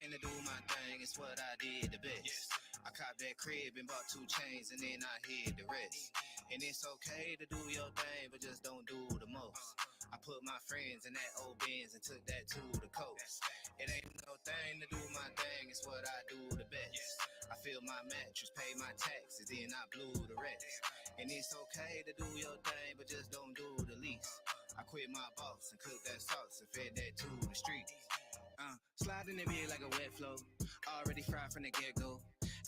And to do my thing, it's what I did the best. I copped that crib and bought 2 chains and then I hid the rest. And it's okay to do your thing, but just don't do the most. I put my friends in that old Benz and took that to the coast. It ain't no thing to do my thing, it's what I do the best. I fill my mattress, pay my taxes, then I blew the rest. And it's okay to do your thing, but just don't do the least. I quit my boss and cooked that sauce and fed that to the streets. Slide in the bed like a wet flow, already fried from the get-go.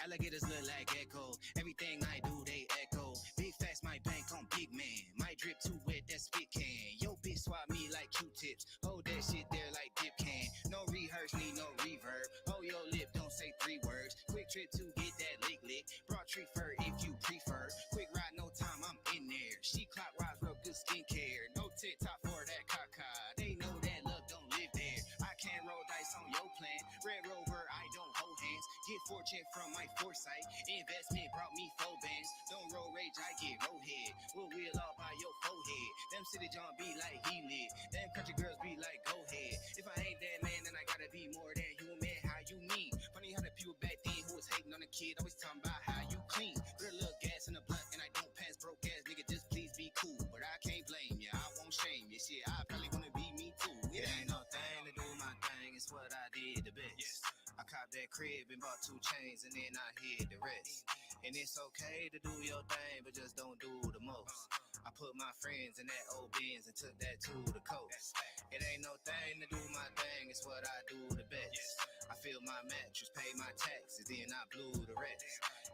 Alligators look like echo, everything I do they echo. Big facts, my bank on big man, my drip too wet, that spit can. Yo bitch swap me like Q-tips, hold that shit there like dip can. No rehearse, need no reverb, hold your lip, don't say 3 words. Quick trip to get that lick lick, brought tree fur if you prefer. Quick ride, no time, I'm in there. She clockwise, real good skincare. No TikTok for that caca, they know that love don't live there. I can't roll dice on your plan, Red Rover, I don't hold hands. Get fortune from my foresight, investment brought me 4 bands. Don't roll rage, I get roll head. We'll wheel off by your forehead. Them city John be like he lit, them country girls be like go ahead. If I ain't that man, then I gotta be more than human. How you mean? Funny how the people back then who was hating on the kid always talking about how you clean. Put a little gas in the blunt and I don't pass broke ass nigga, just please be cool. But I can't blame ya, I won't shame ya. Shit, I probably wanna be me too. It ain't no thing to do my thing, it's what I did the best. I copped that crib and bought 2 chains and then I hid the rest. And it's okay to do your thing, but just don't do the most. I put my friends in that old Benz and took that to the coast. It ain't no thing to do my thing, it's what I do the best. I fill my mattress, pay my taxes, then I blew the rest.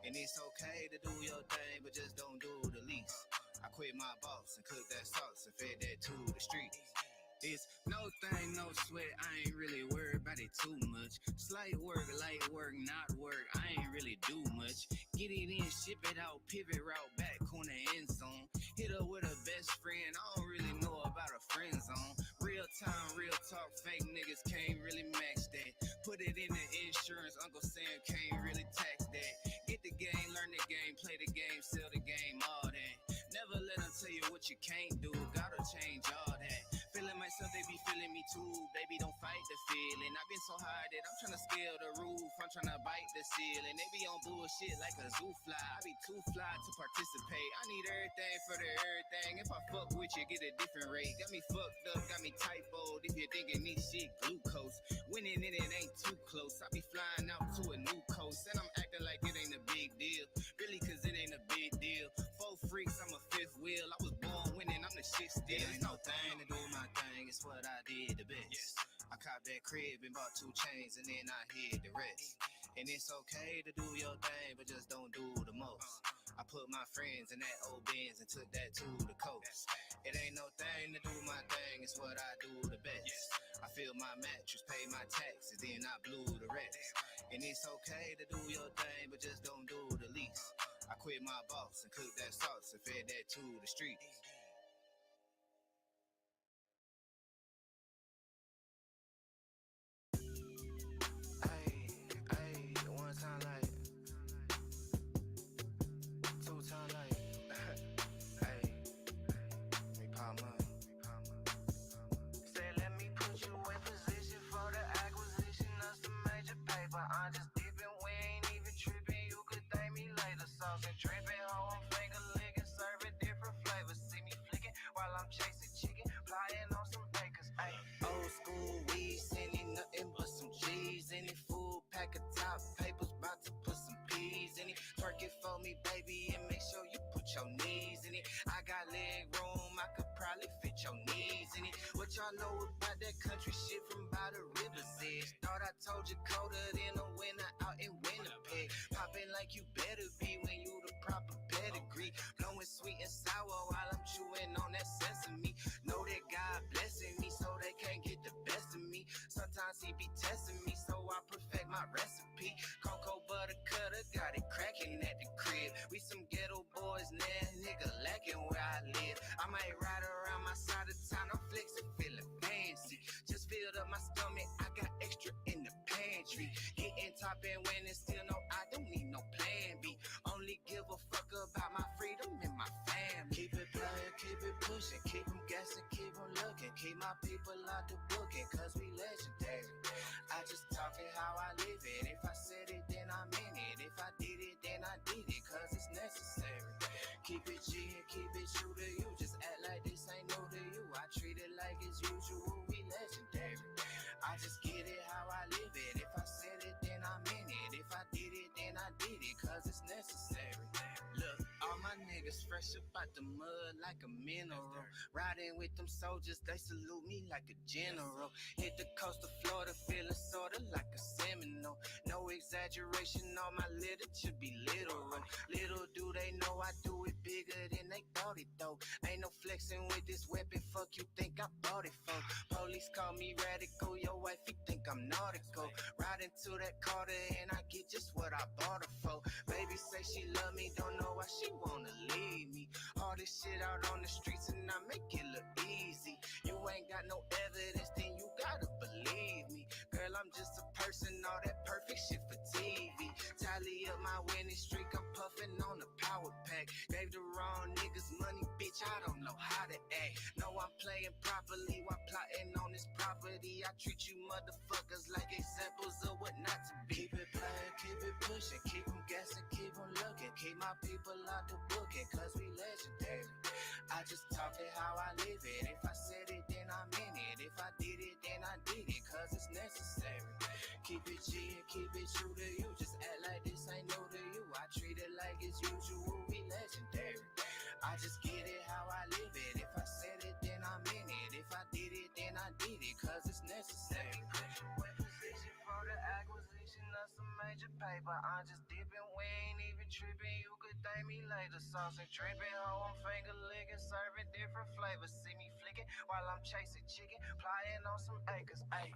And it's okay to do your thing, but just don't do the least. I quit my boss and cooked that sauce and fed that to the streets. It's no thing, no sweat, I ain't really worried about it too much. Slight work, light work, not work, I ain't really do much. Get it in, ship it out, pivot route, back corner end zone. Hit up with a best friend, I don't really know about a friend zone. Real time, real talk, fake niggas can't really match that. Put it in the insurance, Uncle Sam can't really tax that. Get the game, learn the game, play the game, sell the game, all that. Never let them tell you what you can't do, gotta change all that. Feeling myself, they be feeling me too. Baby, don't fight the feeling. I've been so high that I'm trying to scale the roof. I'm trying to bite the ceiling. They be on bullshit like a zoo fly. I be too fly to participate. I need everything for the everything. If I fuck with you, get a different rate. Got me fucked up, got me typoed. If you're thinking this shit glucose, winning in it ain't too close. I be flying out to a new coast, and I'm acting like it ain't a big deal. Really, cause it ain't a big deal. 4 freaks, I'm a 5th wheel. I was born winning, I'm the shit still. Ain't no thing to do my thing, it's what I did the best. I copped that crib and bought 2 chains and then I hid the rest. And it's okay to do your thing, but just don't do the most. I put my friends in that old Benz and took that to the coast. It ain't no thing to do my thing, it's what I do the best. I fill my mattress, pay my taxes, then I blew the rest. And it's okay to do your thing, but just don't do the least. I quit my boss and cooked that sauce and fed that to the streets. One time like, 2 time like, hey, me pop up. Say let me put you in position for the acquisition of some major paper. I'm just dipping, we ain't even tripping. You could thank me later. Sauce and dripping, hoe I'm finger licking, serving different flavors. See me flicking while I'm chasing chicken, flying on some bakers. Ay, old school weed, sending nothing but some G's in it. Full pack of top papers, about to put some P's in it. Twerk it for me, baby, and make sure you put your knees in it. I got leg room, I could probably fit your knees in it. What y'all know about that country shit from by the river's edge? Thought I told you colder than a winter out in Winnipeg. Popping like you better be when you the proper pedigree. Blowing sweet and sour while I'm chewing on that sesame. Know that God blessing me so they can't get the best of me. Sometimes he be testing me so I perfect my recipe. Cocoa butter cutter, got it cracking at the crib. We some ghetto boys now, nigga lacking where I live. I might ride around my side of town, I'm flexing, feeling fancy. Just filled up my stomach, I got extra in the pantry. Getting top and winning, still no, I don't need no plan B. Only give a fuck about my freedom and my family. Keep it player, keep keep it pushing, keep them guessing, keep them looking, keep my people out the booking, cause we legendary. I just talking how I live it. If I said it, then I meant it. If I did it, then I did it, cause it's necessary. Keep it G and keep it true to you. Just act like this ain't new to you. I treat it like it's usual. We legendary. I just get it how I live it. If I said it, then I meant it. If I did it, then I did it, cause it's necessary. Look, all my niggas fresh up out the mud like a mineral. Riding with them soldiers, they salute me like a general. Hit the coast of Florida, feeling sorta like a Seminole. No exaggeration, all my literature be literal. Little do they know I do it bigger than they thought it though. Ain't no flexing with this weapon, fuck you think I bought it for. Police call me radical, your wifey think I'm nautical. Riding to that Carter and I get just what I bought her for. Baby say she love me, don't know why she wanna leave me. All this shit out on the streets and I make it look easy. You ain't got no evidence, then you gotta believe me. Girl, I'm just a person, all that perfect shit for TV. Tally up my winning streak, I'm puffing on a power pack. Gave the wrong niggas money, bitch, I don't know how to act. No, I'm playing properly while plotting on this property. I treat you motherfuckers like examples of what not to be. Keep it playing, keep it pushing, keep them guessing, keep them looking, keep my people out the booking, cause we legendary. I just talk it how I live it. If I said it, then I meant it. If I did it, then I did it, cause it's necessary. Keep it G and keep it true to you. Just act like this ain't new to you. I treat it like it's usual. We legendary. I just get it how I live it. If I said it, then I meant it. If I did it, then I did it, cause it's necessary. Position for the acquisition of some major paper. I'm just dipping, we ain't even tripping. You could thank me later. Sauce and dripping, hoe, I'm finger licking, serving different flavors. See me flicking while I'm chasing chicken, flying on some acres. Ayy.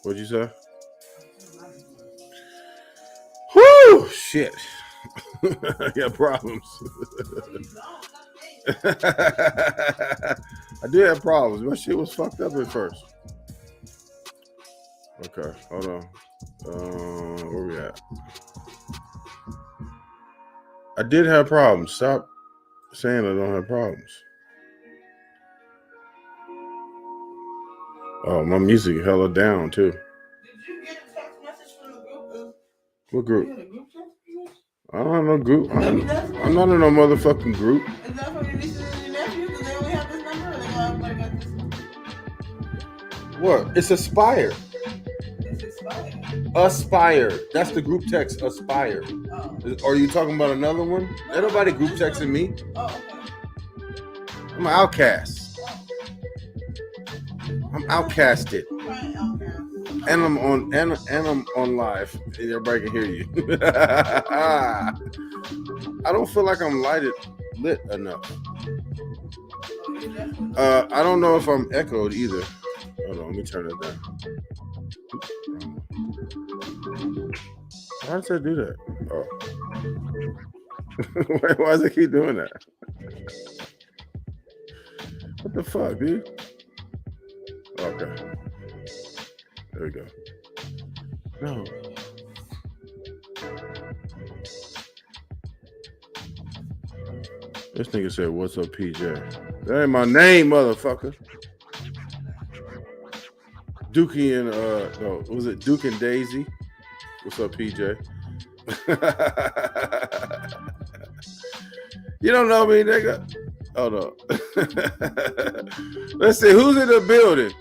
What'd you say? Whoo! Shit. I got problems. I did have problems. My shit was fucked up at first. Okay, hold on. Where we at? I did have problems. Stop saying I don't have problems. Oh, my music hella down too. Did you get a text message from the group? What group? You had a group text message? I don't have no group. I'm not in no motherfucking group. Is that from your nieces and your nephews? Because they only have this number, and they go, everybody got this number. What? It's Aspire. It's expired. Aspire. That's the group text. Aspire. Oh. Are you talking about another one? Ain't nobody group texting me. Oh, okay. I'm an outcast. I'm outcasted. Right, okay. And I'm on live. Everybody can hear you. I don't feel like I'm lighted lit enough. I don't know if I'm echoed either. Hold on, let me turn it down. Why does it do that? Oh. Why does it keep doing that? What the fuck, dude? Okay. There we go. No. This nigga said, "What's up, PJ?" That ain't my name, motherfucker. Dookie and no, was it Duke and Daisy? What's up, PJ? You don't know me, nigga. Hold on. Let's see who's in the building.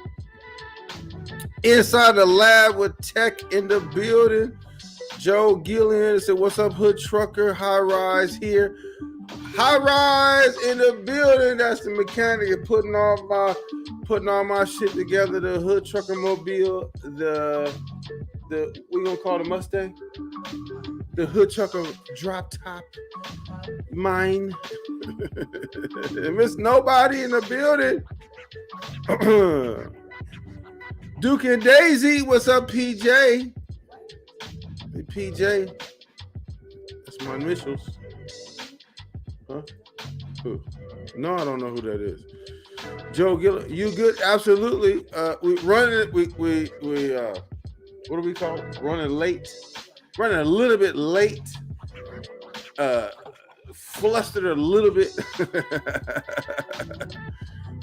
Inside the lab with tech in the building. Joe Gillian said, "What's up, Hood Trucker? High Rise here." High Rise in the building. That's the mechanic putting all my shit together. The Hood Trucker Mobile. The we gonna call the Mustang. The Hood Trucker drop top. Mine. Miss Nobody in the building. Duke and Daisy. What's up, PJ? Hey, PJ. That's my initials. Huh? Who? No, I don't know who that is. Joe Gill, you good? Absolutely. We running. We what do we call it? Running late. Running a little bit late. Flustered a little bit.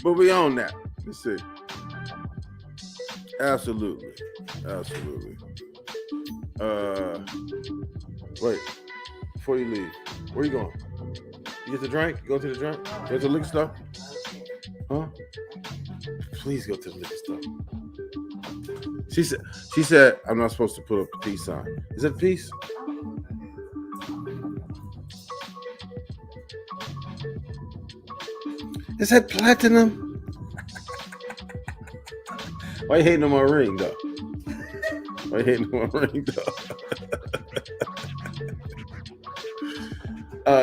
But we on that. Let's see. Absolutely. Wait. Before you leave, where you going? You get the drink? Go to the drink? Go to the liquor store? Huh? Please go to the liquor store. She said I'm not supposed to put up the peace sign. Is that peace? Is that platinum? Why you hating on my ring though? Why you hating on my ring though?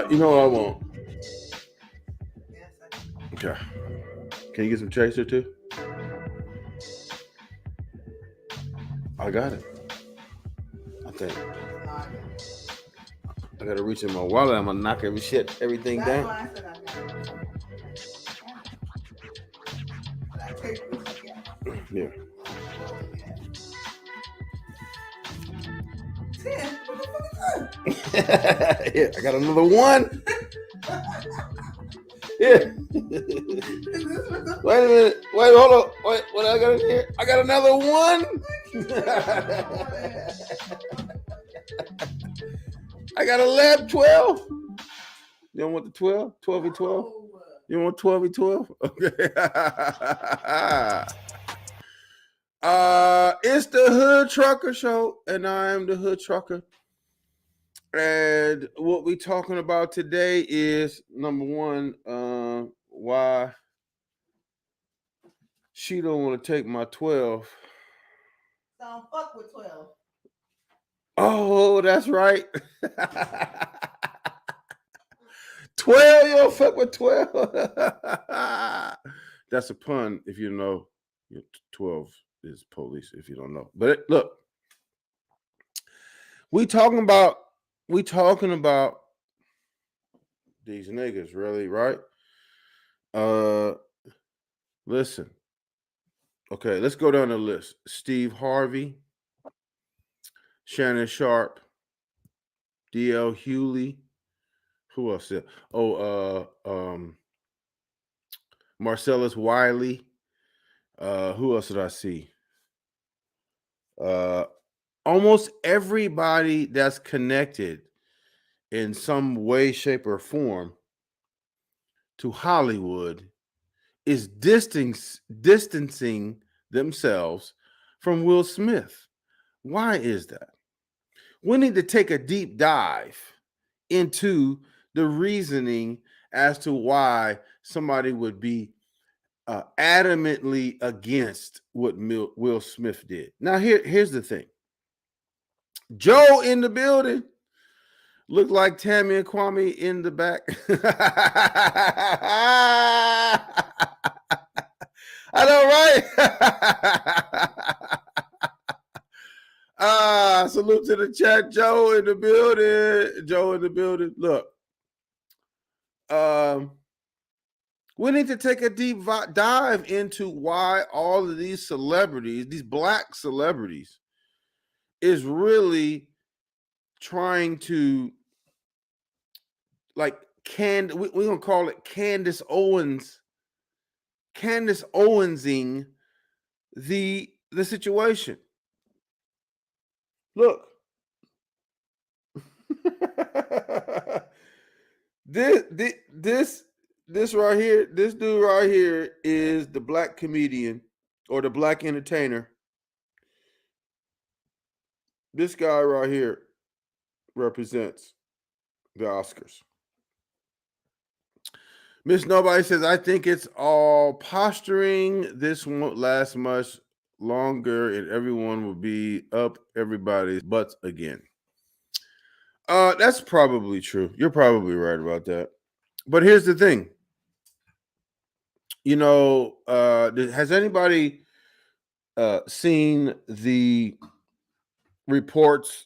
You know what I want? Okay. Can you get some chaser too? I got it. I think. I gotta reach in my wallet. I'm gonna knock everything down. Yeah. Yeah, I got another one. Yeah. Wait a minute. Wait, hold on. Wait, what I got in here? I got another one. I got a lab 12. You don't want the 12? 12v12? You want 12v12? Okay. It's the Hood Trucker Show, and I am the Hood Trucker. And what we talking about today is number one, why she don't want to take my 12. Don't fuck with 12. Oh, that's right. 12, you don't fuck with 12. That's a pun if you know 12 is police if you don't know. But look, we talking about these niggas, really, right? Listen. Okay, let's go down the list. Steve Harvey, Shannon Sharp, D.L. Hewley. Who else? Marcellus Wiley. Who else did I see? Almost everybody that's connected in some way, shape, or form to Hollywood is distancing themselves from Will Smith. Why is that? We need to take a deep dive into the reasoning as to why somebody would be adamantly against what Will Smith did. Now, here's the thing. Joe in the building. Look like Tammy and Kwame in the back. I know, right? Salute to the chat. Joe in the building. Joe in the building. Look. We need to take a deep dive into why all of these celebrities, these black celebrities, is really trying to, like, we're going to call it Candace Owensing the situation. Look. This right here, this dude right here is the black comedian or the black entertainer. This guy right here represents the Oscars. Miss Nobody says, I think it's all posturing. This won't last much longer and everyone will be up everybody's butts again. That's probably true. You're probably right about that. But here's the thing. You know, has anybody seen the reports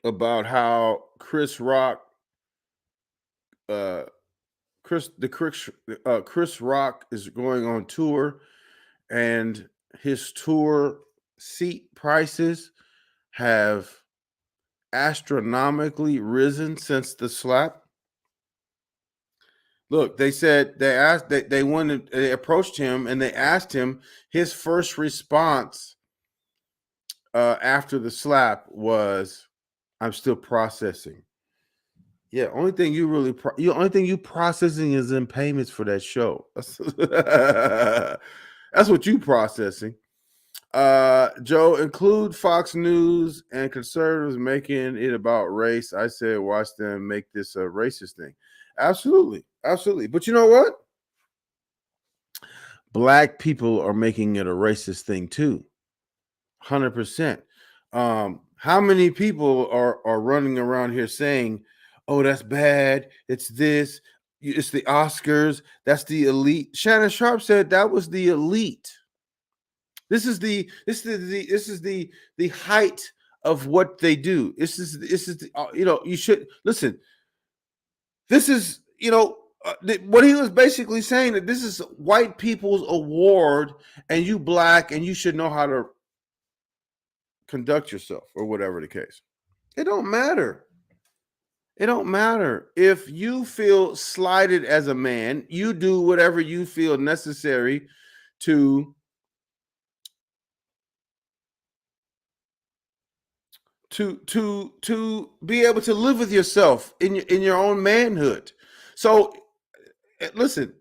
about how Chris Rock is going on tour, and his tour seat prices have astronomically risen since the slap? Look, they said they approached him and they asked him, his first response after the slap was, I'm still processing. Yeah, only thing you processing is in payments for that show. That's what you processing. Joe, include Fox News and conservatives making it about race. I said, watch them make this a racist thing. Absolutely. But you know what? Black people are making it a racist thing too. 100%. How many people are running around here saying, oh, that's bad, it's this, it's the Oscars, that's the elite? Shannon Sharp said that was the elite. This is the height of what they do. This is the, you should listen. This is, what he was basically saying, that this is white people's award and you black and you should know how to conduct yourself or whatever the case. It don't matter. If you feel slighted as a man, you do whatever you feel necessary to be able to live with yourself in your own manhood. So listen,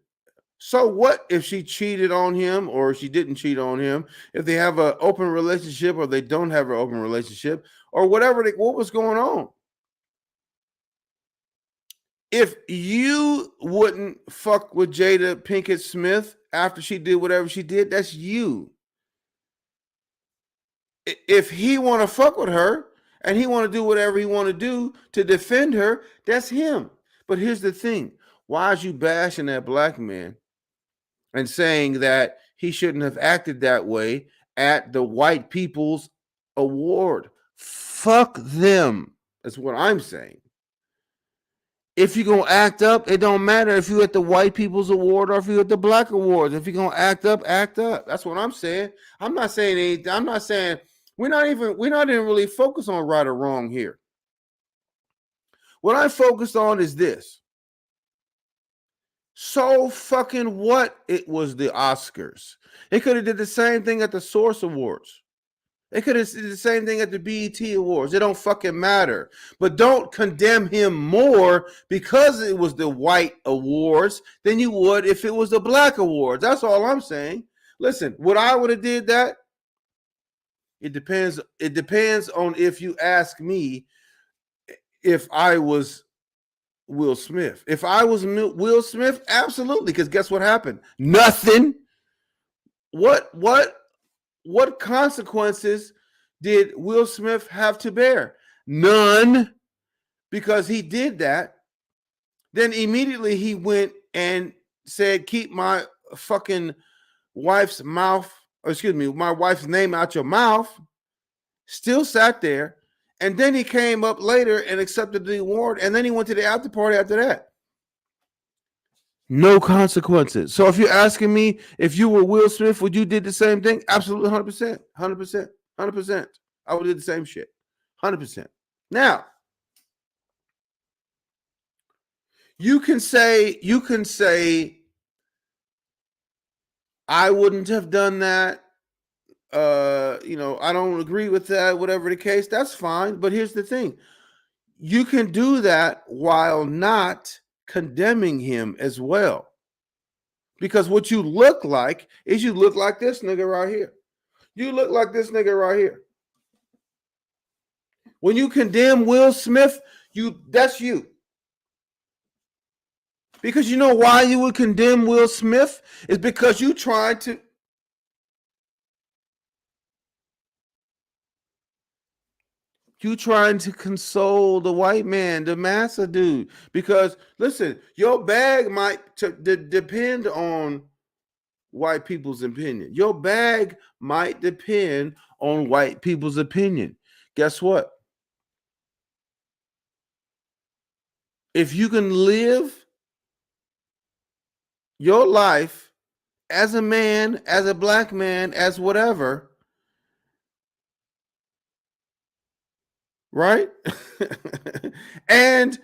so what if she cheated on him or she didn't cheat on him? If they have an open relationship or they don't have an open relationship or whatever, what was going on? If you wouldn't fuck with Jada Pinkett Smith after she did whatever she did, that's you. If he want to fuck with her and he want to do whatever he want to do to defend her, that's him. But here's the thing. Why is you bashing that black man and saying that he shouldn't have acted that way at the white people's award? Fuck them. That's what I'm saying. If you're going to act up, it don't matter if you're at the white people's award or if you're at the black awards. If you're going to act up, act up. That's what I'm saying. I'm not saying anything. I'm not saying we're not even really focused on right or wrong here. What I focused on is this. So fucking what? It was the Oscars. They could have did the same thing at the Source Awards. They could have did the same thing at the BET Awards. It don't fucking matter. But don't condemn him more because it was the white awards than you would if it was the black awards. That's all I'm saying. Listen, would I would have did that? It depends. It depends on if you ask me if I was Will Smith. If I was Will Smith, absolutely. Because guess what happened? Nothing. What consequences did Will Smith have to bear? None. because he did that. Then immediately he went and said, keep my fucking wife's mouth, or excuse me, my wife's name out your mouth. Still sat there. And then he came up later and accepted the award. And then he went to the after party after that. No consequences. So if you're asking me if you were Will Smith, would you did the same thing? Absolutely 100%. 100%. 100%. I would do the same shit. 100%. Now, you can say, I wouldn't have done that. I don't agree with that, whatever the case, that's fine. But here's the thing. You can do that while not condemning him as well. Because what you look like is you look like this nigga right here. You look like this nigga right here. When you condemn Will Smith, that's you. Because you know why you would condemn Will Smith? Is because you trying to console the white man, the massa dude. Because listen, your bag might depend on white people's opinion. Your bag might depend on white people's opinion. Guess what? If you can live your life as a man, as a black man, as whatever, right? And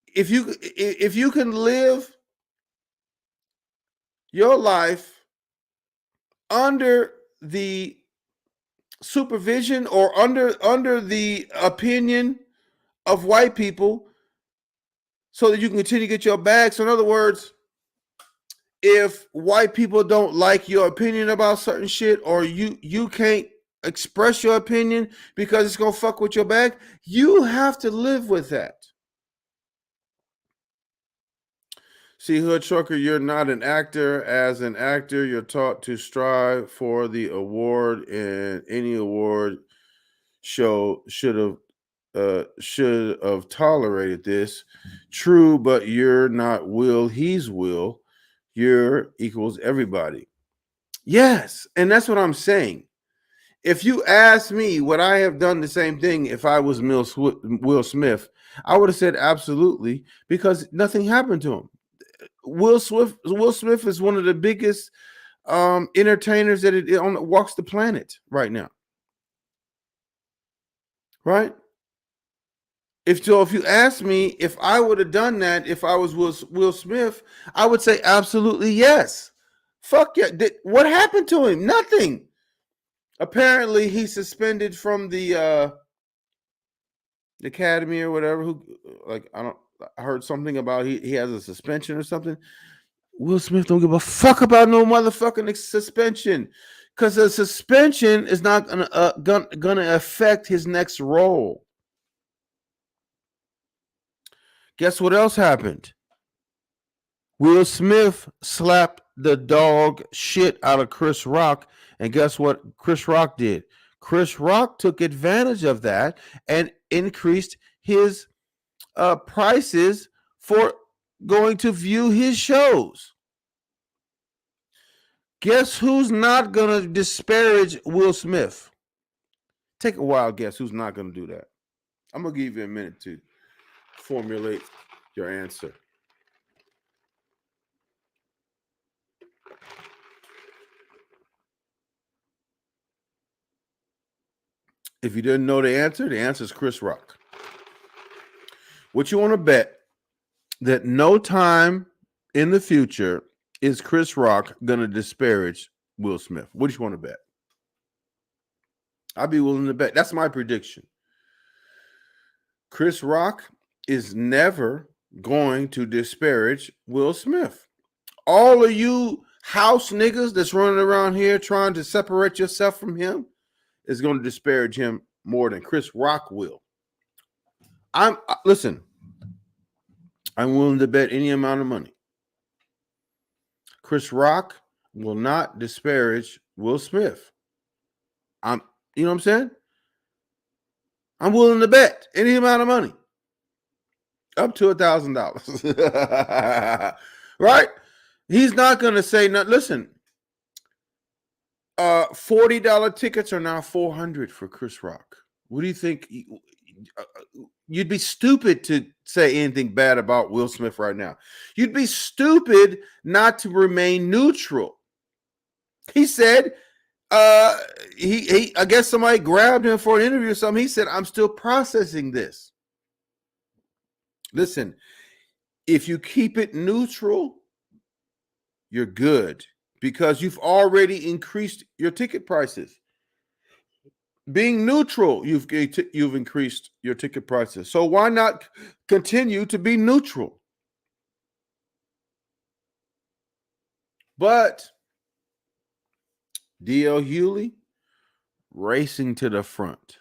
if you can live your life under the supervision or under the opinion of white people so that you can continue to get your bag. So in other words, if white people don't like your opinion about certain shit, or you can't express your opinion because it's gonna fuck with your bag, you have to live with that. See, Hood Trucker, you're not an actor. As an actor, you're taught to strive for the award, and any award show should have tolerated this. True, but you're not Will, he's Will. You're equals everybody. Yes, and that's what I'm saying. If you ask me, would I have done the same thing if I was Will Smith? I would have said absolutely, because nothing happened to him. Will Smith is one of the biggest entertainers that walks the planet right now. Right? If you ask me if I would have done that if I was Will Smith, I would say absolutely yes. Fuck yeah. What happened to him? Nothing. Apparently, he's suspended from the academy or whatever. I heard something about he has a suspension or something. Will Smith don't give a fuck about no motherfucking suspension, because the suspension is not gonna affect his next role. Guess what else happened? Will Smith slapped the dog shit out of Chris Rock, and guess what Chris Rock did? Chris Rock took advantage of that and increased his prices for going to view his shows. Guess who's not going to disparage Will Smith? Take a wild guess who's not going to do that. I'm going to give you a minute to formulate your answer. If you didn't know the answer is Chris Rock. What you want to bet that no time in the future is Chris Rock going to disparage Will Smith? What do you want to bet? I'd be willing to bet. That's my prediction. Chris Rock is never going to disparage Will Smith. All of you house niggas that's running around here trying to separate yourself from him is going to disparage him more than Chris Rock will. Listen, I'm willing to bet any amount of money. Chris Rock will not disparage Will Smith. You know what I'm saying? I'm willing to bet any amount of money. Up to $1,000. Right? He's not going to say no. Listen, $40 tickets are now $400 for Chris Rock. What do you think? You'd be stupid to say anything bad about Will Smith right now. You'd be stupid not to remain neutral. He said, I guess somebody grabbed him for an interview or something. He said, I'm still processing this. Listen, if you keep it neutral, you're good because you've already increased your ticket prices. Being neutral, you've increased your ticket prices. So why not continue to be neutral? But D.L. Hewley racing to the front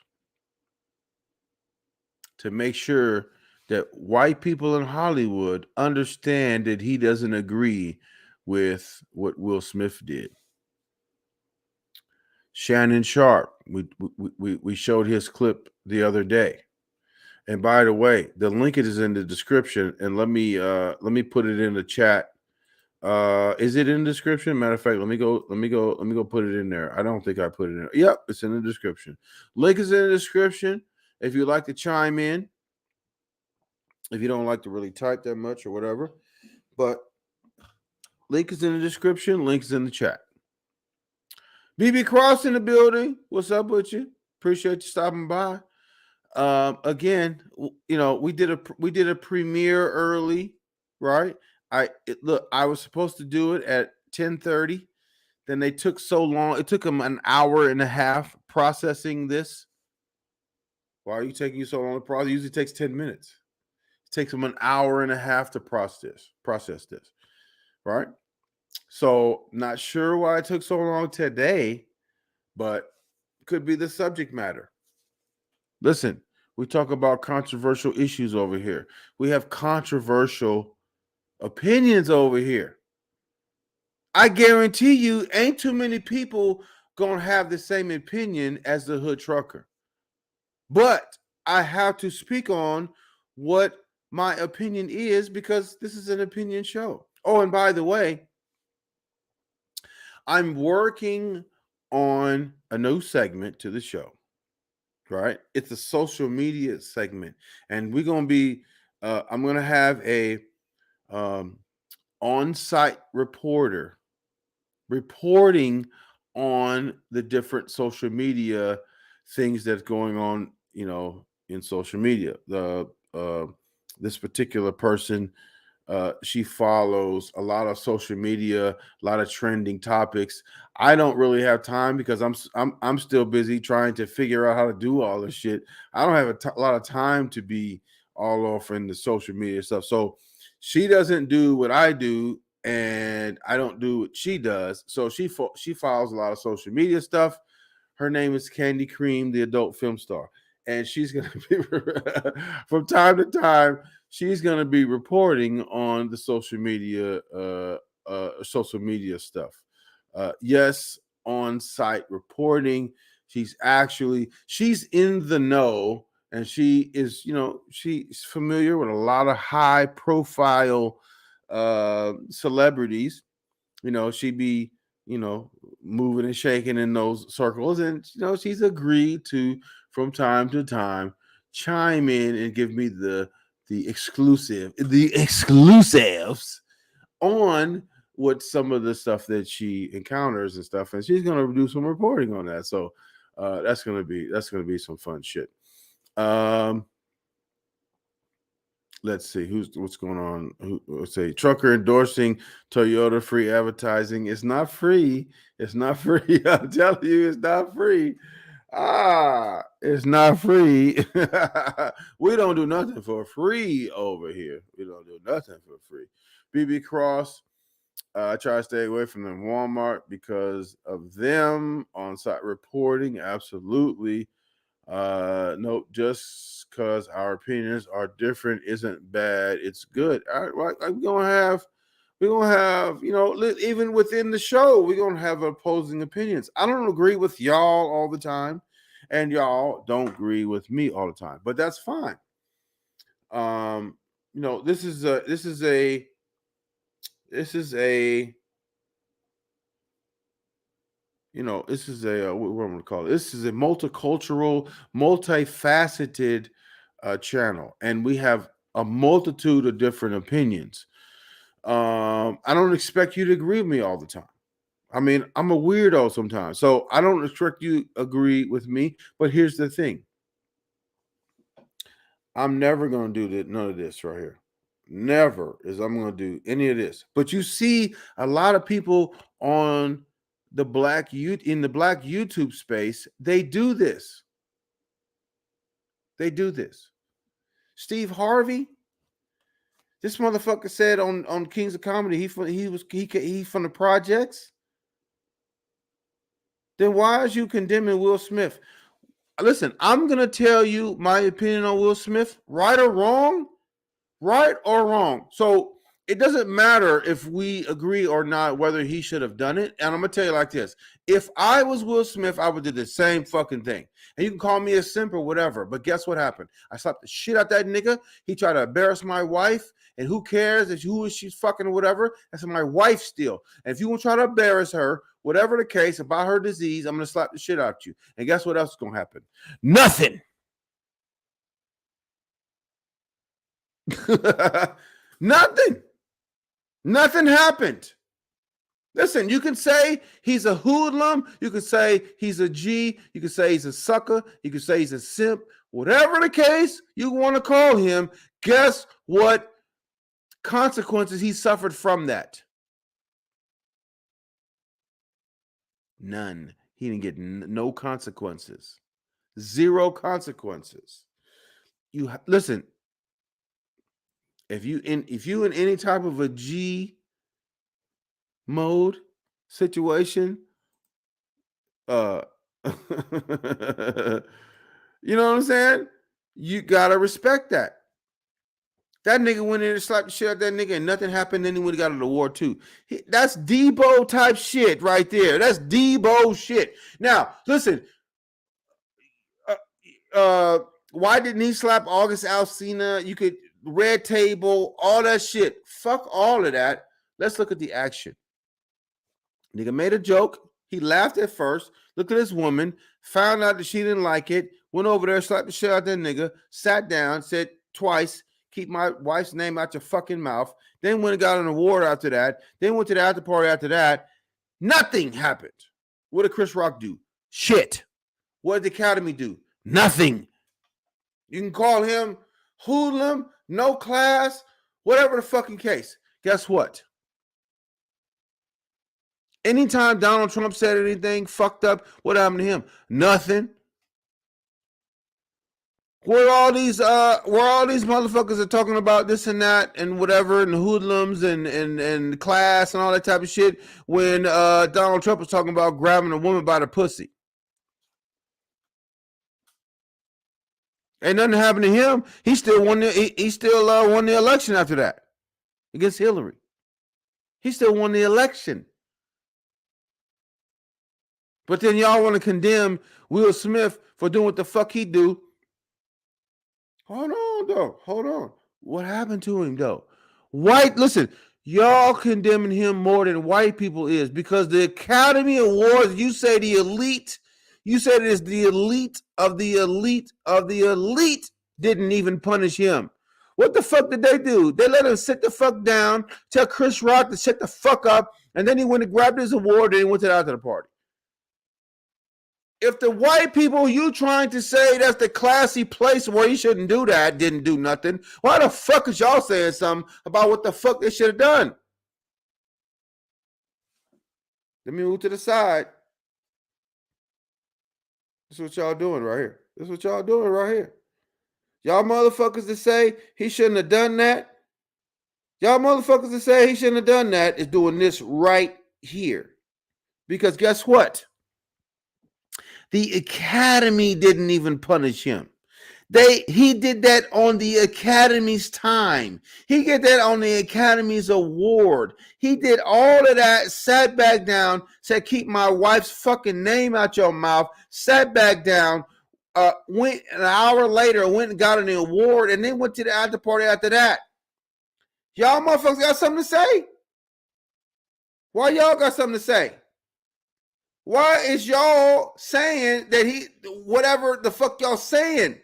to make sure that white people in Hollywood understand that he doesn't agree with what Will Smith did. Shannon Sharp, we showed his clip the other day. And by the way, the link is in the description. And let me put it in the chat. Is it in the description? Matter of fact, let me go put it in there. I don't think I put it in. Yep, it's in the description. Link is in the description. If you'd like to chime in, if you don't like to really type that much or whatever, but link is in the description. Link is in the chat. BB Cross in the building. What's up with you? Appreciate you stopping by. Again, we did a premiere early, right? I was supposed to do it at 10:30. Then they took so long. It took them an hour and a half processing this. Why are you taking so long to process? It usually takes 10 minutes. It takes them an hour and a half to process this, right? So not sure why it took so long today, but could be the subject matter. Listen, we talk about controversial issues over here. We have controversial opinions over here. I guarantee you ain't too many people gonna have the same opinion as the Hood Trucker. But I have to speak on what my opinion is because this is an opinion show. Oh, and by the way, I'm working on a new segment to the show, right? It's a social media segment. And we're going to be, I'm going to have a on-site reporter reporting on the different social media things that's going on, in social media. This particular person, she follows a lot of social media, a lot of trending topics. I don't really have time because I'm still busy trying to figure out how to do all this shit. I don't have a lot of time to be all off in the social media stuff. So she doesn't do what I do, and I don't do what she does. So she follows a lot of social media stuff. Her name is Candy Cream, the adult film star, and she's gonna be from time to time. She's going to be reporting on the social media stuff. Yes, on-site reporting. She's in the know, and she is, she's familiar with a lot of high-profile celebrities. She be, moving and shaking in those circles, and she's agreed to, from time to time, chime in and give me the exclusives on what some of the stuff that she encounters and stuff, and she's gonna do some reporting on that. So that's gonna be some fun shit. Let's see what's going on. Let's say trucker endorsing Toyota free advertising. It's not free. It's not free. I'm telling you, it's not free. It's not free. We don't do nothing for free over here. We don't do nothing for free. BB Cross, I try to stay away from them Walmart because of them on-site reporting. Absolutely. Nope, just because our opinions are different isn't bad. It's good. All right, we're gonna have, even within the show, we're gonna have opposing opinions. I don't agree with y'all all the time, and y'all don't agree with me all the time, but that's fine. you know, this is a you know, this is a what I'm going to call it. This is a multicultural, multifaceted channel, and we have a multitude of different opinions. I don't expect you to agree with me all the time. I mean, I'm a weirdo sometimes, so I don't expect you to agree with me. But here's the thing: I'm never going to do none of this right here. Never is I'm going to do any of this. But you see a lot of people on the black YouTube space, they do this. They do this. Steve Harvey, this motherfucker said on Kings of Comedy, he from the projects. Then why is you condemning Will Smith? Listen, I'm gonna tell you my opinion on Will Smith, right or wrong. So it doesn't matter if we agree or not whether he should have done it. And I'm gonna tell you like this: if I was Will Smith, I would do the same fucking thing. And you can call me a simp or whatever, but guess what happened? I slapped the shit out that nigga. He tried to embarrass my wife, and who cares if she's fucking or whatever? That's my wife still. And if you want to try to embarrass her, whatever the case about her disease, I'm gonna slap the shit out you. And guess what else is gonna happen? Nothing. Nothing happened. Listen, you can say he's a hoodlum. You can say he's a G. You can say he's a sucker. You can say he's a simp. Whatever the case you want to call him, guess what consequences he suffered from that? None. He didn't get no consequences. Zero consequences. Listen. If you in any type of a G mode situation, you know what I'm saying? You gotta respect that. That nigga went in and slapped the shit out of that nigga and nothing happened. Then he would have got an award too. That's Debo type shit right there. That's Debo shit. Now, listen. Why didn't he slap August Alsina? You could red table, all that shit. Fuck all of that. Let's look at the action. Nigga made a joke. He laughed at first. Looked at this woman, found out that she didn't like it, went over there, slapped the shit out of that nigga, sat down, said twice, keep my wife's name out your fucking mouth. Then went and got an award after that. Then went to the after party after that. Nothing happened. What did Chris Rock do? Shit. What did the Academy do? Nothing. You can call him hoodlum, no class, whatever the fucking case. Guess what? Anytime Donald Trump said anything fucked up, what happened to him? Nothing. Where all these motherfuckers are talking about this and that and whatever and hoodlums and class and all that type of shit when Donald Trump was talking about grabbing a woman by the pussy. Ain't nothing happened to him. He still won the election after that against Hillary. He still won the election. But then y'all want to condemn Will Smith for doing what the fuck he do. Hold on, though. Hold on. What happened to him, though? Listen, y'all condemning him more than white people is because the Academy Awards, you say the elite. You said it is the elite of the elite of the elite didn't even punish him. What the fuck did they do? They let him sit the fuck down, tell Chris Rock to shut the fuck up, and then he went and grabbed his award and he went out to the party. If the white people you trying to say that's the classy place where he shouldn't do that didn't do nothing, why the fuck is y'all saying something about what the fuck they should have done? Let me move to the side. This is what y'all doing right here. This is what y'all doing right here. Y'all motherfuckers that say he shouldn't have done that. Y'all motherfuckers that say he shouldn't have done that is doing this right here. Because guess what? The Academy didn't even punish him. He did that on the Academy's time. He did that on the Academy's award. He did all of that, sat back down, said, keep my wife's fucking name out your mouth, sat back down, went an hour later, went and got an award, and then went to the after party after that. Y'all motherfuckers got something to say? Why y'all got something to say? Why is y'all saying that he, whatever the fuck y'all saying?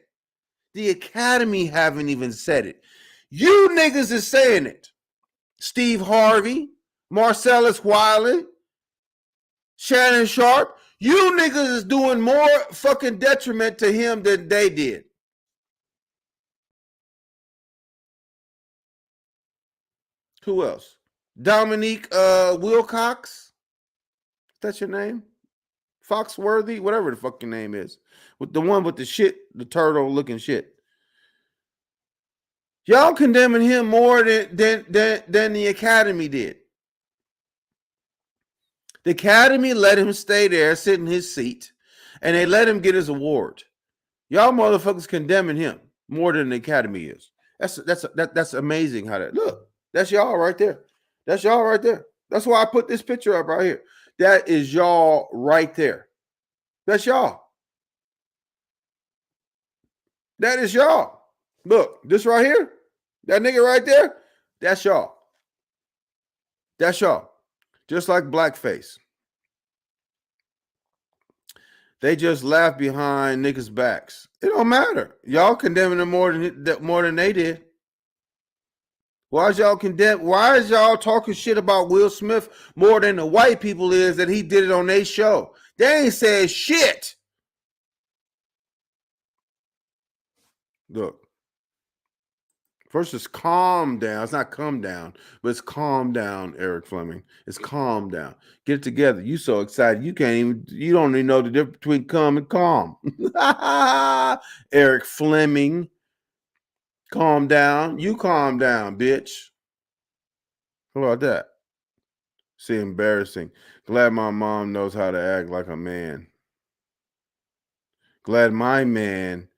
The Academy haven't even said it. You niggas is saying it. Steve Harvey, Marcellus Wiley, Shannon Sharp. You niggas is doing more fucking detriment to him than they did. Who else? Dominique Wilcox. That's your name? Foxworthy, whatever the fuck your name is. With the one with the shit, the turtle looking shit. Y'all condemning him more than the Academy did. The Academy let him stay there, sit in his seat, and they let him get his award. Y'all motherfuckers condemning him more than the Academy is. That's amazing how that look. That's y'all right there. That's y'all right there. That's why I put this picture up right here. That is y'all right there. That's y'all. That is y'all. Look, this right here, that nigga right there, that's y'all. That's y'all. Just like blackface. They just laugh behind niggas' backs. It don't matter. Y'all condemning them more than they did. Why is y'all talking shit about Will Smith more than the white people is that he did it on their show? They ain't said shit. Look. First, it's calm down. It's not come down, but it's calm down, Eric Fleming. It's calm down. Get it together. You so excited. You don't even know the difference between calm and calm. Eric Fleming. Calm down. You calm down, bitch. How about that? See, embarrassing. Glad my mom knows how to act like a man. Glad my man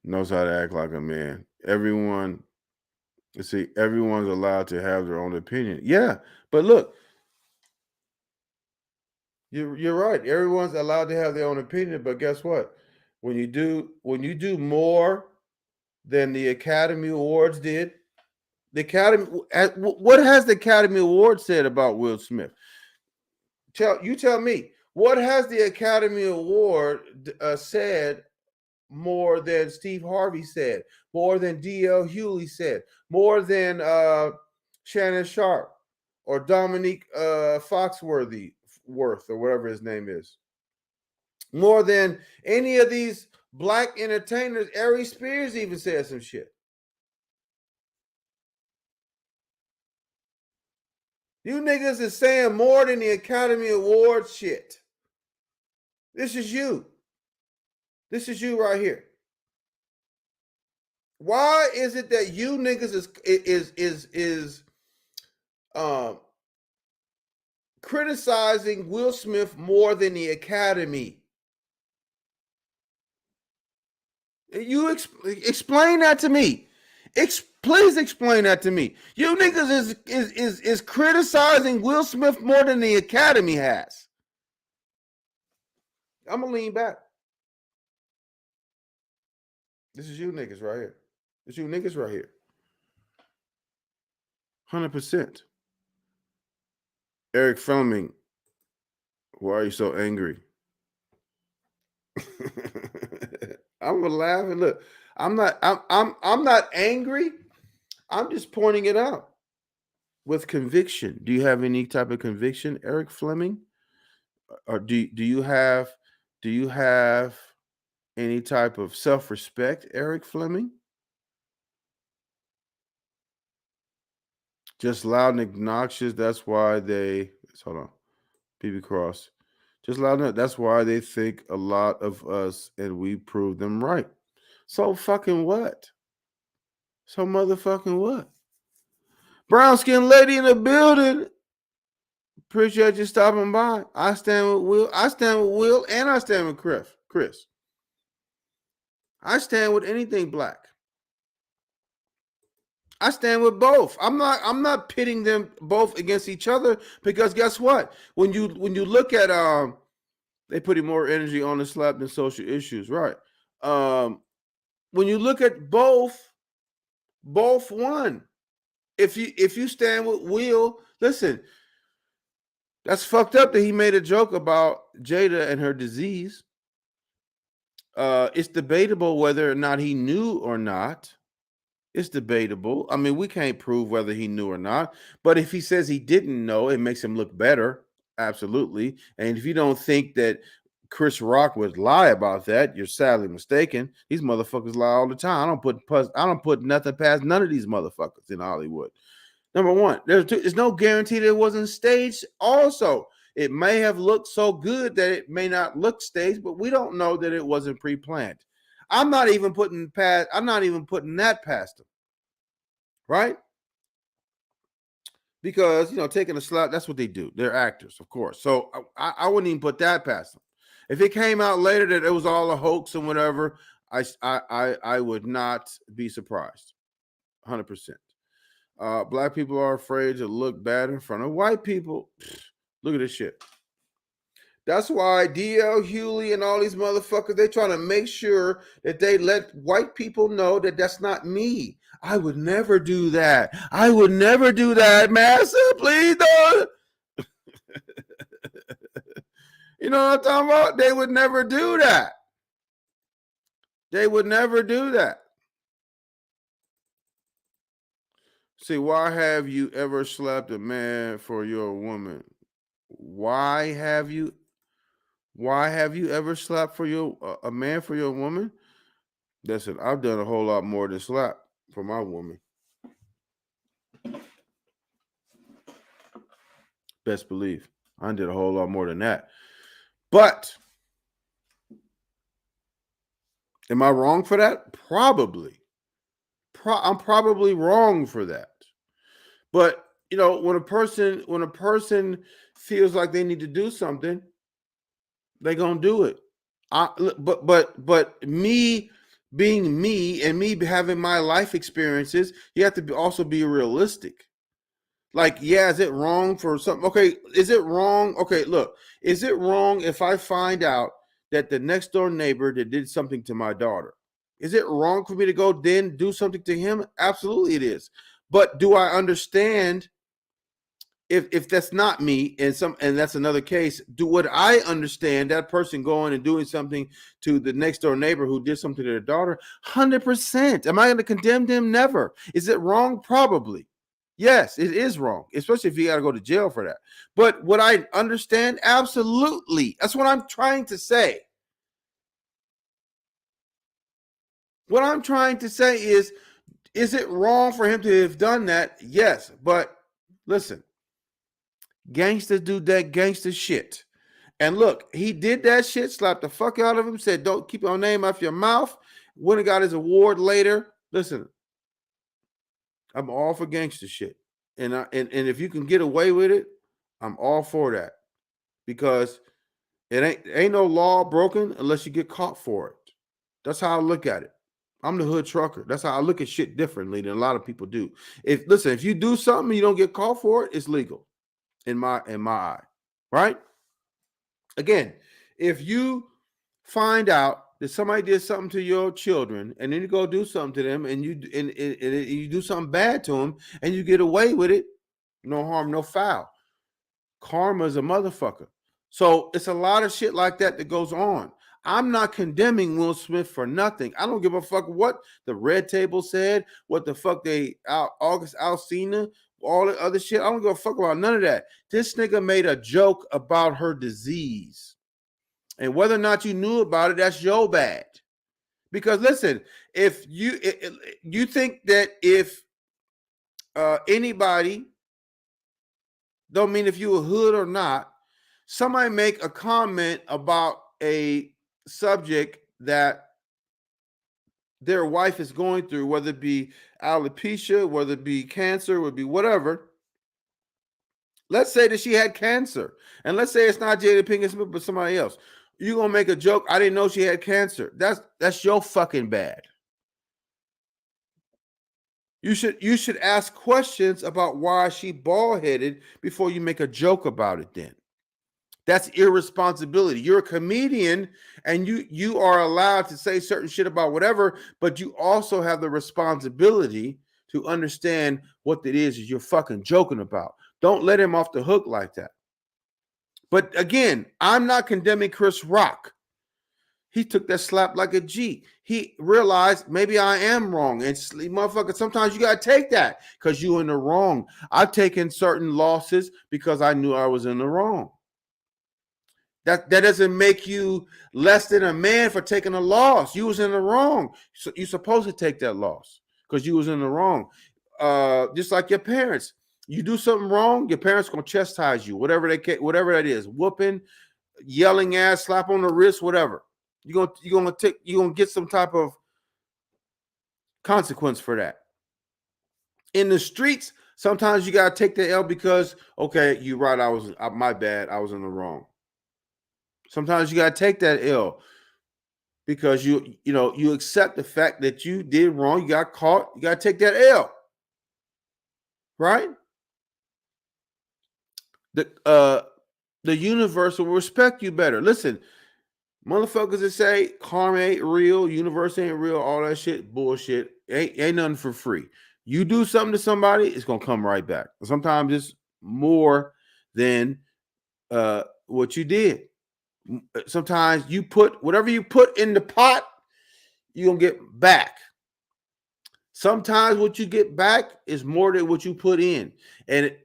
knows how to act like a man. Everyone's allowed to have their own opinion. Yeah, but look, you're right. Everyone's allowed to have their own opinion, but guess what? When you do more than the Academy Awards did, what has the Academy Awards said about Will Smith? Tell me, what has the Academy Award said more than Steve Harvey said, more than D.L. Hewley said, more than Shannon Sharp or Dominique Foxworthy or whatever his name is, more than any of these black entertainers? Ari Spears even said some shit. You niggas is saying more than the Academy Awards shit. This is you. This is you right here. Why is it that you niggas is criticizing Will Smith more than the Academy? You explain that to me. Please explain that to me. You niggas is criticizing Will Smith more than the Academy has. I'm gonna lean back. This is you niggas right here. It's you niggas right here. 100%. Eric Fleming, why are you so angry? I'm gonna laugh and look. I'm not angry. I'm just pointing it out with conviction. Do you have any type of conviction, Eric Fleming? Or do you have any type of self-respect, Eric Fleming? Just loud and obnoxious. That's why they hold on. PB Cross. Just loud enough. That's why they think a lot of us and we prove them right. So fucking what? So motherfucking what? Brown skin lady in the building. Appreciate you stopping by. I stand with Will. I stand with Will and I stand with Chris. I stand with anything black. I stand with both. I'm not pitting them both against each other, because guess what? When you look at they putting more energy on the slap than social issues, right? When you look at both won. If you stand with Will, listen, that's fucked up that he made a joke about Jada and her disease. It's debatable whether or not he knew or not. It's debatable. I mean, we can't prove whether he knew or not. But if he says he didn't know, it makes him look better. Absolutely. And if you don't think that Chris Rock would lie about that, you're sadly mistaken. These motherfuckers lie all the time. I don't put nothing past none of these motherfuckers in Hollywood. Number one, there's no guarantee that it wasn't staged. Also, it may have looked so good that it may not look staged, but we don't know that it wasn't pre-planned. I'm not even putting that past them, right? Because taking a slap, that's what they do. They're actors, of course. So I wouldn't even put that past them. If it came out later that it was all a hoax and whatever, I would not be surprised. 100%. Black people are afraid to look bad in front of white people. Look at this shit. That's why D.L. Hewley and all these motherfuckers, they trying to make sure that they let white people know that that's not me. I would never do that. I would never do that, Master. Please don't. You know what I'm talking about? They would never do that. They would never do that. See, why have you ever slapped a man for your woman? Why have you ever slapped for a man for your woman? Listen, I've done a whole lot more than slap for my woman. Best believe. I did a whole lot more than that. But am I wrong for that? Probably. I'm probably wrong for that. But when a person feels like they need to do something, they're gonna do it. But me being me and me having my life experiences, you have to also be realistic. Like, yeah, is it wrong for something? Okay, is it wrong? Okay, look, is it wrong if I find out that the next door neighbor that did something to my daughter? Is it wrong for me to go then do something to him? Absolutely it is. But do I understand if that's not me and that's another case, would I understand that person going and doing something to the next door neighbor who did something to their daughter? 100%. Am I going to condemn them? Never. Is it wrong? Probably. Yes, it is wrong, especially if you got to go to jail for that. But would I understand? Absolutely. That's what I'm trying to say. What I'm trying to say is it wrong for him to have done that? Yes, but listen, gangsters do that gangster shit. And look, he did that shit, slapped the fuck out of him, said, don't keep your name off your mouth. Went and got his award later. Listen, I'm all for gangster shit. And if you can get away with it, I'm all for that. Because it ain't no law broken unless you get caught for it. That's how I look at it. I'm the hood trucker. That's how I look at shit differently than a lot of people do. If you do something and you don't get caught for it, it's legal in my eye. Right? Again, if you find out that somebody did something to your children and then you go do something to them and you do something bad to them and you get away with it, no harm, no foul. Karma's a motherfucker. So it's a lot of shit like that goes on. I'm not condemning Will Smith for nothing. I don't give a fuck what the Red Table said, what the fuck August Alsina, all the other shit. I don't give a fuck about none of that. This nigga made a joke about her disease. And whether or not you knew about it, that's your bad. Because listen, if you think that if anybody, don't mean if you a hood or not, somebody make a comment about a subject that their wife is going through, whether it be alopecia, whether it be cancer, whether it be whatever. Let's say that she had cancer, and let's say it's not Jada Pinkett Smith, but somebody else. You're gonna make a joke. I didn't know she had cancer. That's your fucking bad. You should ask questions about why she bald-headed before you make a joke about it then. That's irresponsibility. You're a comedian and you are allowed to say certain shit about whatever, but you also have the responsibility to understand what it is you're fucking joking about. Don't let him off the hook like that. But again, I'm not condemning Chris Rock. He took that slap like a G. He realized maybe I am wrong. And motherfucker, sometimes you got to take that because you're in the wrong. I've taken certain losses because I knew I was in the wrong. That doesn't make you less than a man for taking a loss. You was in the wrong. So you're supposed to take that loss because you was in the wrong. Just like your parents. You do something wrong, your parents gonna chastise you, whatever that is, whooping, yelling ass, slap on the wrist, whatever. You're gonna get some type of consequence for that. In the streets, sometimes you gotta take the L because okay, you're right. My bad. I was in the wrong. Sometimes you gotta take that L because you accept the fact that you did wrong. You got caught. You gotta take that L, right? The universe will respect you better. Listen, motherfuckers that say karma ain't real, universe ain't real, all that shit, bullshit. Ain't nothing for free. You do something to somebody, it's gonna come right back. Sometimes it's more than what you did. Sometimes you put whatever you put in the pot, you're gonna get back. Sometimes what you get back is more than what you put in. And it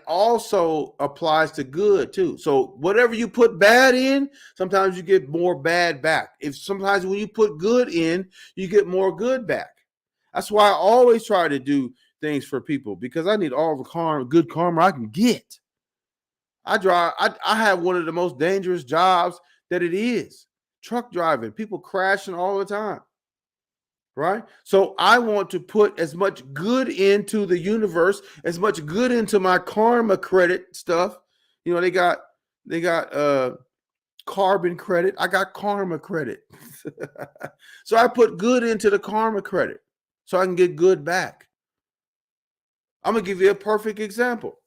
also applies to good too. So whatever you put bad in, sometimes you get more bad back. Sometimes when you put good in, you get more good back. That's why I always try to do things for people because I need all the good karma I can get. I have one of the most dangerous jobs that it is. Truck driving, people crashing all the time. Right? So I want to put as much good into the universe, as much good into my karma credit stuff. They got carbon credit. I got karma credit. So I put good into the karma credit so I can get good back. I'm going to give you a perfect example.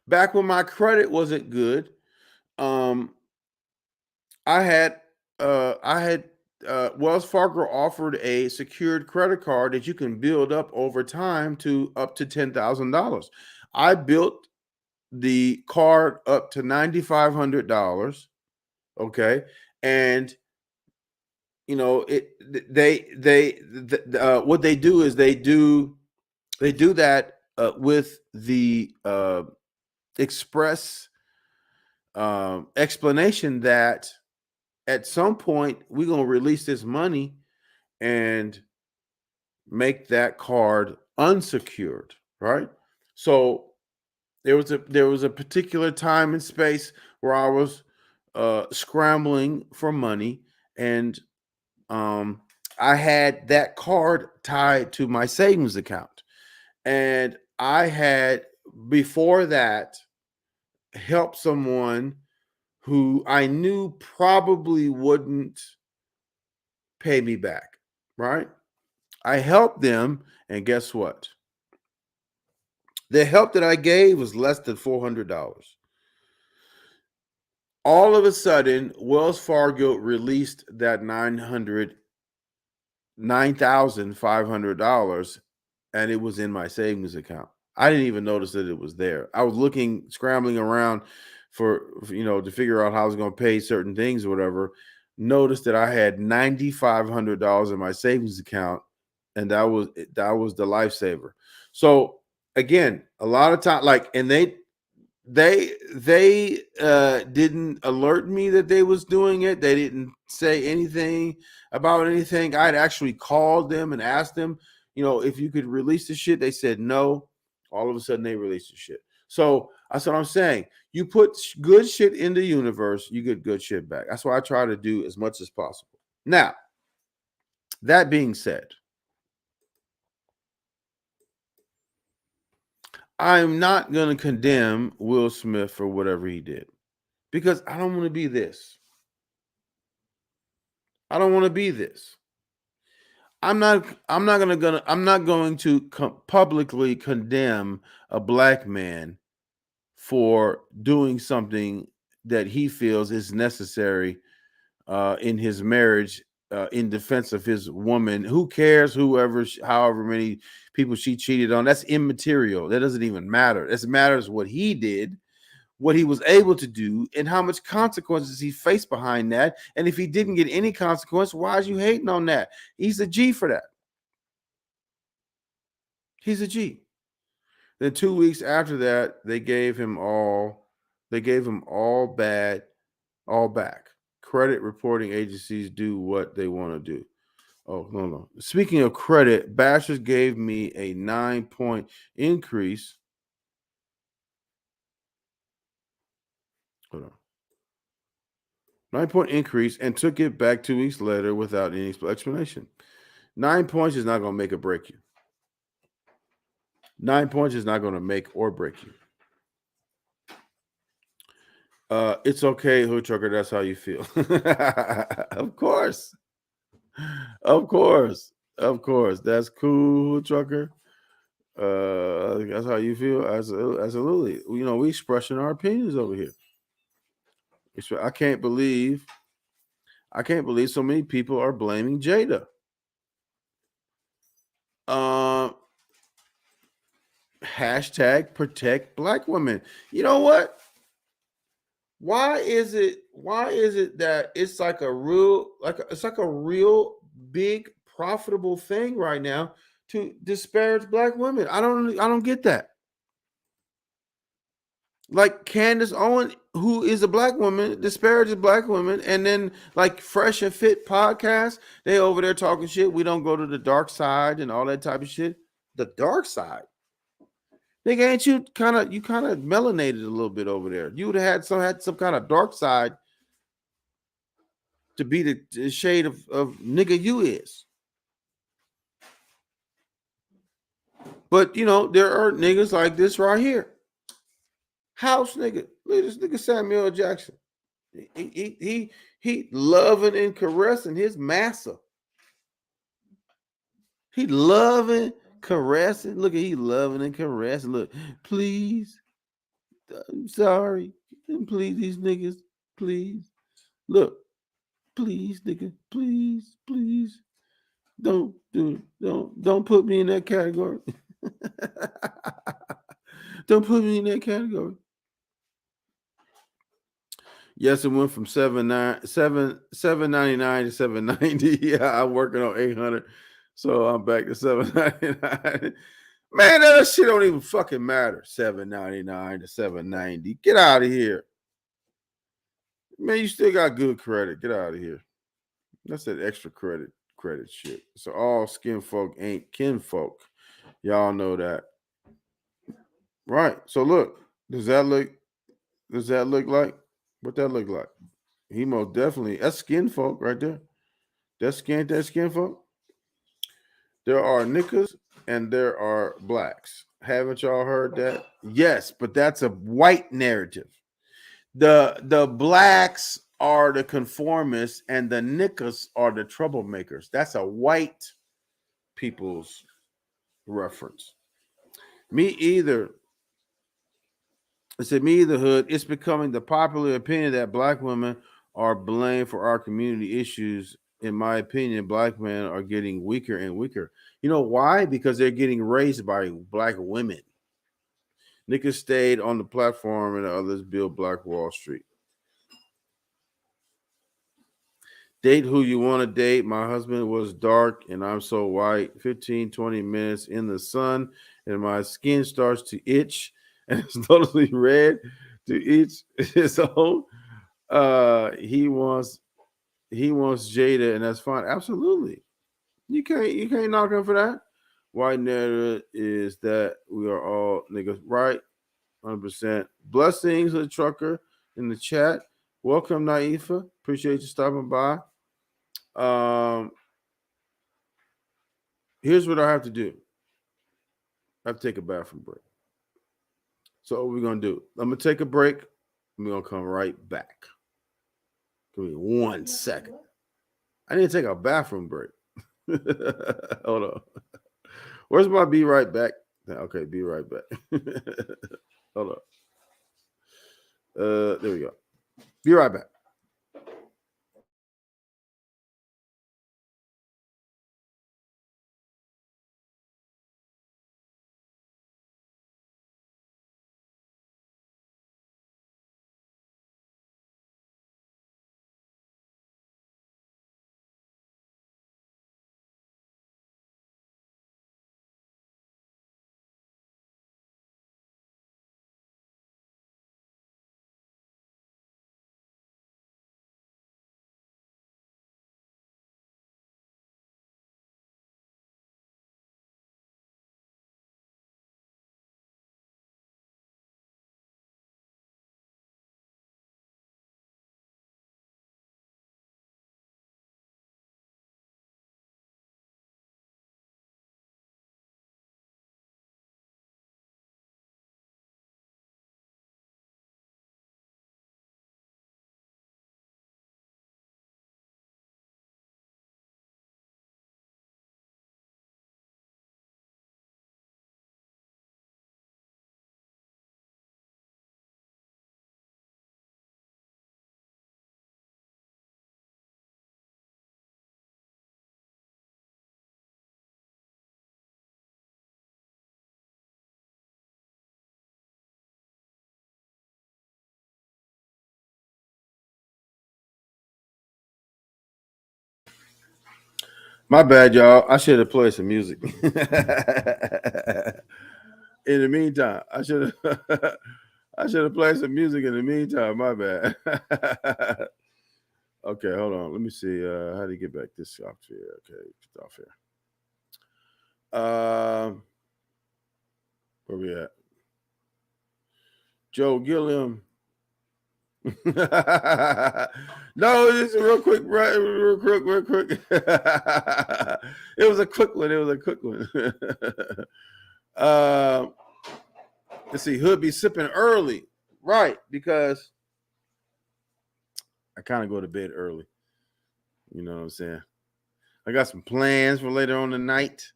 Back when my credit wasn't good, I had Wells Fargo offered a secured credit card that you can build up over time to up to $10,000. I built the card up to $9,500. Okay, and what they do is they do that with the express explanation that at some point we're going to release this money and make that card unsecured, right? So there was a particular time and space where I was scrambling for money, and I had that card tied to my savings account, and I had before that helped someone who I knew probably wouldn't pay me back, right? I helped them, and guess what? The help that I gave was less than $400. All of a sudden, Wells Fargo released that $9,500, and it was in my savings account. I didn't even notice that it was there. I was scrambling around to figure out how I was going to pay certain things or whatever. Noticed that I had $9,500 in my savings account, and that was the lifesaver. So again, a lot of time, and they didn't alert me that they was doing it. They didn't say anything about anything. I'd actually called them and asked them, if you could release the shit. They said no. All of a sudden, they released the shit. So that's what I'm saying. You put good shit in the universe, you get good shit back. That's what I try to do as much as possible. Now, that being said, I'm not going to condemn Will Smith for whatever he did because I don't want to be this. I don't want to be this. I'm not going to publicly condemn a black man for doing something that he feels is necessary in his marriage in defense of his woman. Who cares? However many people she cheated on, that's immaterial. That doesn't even matter. It matters what he did, what he was able to do, and how much consequences he faced behind that. And if he didn't get any consequence, why is you hating on that? He's a G for that. He's a G. Then 2 weeks after that, they gave him all back. Credit reporting agencies do what they want to do. Oh, no. Speaking of credit, Bashers gave me a 9-point increase. Hold on. 9-point increase and took it back 2 weeks later without any explanation. 9 points is not going to make or break you. 9 points is not going to make or break you. It's okay, Hood Trucker. That's how you feel. Of course. That's cool, Hood Trucker. That's how you feel. Absolutely. We expressing our opinions over here. I can't believe so many people are blaming Jada. Hashtag protect black women. You know what? Why is it that it's like a real big profitable thing right now to disparage black women? I don't get that. Like Candace Owen, who is a black woman, disparages black women, and then like Fresh and Fit podcast, they over there talking shit. We don't go to the dark side and all that type of shit. The dark side. Nigga, ain't you kind of melanated a little bit over there? You would have had some kind of dark side to be the shade of nigga you is. But there are niggas like this right here. House nigga. Look at this nigga Samuel L. Jackson. He loving and caressing his massa. He loving, caressing. Look at he loving and caressing. Look, please. I'm sorry. Please, these niggas. Please. Look. Please, nigga. Please. Don't do it. Don't put me in that category. Don't put me in that category. Yes, it went from $799 to $790. Yeah, I'm working on 800, so I'm back to $799. Man, that shit don't even fucking matter. $799 to $790. Get out of here, man. You still got good credit. Get out of here. That's that extra credit shit. So all skin folk ain't kinfolk. Y'all know that, right? So look, does that look like? What that look like? He most definitely, that's skin folk right there. That skin folk. There are niggas and there are blacks. Haven't y'all heard that? Yes, but that's a white narrative. The blacks are the conformists and the niggas are the troublemakers. That's a white people's reference. Me either. I said, me either, Hood. It's becoming the popular opinion that black women are blamed for our community issues. In my opinion, black men are getting weaker and weaker. You know why? Because they're getting raised by black women. Niggas stayed on the platform and the others built Black Wall Street. Date who you want to date. My husband was dark and I'm so white. 15, 20 minutes in the sun and my skin starts to itch and it's totally red to each his own. He wants Jada, and that's fine. Absolutely. You can't knock him for that. White narrative is that we are all niggas, right? 100%. Blessings to the trucker in the chat. Welcome, Naifa. Appreciate you stopping by. Here's what I have to do. I have to take a bathroom break. So what we're gonna do? I'm gonna take a break. We're gonna come right back. Give me 1 second. I need to take a bathroom break. Hold on. Where's my be right back? Okay, be right back. Hold on. There we go. Be right back. My bad, y'all. I should have played some music. In the meantime, I should have I should have played some music in the meantime. My bad. Okay, hold on. Let me see. How do you get back this off here? Okay, get off here. Where we at? Joe Gilliam. No, just real quick, right? Real quick. It was a quick one. It was a quick one. Let's see. Hood be sipping early, right? Because I kind of go to bed early. You know what I'm saying? I got some plans for later on tonight.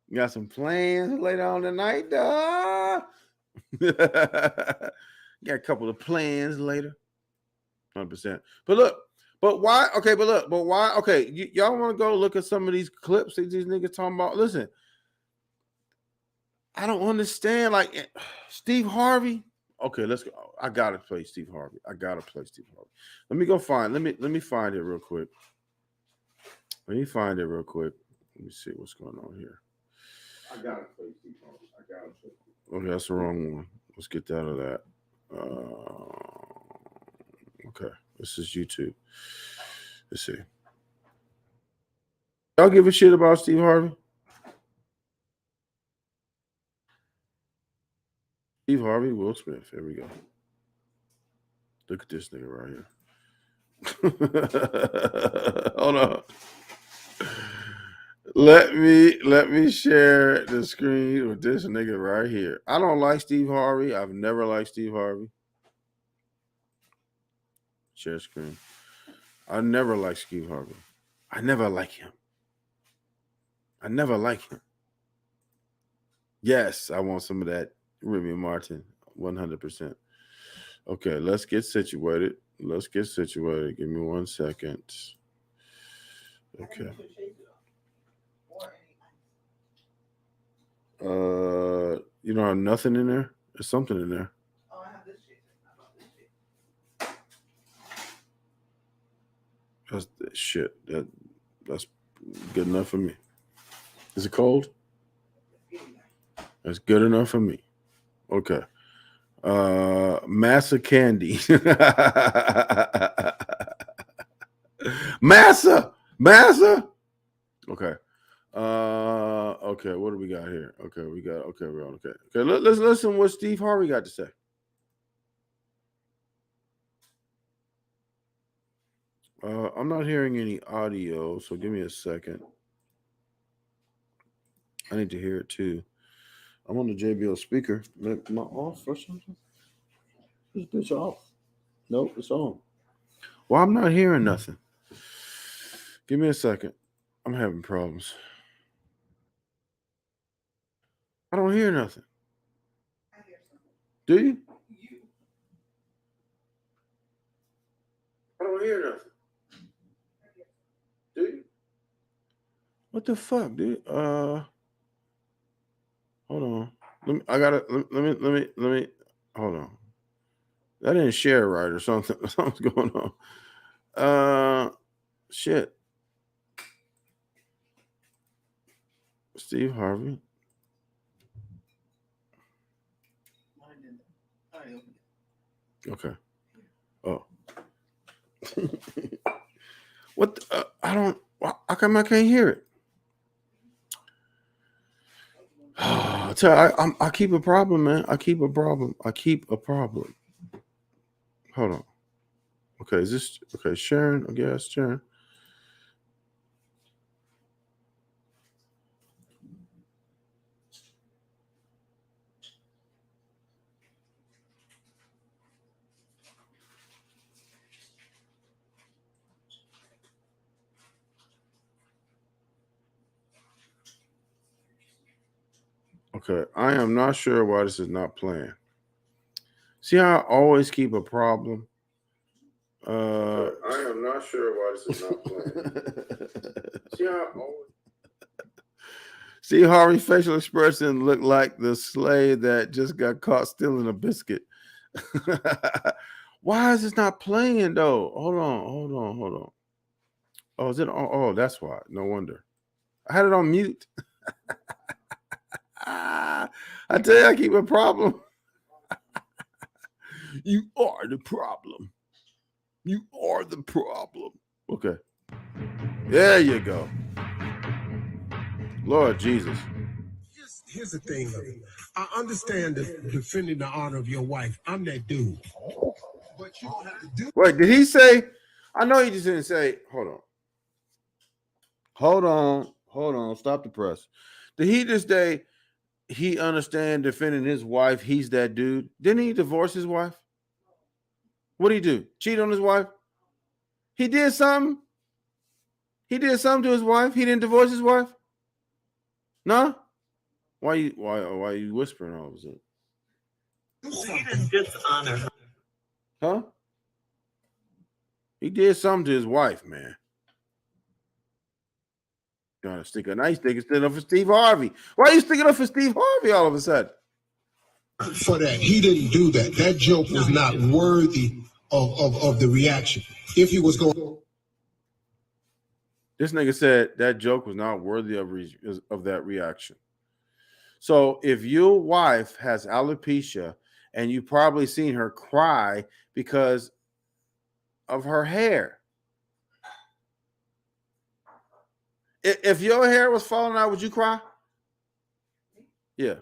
You got some plans for later on tonight, dog. Got a couple of plans later. 100%. But look, but why? Okay, but look, but why? Okay, y'all want to go look at some of these clips that these niggas talking about? Listen, I don't understand. Like Steve Harvey. Okay, let's go. I gotta play Steve Harvey. Let me go find. Let me find it real quick. Let me see what's going on here. I gotta play Steve Harvey. Okay, that's the wrong one. Let's get out of that. Okay, this is YouTube. Let's see. Y'all give a shit about Steve Harvey? Steve Harvey, Will Smith. Here we go. Look at this nigga right here. Hold on. Let me share the screen with this nigga right here. I don't like Steve Harvey. I've never liked Steve Harvey. Share screen. I never liked Steve Harvey. I never like him. Yes, I want some of that Remy Martin, 100%. Okay, let's get situated. Give me 1 second. Okay. You don't have nothing in there? There's something in there. Oh, I have this shit. That's shit. That's good enough for me. Is it cold? That's good enough for me. Okay. Massa candy. Massa. Okay. Okay, what do we got here? Okay, we're on. Okay, let's listen what Steve Harvey got to say. I'm not hearing any audio, so give me a second. I need to hear it too. I'm on the JBL speaker. Am I off or something? This bitch off. Nope, it's on. Well, I'm not hearing nothing. Give me a second. I'm having problems. I don't hear nothing. I hear something. Do you? I don't hear nothing. Do you? What the fuck, dude? Hold on. Let me hold on. That didn't share right or something. Something's going on. Shit. Steve Harvey. Okay. Oh. What? I don't. How come I can't hear it? I keep a problem, man. I keep a problem. Hold on. Okay, is this okay? Sharon, I guess Sharon. Okay, I am not sure why this is not playing. See how I always keep a problem? I am not sure why this is not playing. See how I always... See Harvey's facial expression looked like the slave that just got caught stealing a biscuit. Why is this not playing though? Hold on. Oh, is it? Oh, that's why. No wonder. I had it on mute. I tell you, I keep a problem. You are the problem. You are the problem. Okay. There you go. Lord Jesus. Here's the thing. I understand defending the honor of your wife. I'm that dude. But you don't have to do. Wait, did he say? I know he just didn't say. Hold on. Stop the press. Did he just say he understand defending his wife? He's that dude. Didn't he divorce his wife? What did he do? Cheat on his wife? He did something. He did something to his wife. He didn't divorce his wife. No. Why you whispering all of a sudden? He didn't dishonor her. Huh? He did something to his wife, man. You want to stick a nice thing instead of for Steve Harvey? Why are you sticking up for Steve Harvey all of a sudden? For that, he didn't do that. That joke was not worthy of the reaction. If he was going, this nigga said that joke was not worthy of that reaction. So if your wife has alopecia and you probably seen her cry because of her hair, if your hair was falling out, would you cry? Yeah.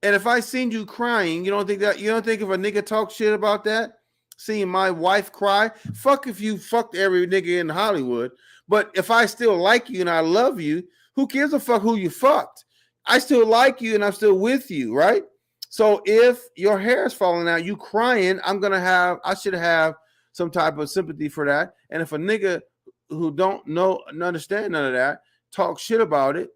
And if I seen you crying, you don't think if a nigga talk shit about that? Seeing my wife cry? Fuck if you fucked every nigga in Hollywood. But if I still like you and I love you, who gives a fuck who you fucked? I still like you and I'm still with you, right? So if your hair is falling out, you crying, I should have some type of sympathy for that. And if a nigga who don't know and understand none of that talk shit about it,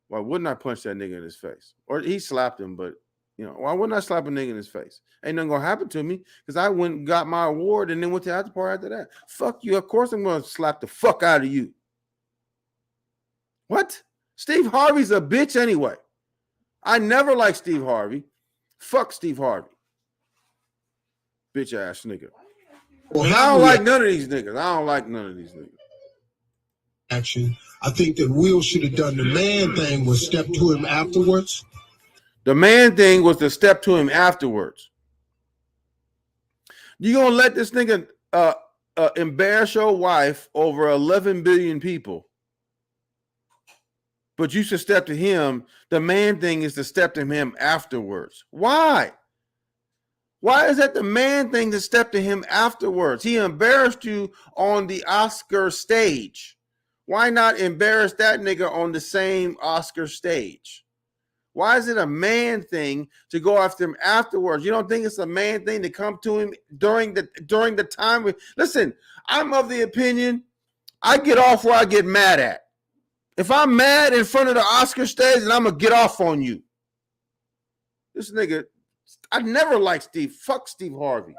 why wouldn't I punch that nigga in his face? Or he slapped him, but why wouldn't I slap a nigga in his face? Ain't nothing gonna happen to me because I went and got my award and then went to the after party after that. Fuck you. Of course I'm gonna slap the fuck out of you. What? Steve Harvey's a bitch anyway. I never liked Steve Harvey. Fuck Steve Harvey. Bitch ass nigga. Well, I don't like none of these niggas. Action. I think that Will should have done the man thing, was step to him afterwards. The man thing was to step to him afterwards. You gonna let this nigga embarrass your wife over 11 billion people? But you should step to him. The man thing is to step to him afterwards. Why? Why is that the man thing to step to him afterwards? He embarrassed you on the Oscar stage. Why not embarrass that nigga on the same Oscar stage? Why is it a man thing to go after him afterwards? You don't think it's a man thing to come to him during the time? Listen, I'm of the opinion I get off where I get mad at. If I'm mad in front of the Oscar stage, then I'm going to get off on you. This nigga, I never liked Steve. Fuck Steve Harvey.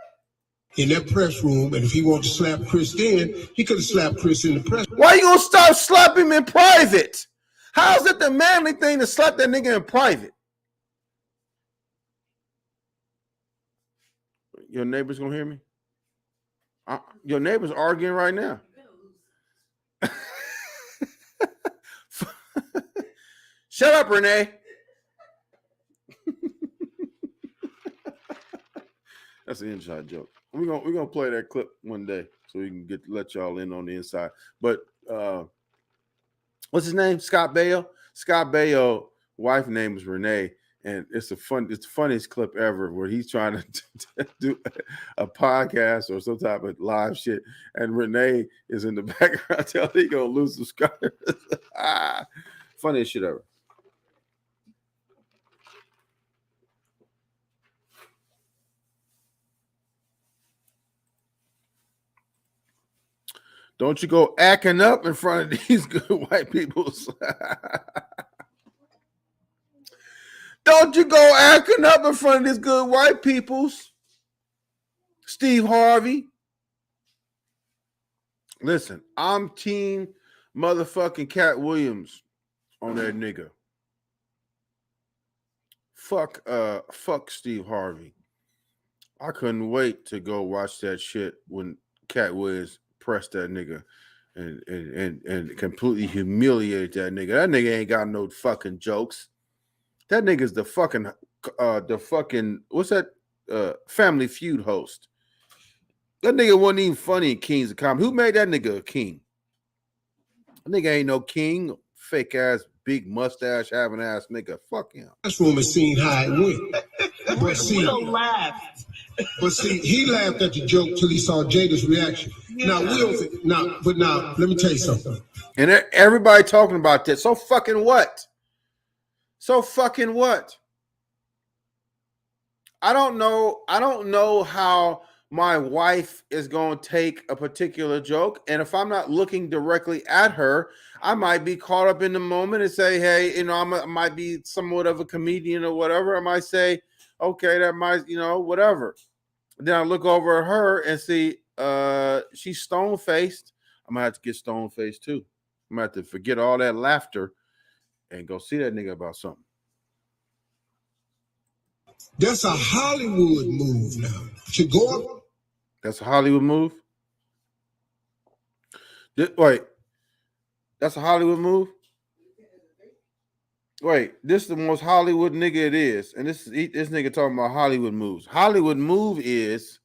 In that press room, and if he wanted to slap Chris then, he could have slapped Chris in the press room. Why you going to stop slapping him in private? How's it the manly thing to slap that nigga in private? Your neighbor's going to hear me? Your neighbor's arguing right now. Shut up, Renee. That's an inside joke. We're gonna play that clip one day so we can let y'all in on the inside. But what's his name? Scott Baio. Scott Baio, wife name is Renee, and it's the funniest clip ever where he's trying to do a podcast or some type of live shit, and Renee is in the background telling he gonna lose subscribers. Funniest shit ever. Don't you go acting up in front of these good white people. Don't you go acting up in front of these good white peoples. Steve Harvey. Listen, I'm team motherfucking Cat Williams on that nigga. Fuck Steve Harvey. I couldn't wait to go watch that shit when Cat Williams pressed that nigga and completely humiliated that nigga. That nigga ain't got no fucking jokes. That nigga's the fucking what's that Family Feud host. That nigga wasn't even funny in Kings of Comedy. Who made that nigga a king? That nigga ain't no king. Fake ass, big mustache having ass nigga. Fuck him. This room has seen how it went. Will laughed. But see, he laughed at the joke till he saw Jada's reaction. Now, let me tell you something. And everybody talking about this. So fucking what? So fucking what? I don't know how my wife is going to take a particular joke. And if I'm not looking directly at her, I might be caught up in the moment and say, hey, you know, I might be somewhat of a comedian or whatever. I might say, okay, that might, you know, whatever. Then I look over at her and see she's stone-faced. I'm going to have to get stone-faced too. I'm going to have to forget all that laughter and go see that nigga about something. That's a Hollywood move now. To go up. That's a Hollywood move? Wait. That's a Hollywood move? Wait, this is the most Hollywood nigga it is. And this nigga talking about Hollywood moves. Hollywood move is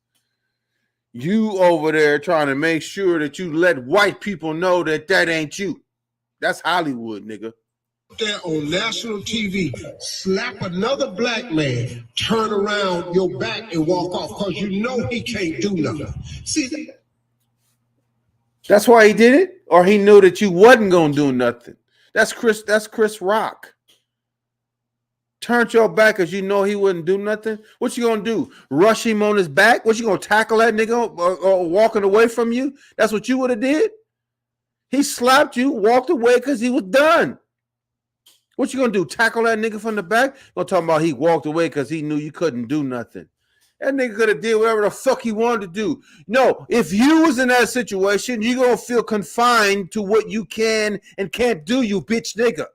you over there trying to make sure that you let white people know that ain't you. That's Hollywood, nigga. There on national TV, slap another black man, turn around your back and walk off because you know he can't do nothing. See, that's why he did it? Or he knew that you wasn't going to do nothing? That's Chris Rock. Turned your back because you know he wouldn't do nothing. What you gonna do? Rush him on his back? What you gonna tackle that nigga or walking away from you? That's what you would have did. He slapped you, walked away because he was done. What you gonna do? Tackle that nigga from the back? Gonna talk about he walked away because he knew you couldn't do nothing. That nigga could have did whatever the fuck he wanted to do. No, if you was in that situation, you gonna feel confined to what you can and can't do, you bitch nigga.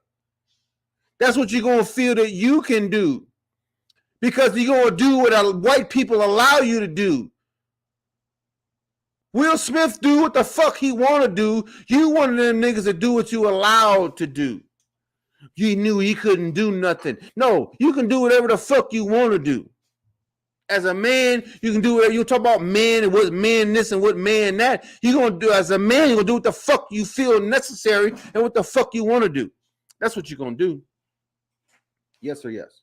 That's what you're going to feel that you can do. Because you're going to do what white people allow you to do. Will Smith do what the fuck he want to do. You one of them niggas that do what you allowed to do. You knew he couldn't do nothing. No, you can do whatever the fuck you want to do. As a man, you can do whatever. You talk about man and what man this and what man that. You're going to do, as a man, you're going to do what the fuck you feel necessary and what the fuck you want to do. That's what you're going to do. Yes or yes?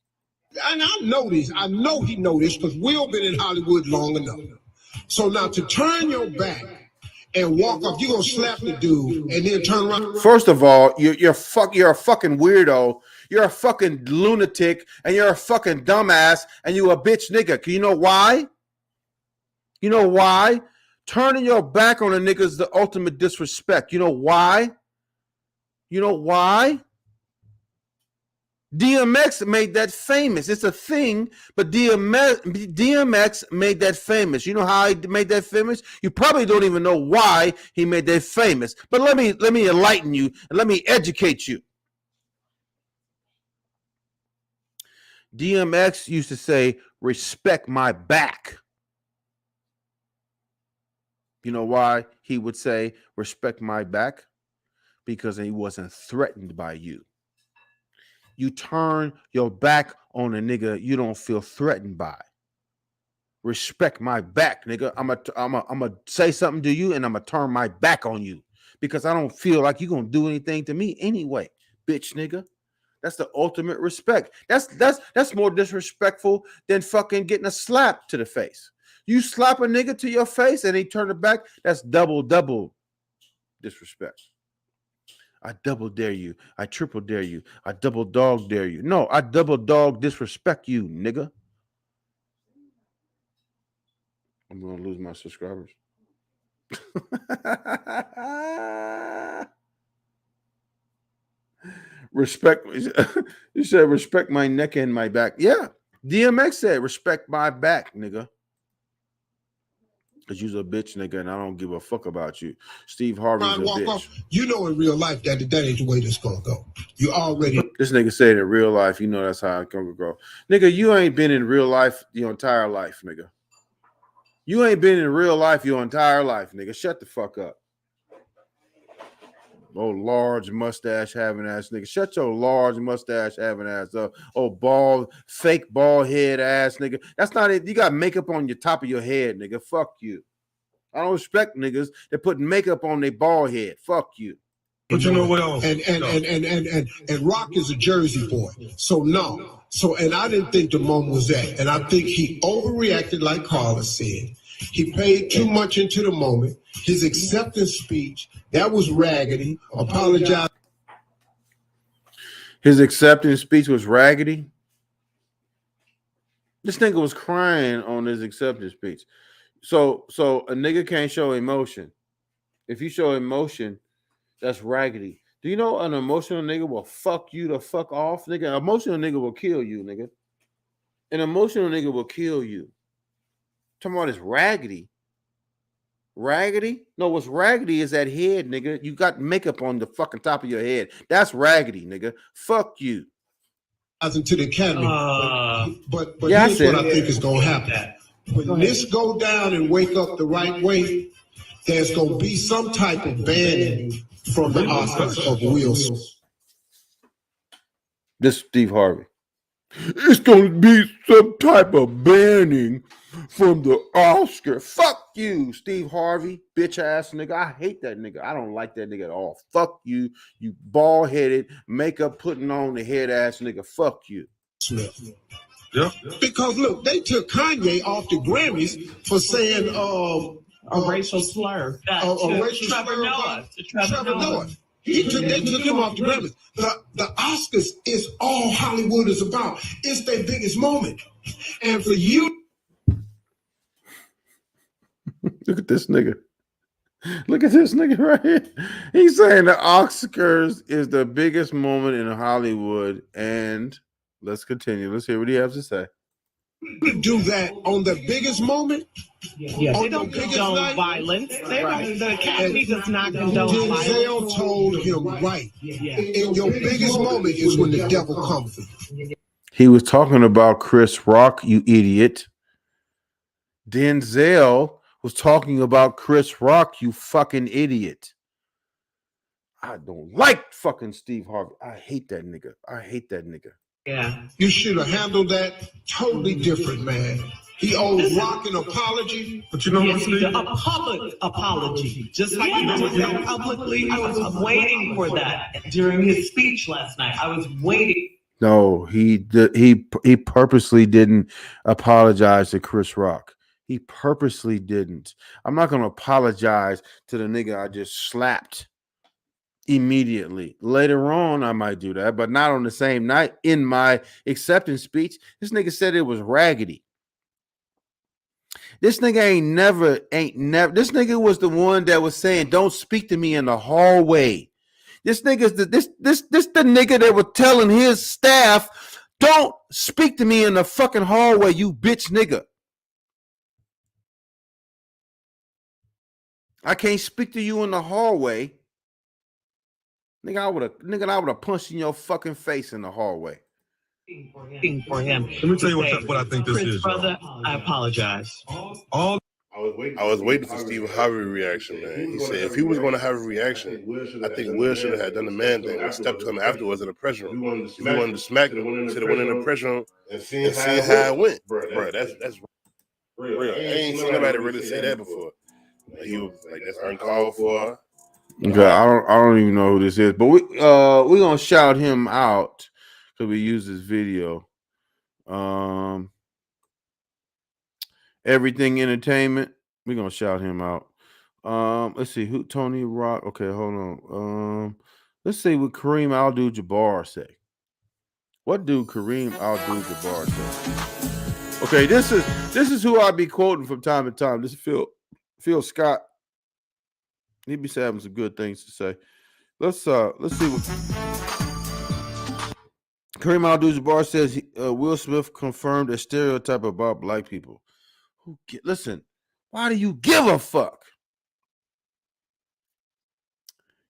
And I know this. I know he know this because Will been in Hollywood long enough. So now to turn your back and walk off, you're going to slap the dude and then turn around. First of all, you're a fucking weirdo. You're a fucking lunatic and you're a fucking dumbass and you a bitch nigga. You know why? You know why? Turning your back on a nigga is the ultimate disrespect. You know why? You know why? DMX made that famous. It's a thing, but DMX made that famous. You know how he made that famous? You probably don't even know why he made that famous. But let me enlighten you and let me educate you. DMX used to say, "Respect my back." You know why he would say, "Respect my back"? Because he wasn't threatened by you. You turn your back on a nigga you don't feel threatened by. Respect my back, nigga. I'm gonna say something to you and I'm gonna turn my back on you because I don't feel like you're gonna do anything to me anyway, bitch nigga. That's the ultimate respect. That's more disrespectful than fucking getting a slap to the face. You slap a nigga to your face and he turn it back, that's double disrespect. I double dare you. I triple dare you. I double dog dare you. No, I double dog disrespect you, nigga. I'm going to lose my subscribers. Respect. You said respect my neck and my back. Yeah. DMX said respect my back, nigga. Because you're a bitch, nigga, and I don't give a fuck about you. Steve Harvey's a bitch. Off. You know in real life that ain't the way this gonna go. You already... This nigga said in real life, you know that's how it's gonna go. Nigga, you ain't been in real life your entire life, nigga. You ain't been in real life your entire life, nigga. Shut the fuck up. Oh, large mustache having ass nigga. Shut your large mustache having ass up. Oh, bald, fake bald head ass nigga. That's not it. You got makeup on your top of your head, nigga. Fuck you. I don't respect niggas that put makeup on their bald head. Fuck you. But you know what else? And Rock is a Jersey boy. So no. So and I didn't think the moment was that. And I think he overreacted, like Carla said. He paid too much into the moment. His acceptance speech, that was raggedy. Apologize. His acceptance speech was raggedy. This nigga was crying on his acceptance speech. So a nigga can't show emotion. If you show emotion, that's raggedy. Do you know an emotional nigga will fuck you the fuck off, nigga? An emotional nigga will kill you, nigga. An emotional nigga will kill you. Talking about this raggedy. Raggedy? No, what's raggedy is that head, nigga. You got makeup on the fucking top of your head. That's raggedy, nigga. Fuck you. Into the academy. But yeah, here's what I think is going to happen. When this go down and wake up the right way, there's going to be some type of banning from the Oscars of Will Smith. This is Steve Harvey. It's going to be some type of banning from the Oscar. Fuck you, Steve Harvey, bitch ass nigga. I hate that nigga. I don't like that nigga at all. Fuck you, you bald headed, makeup putting on the head ass nigga. Fuck you. Smith. Yeah. Because look, they took Kanye off the Grammys for saying a racial slur. Trevor Noah. They took him off the Grammys. The Oscars is all Hollywood is about. It's their biggest moment. And for you. Look at this nigga. Look at this nigga right here. He's saying the Oscars is the biggest moment in Hollywood. And let's continue. Let's hear what he has to say. To do that on the biggest moment. Yeah, they don't condone violence. The Academy does not condone violence. Denzel told him right. And your biggest moment is when the devil comes for you. He was talking about Chris Rock, you idiot. Denzel was talking about Chris Rock, you fucking idiot. I don't like fucking Steve Harvey. I hate that nigga. I hate that nigga. Yeah. You should have handled that totally different, man. He owes Rock an apology. But you know what, Steve? A public apology. Just like he did publicly. I was waiting for that during his speech last night. I was waiting. No, he purposely didn't apologize to Chris Rock. He purposely didn't. I'm not going to apologize to the nigga I just slapped immediately. Later on, I might do that, but not on the same night. In my acceptance speech, this nigga said it was raggedy. This nigga ain't never. This nigga was the one that was saying, "Don't speak to me in the hallway." This nigga's the nigga that was telling his staff, "Don't speak to me in the fucking hallway, you bitch nigga." I can't speak to you in the hallway. Nigga, I would have punched in your fucking face in the hallway. For him. Let me tell you what I think this Chris, is. brother, I apologize. I was waiting for Steve Harvey's reaction, man. He said if he was going to have a reaction, I think Will should have done the man thing and stepped to him afterwards in the press room. If he wanted to smack him, should have went in the press room and seen how it went. Bro, that's real. I ain't seen nobody really say that before. He was like, that's uncalled for. Okay, I don't even know who this is, but we're gonna shout him out because we use this video. Everything Entertainment, we're gonna shout him out. Let's see who Tony Rock. Okay, hold on. Let's see what Kareem Abdul-Jabbar say. What do Kareem Abdul-Jabbar say? Okay, this is who I be quoting from time to time. This is Phil Scott. He be having some good things to say. Let's see what Kareem Abdul-Jabbar says. Will Smith confirmed a stereotype about black people. Listen, why do you give a fuck?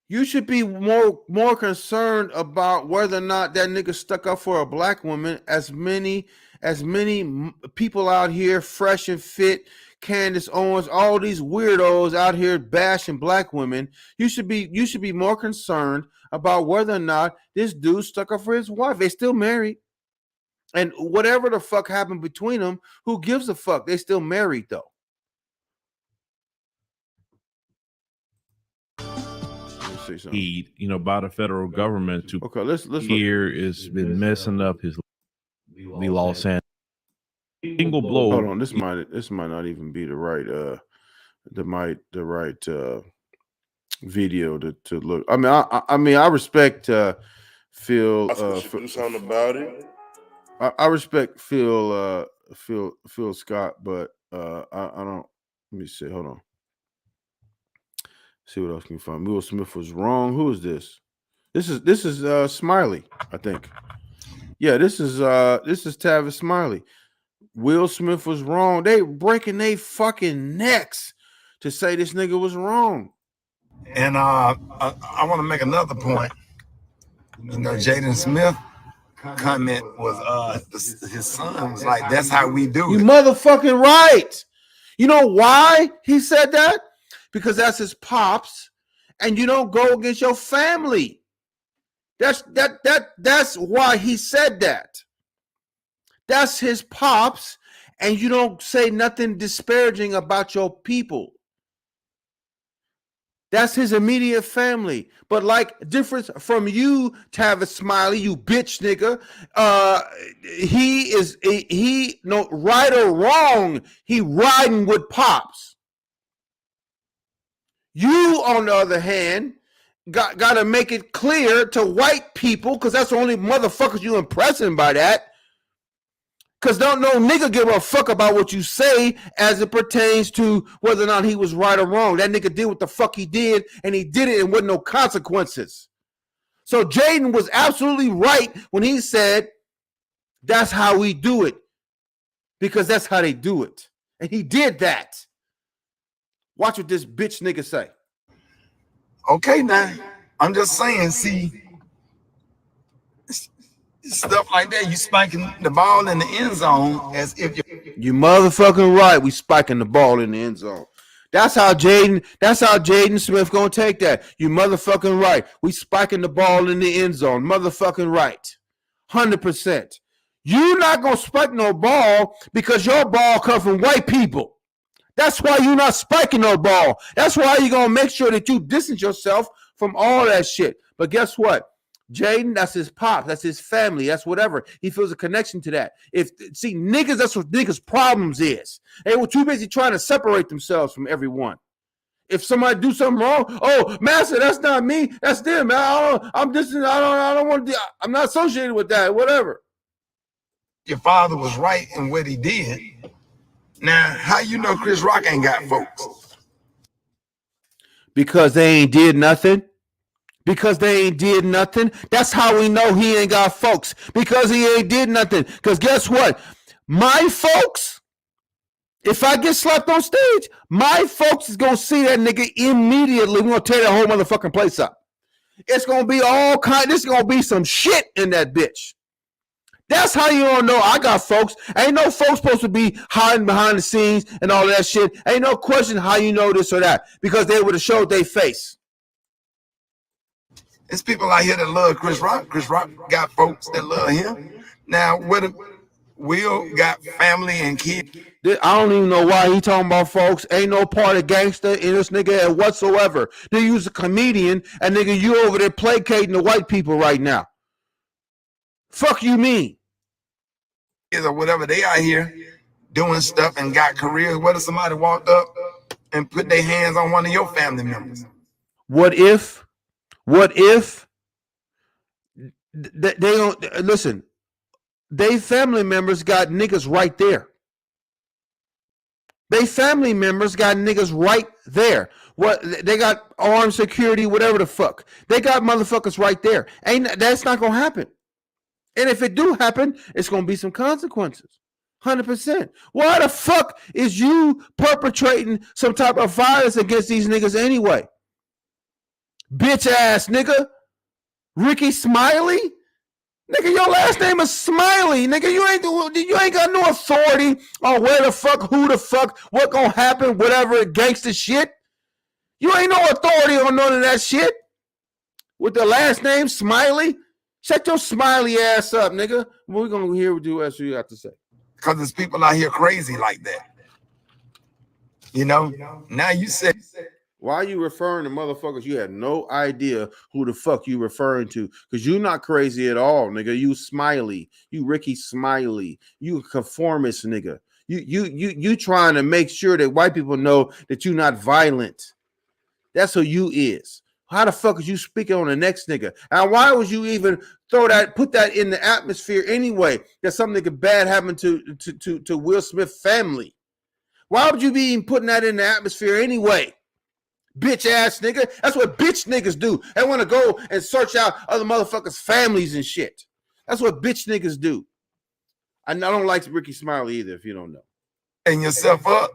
You should be more concerned about whether or not that nigga stuck up for a black woman. As many people out here, fresh and fit, Candace Owens, all these weirdos out here bashing black women. You should be more concerned about whether or not this dude stuck up for his wife. They still married. And whatever the fuck happened between them, who gives a fuck? They still married though. He, by the federal government to let's here has been messing up his Los Angeles single blow. Hold on, this might not even be the right video to look. I mean I respect Phil. Do something about it. I respect Phil Scott, but I don't. Let me see. Hold on. See what else can you find. Will Smith was wrong. Who is this? This is Smiley, I think. Yeah, this is Tavis Smiley. Will Smith was wrong. They breaking their fucking necks to say this nigga was wrong. And I want to make another point. Jaden Smith comment was his son was like, that's how we do You it. motherfucking right. You know why he said that? Because that's his pops, and you don't go against your family. That's why he said that. That's his pops, and you don't say nothing disparaging about your people. That's his immediate family. But like difference from you, Tavis Smiley, you bitch nigga, he no right or wrong, he riding with pops. You, on the other hand, got to make it clear to white people, because that's the only motherfuckers you impressing by that. Because don't no nigga give a fuck about what you say as it pertains to whether or not he was right or wrong. That nigga did what the fuck he did, and he did it and with no consequences. So Jaden was absolutely right when he said, that's how we do it. Because that's how they do it. And he did that. Watch what this bitch nigga say. Okay, now I'm just saying, see, stuff like that, you spiking the ball in the end zone as if you motherfucking right. We spiking the ball in the end zone. That's how Jaden Smith gonna take that. You motherfucking right. We spiking the ball in the end zone. Motherfucking right. 100%. You not gonna spike no ball because your ball come from white people. That's why you're not spiking no ball. That's why you're going to make sure that you distance yourself from all that shit. But guess what? Jaden, that's his pop. That's his family. That's whatever. He feels a connection to that. Niggas, that's what niggas' problems is. They were too busy trying to separate themselves from everyone. If somebody do something wrong, oh, master, that's not me. That's them. I'm not associated with that. Whatever. your father was right in what he did. Now, how you know Chris Rock ain't got folks? Because they ain't did nothing. Because they ain't did nothing. That's how we know he ain't got folks. Because he ain't did nothing. Because guess what? My folks, if I get slapped on stage, my folks is going to see that nigga immediately. We're going to tear that whole motherfucking place up. It's going to be all kind. This is going to be some shit in that bitch. That's how you don't know I got folks. Ain't no folks supposed to be hiding behind the scenes and all that shit. Ain't no question how you know this or that. Because they would have showed their face. There's people out here that love Chris Rock. Chris Rock got folks that love him. Now, Will got family and kids. I don't even know why he talking about folks. Ain't no part of gangster in this nigga whatsoever. They use a comedian, and nigga, you over there placating the white people right now. Fuck you mean? Or whatever, they out here doing stuff and got careers. What if somebody walked up and put their hands on one of your family members? What if they don't listen? They family members got niggas right there. They family members got niggas right there. What they got armed security, whatever the fuck. They got motherfuckers right there. That's not gonna happen. And if it do happen, it's gonna be some consequences. 100%. Why the fuck is you perpetrating some type of violence against these niggas anyway? Bitch ass nigga. Ricky Smiley? Nigga, your last name is Smiley. Nigga, you ain't got no authority on where the fuck, who the fuck, what gonna happen, whatever gangster shit. You ain't no authority on none of that shit. With the last name Smiley, shut your smiley ass up, nigga. We're gonna hear what you have to say. Because there's people out here crazy like that. You know? Now you said, why are you referring to motherfuckers you had no idea who the fuck you referring to? Because you're not crazy at all, nigga. You Smiley. You Ricky Smiley. You a conformist, nigga. You trying to make sure that white people know that you're not violent. That's who you is. How the fuck is you speaking on the next nigga? And why would you even put that in the atmosphere anyway? That some nigga bad happened to Will Smith family. Why would you be even putting that in the atmosphere anyway? Bitch ass nigga. That's what bitch niggas do. They want to go and search out other motherfuckers' families and shit. That's what bitch niggas do. I don't like Ricky Smiley either, if you don't know. And yourself up,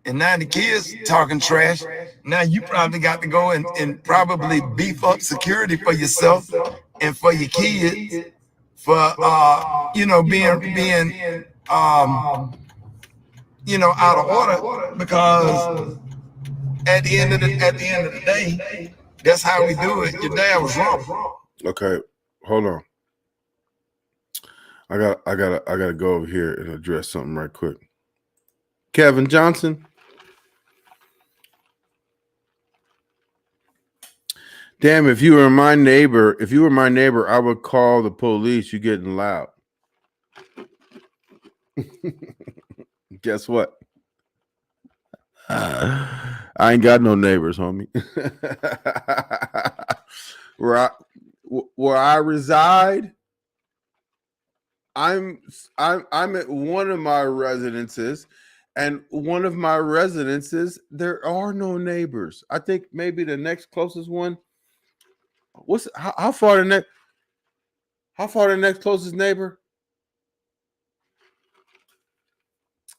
and now the kids talking trash. Now you probably got to go and probably beef up security for yourself and for your kids for being out of order, because at the end of the day, that's how we do it. Your dad was wrong. Okay, hold on. I gotta go over here and address something right quick. Kevin Johnson. Damn, if you were my neighbor, I would call the police. You getting loud. Guess what? I ain't got no neighbors, homie. Where I reside, I'm at one of my residences, and one of my residences, there are no neighbors. I think maybe the next closest one. How far the next closest neighbor?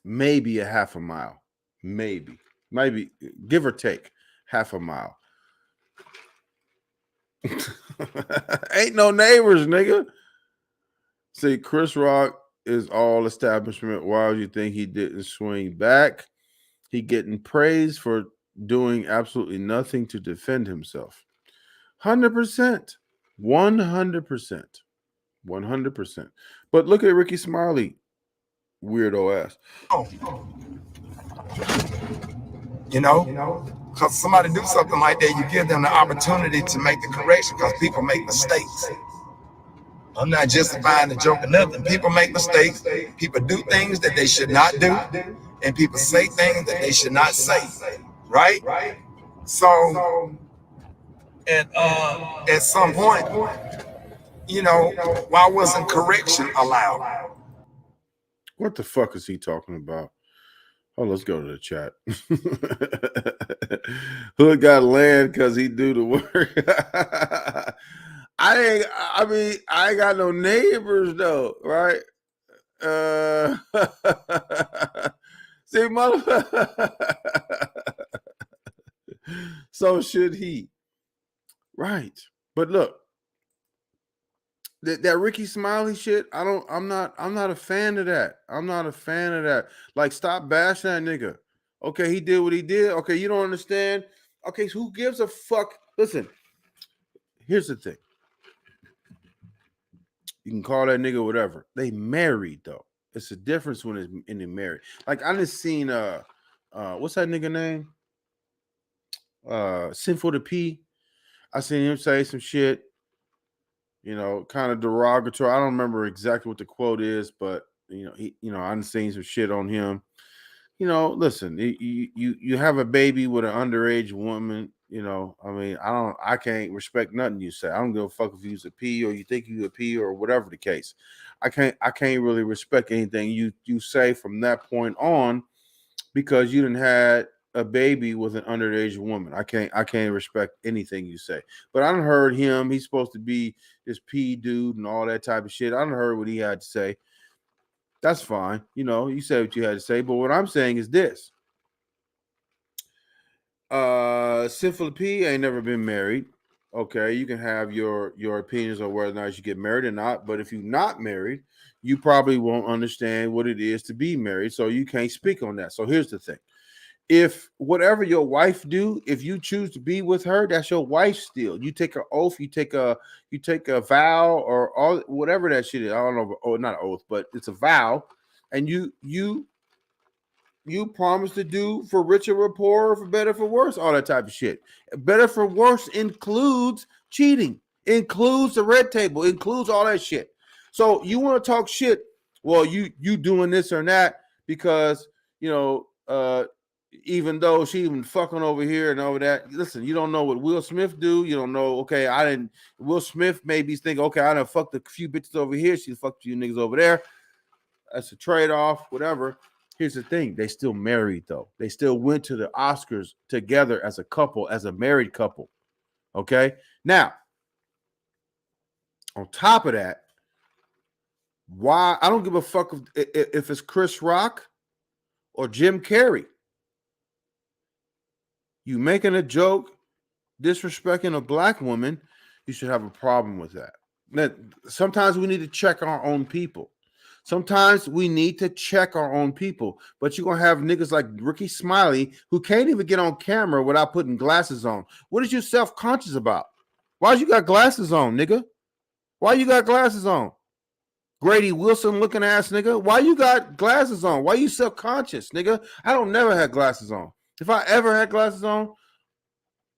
Maybe a half a mile. Maybe give or take half a mile. Ain't no neighbors, nigga. See, Chris Rock is all establishment. Why would you think he didn't swing back? He getting praised for doing absolutely nothing to defend himself. 100%. 100%. 100%. But look at Ricky Smiley, weirdo ass. Because somebody do something like that, you give them the opportunity to make the correction, because people make mistakes. I'm not justifying the joke or nothing. People make mistakes. People do things that they should not do, and people say things that they should not say. Right? So, at some point, why wasn't correction allowed? What the fuck is he talking about? Oh, let's go to the chat. Hood got land because he do the work. I ain't got no neighbors though, right? See, motherfucker. So should he. Right. But look, that Ricky Smiley shit, I'm not a fan of that. I'm not a fan of that. Like, stop bashing that nigga. Okay, he did what he did. Okay, you don't understand. Okay, so who gives a fuck? Listen, here's the thing. You can call that nigga whatever. They married though. It's a difference when they married. Like, I just seen what's that nigga name? Sinful to P. I seen him say some shit, kind of derogatory. I don't remember exactly what the quote is, but I've seen some shit on him. Listen, you have a baby with an underage woman. I can't respect nothing you say. I don't give a fuck if you use a P or you think you a P or whatever the case. I can't really respect anything you say from that point on, because you didn't had a baby with an underage woman. I can't respect anything you say. But I done heard him. He's supposed to be this P dude and all that type of shit. I done heard what he had to say. That's fine. You said what you had to say. But what I'm saying is this. Sinful P ain't never been married. Okay, you can have your opinions on whether or not you should get married or not. But if you're not married, you probably won't understand what it is to be married. So you can't speak on that. So here's the thing. If whatever your wife do, if you choose to be with her, that's your wife still. You take an oath, you take a vow, or all whatever that shit is. I don't know, oh, not an oath, but it's a vow, and you promise to do for richer or poorer, for better for worse, all that type of shit. Better for worse includes cheating, includes the red table, includes all that shit. So you want to talk shit? Well, you doing this or that because even though she even fucking over here and over that. Listen, you don't know what Will Smith do. You don't know. Okay, I didn't. Will Smith maybe think, okay, I done fucked a few bitches over here. She fucked you niggas over there. That's a trade-off, whatever. Here's the thing. They still married, though. They still went to the Oscars together as a couple, as a married couple. Okay? Now, on top of that, why I don't give a fuck if it's Chris Rock or Jim Carrey. You making a joke, disrespecting a black woman, you should have a problem with that. Now, sometimes we need to check our own people. Sometimes we need to check our own people, but you're going to have niggas like Ricky Smiley who can't even get on camera without putting glasses on. What is you self-conscious about? Why you got glasses on, nigga? Why you got glasses on? Grady Wilson looking ass nigga. Why you got glasses on? Why you self-conscious, nigga? I don't never have glasses on. If I ever had glasses on,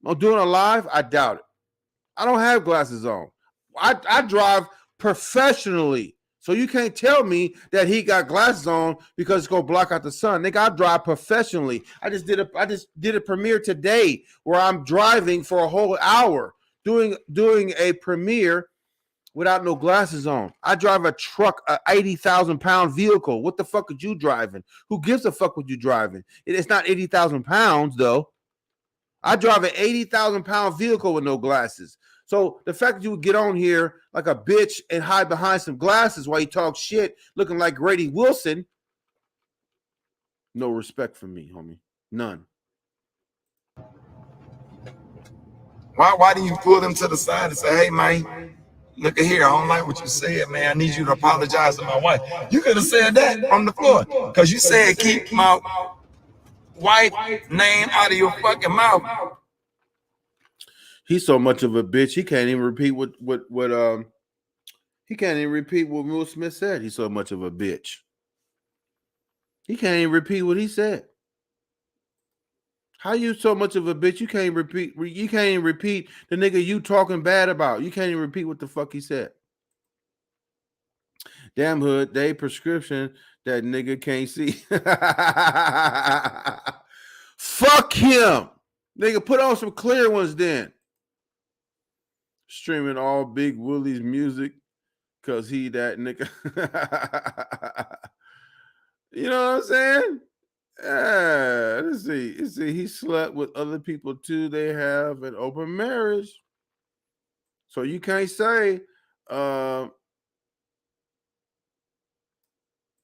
I'm doing a live, I doubt it. I don't have glasses on. I drive professionally. So you can't tell me that he got glasses on because it's gonna block out the sun. Nigga, I drive professionally. I just did a premiere today where I'm driving for a whole hour doing a premiere without no glasses on. I drive a truck, a 80,000 pound vehicle. What the fuck are you driving? Who gives a fuck what you driving? It's not 80,000 pounds though. I drive an 80,000 pound vehicle with no glasses. So the fact that you would get on here like a bitch and hide behind some glasses while you talk shit looking like Grady Wilson, no respect for me, homie. None. Why do you pull them to the side and say, hey, man, look at here, I don't like what you said, man. I need you to apologize to my wife. You could have said that on the floor because you said keep my wife name out of your fucking mouth. He's so much of a bitch. He can't even repeat what he can't even repeat what Will Smith said. He's so much of a bitch. He can't even repeat what he said. How you so much of a bitch? You can't repeat. You can't even repeat the nigga you talking bad about. You can't even repeat what the fuck he said. Damn hood, they prescription that nigga can't see. Fuck him. Nigga, put on some clear ones then. Streaming all Big Willie's music because he that nigga. You know what I'm saying? Let's see. He slept with other people too. They have an open marriage. So you can't say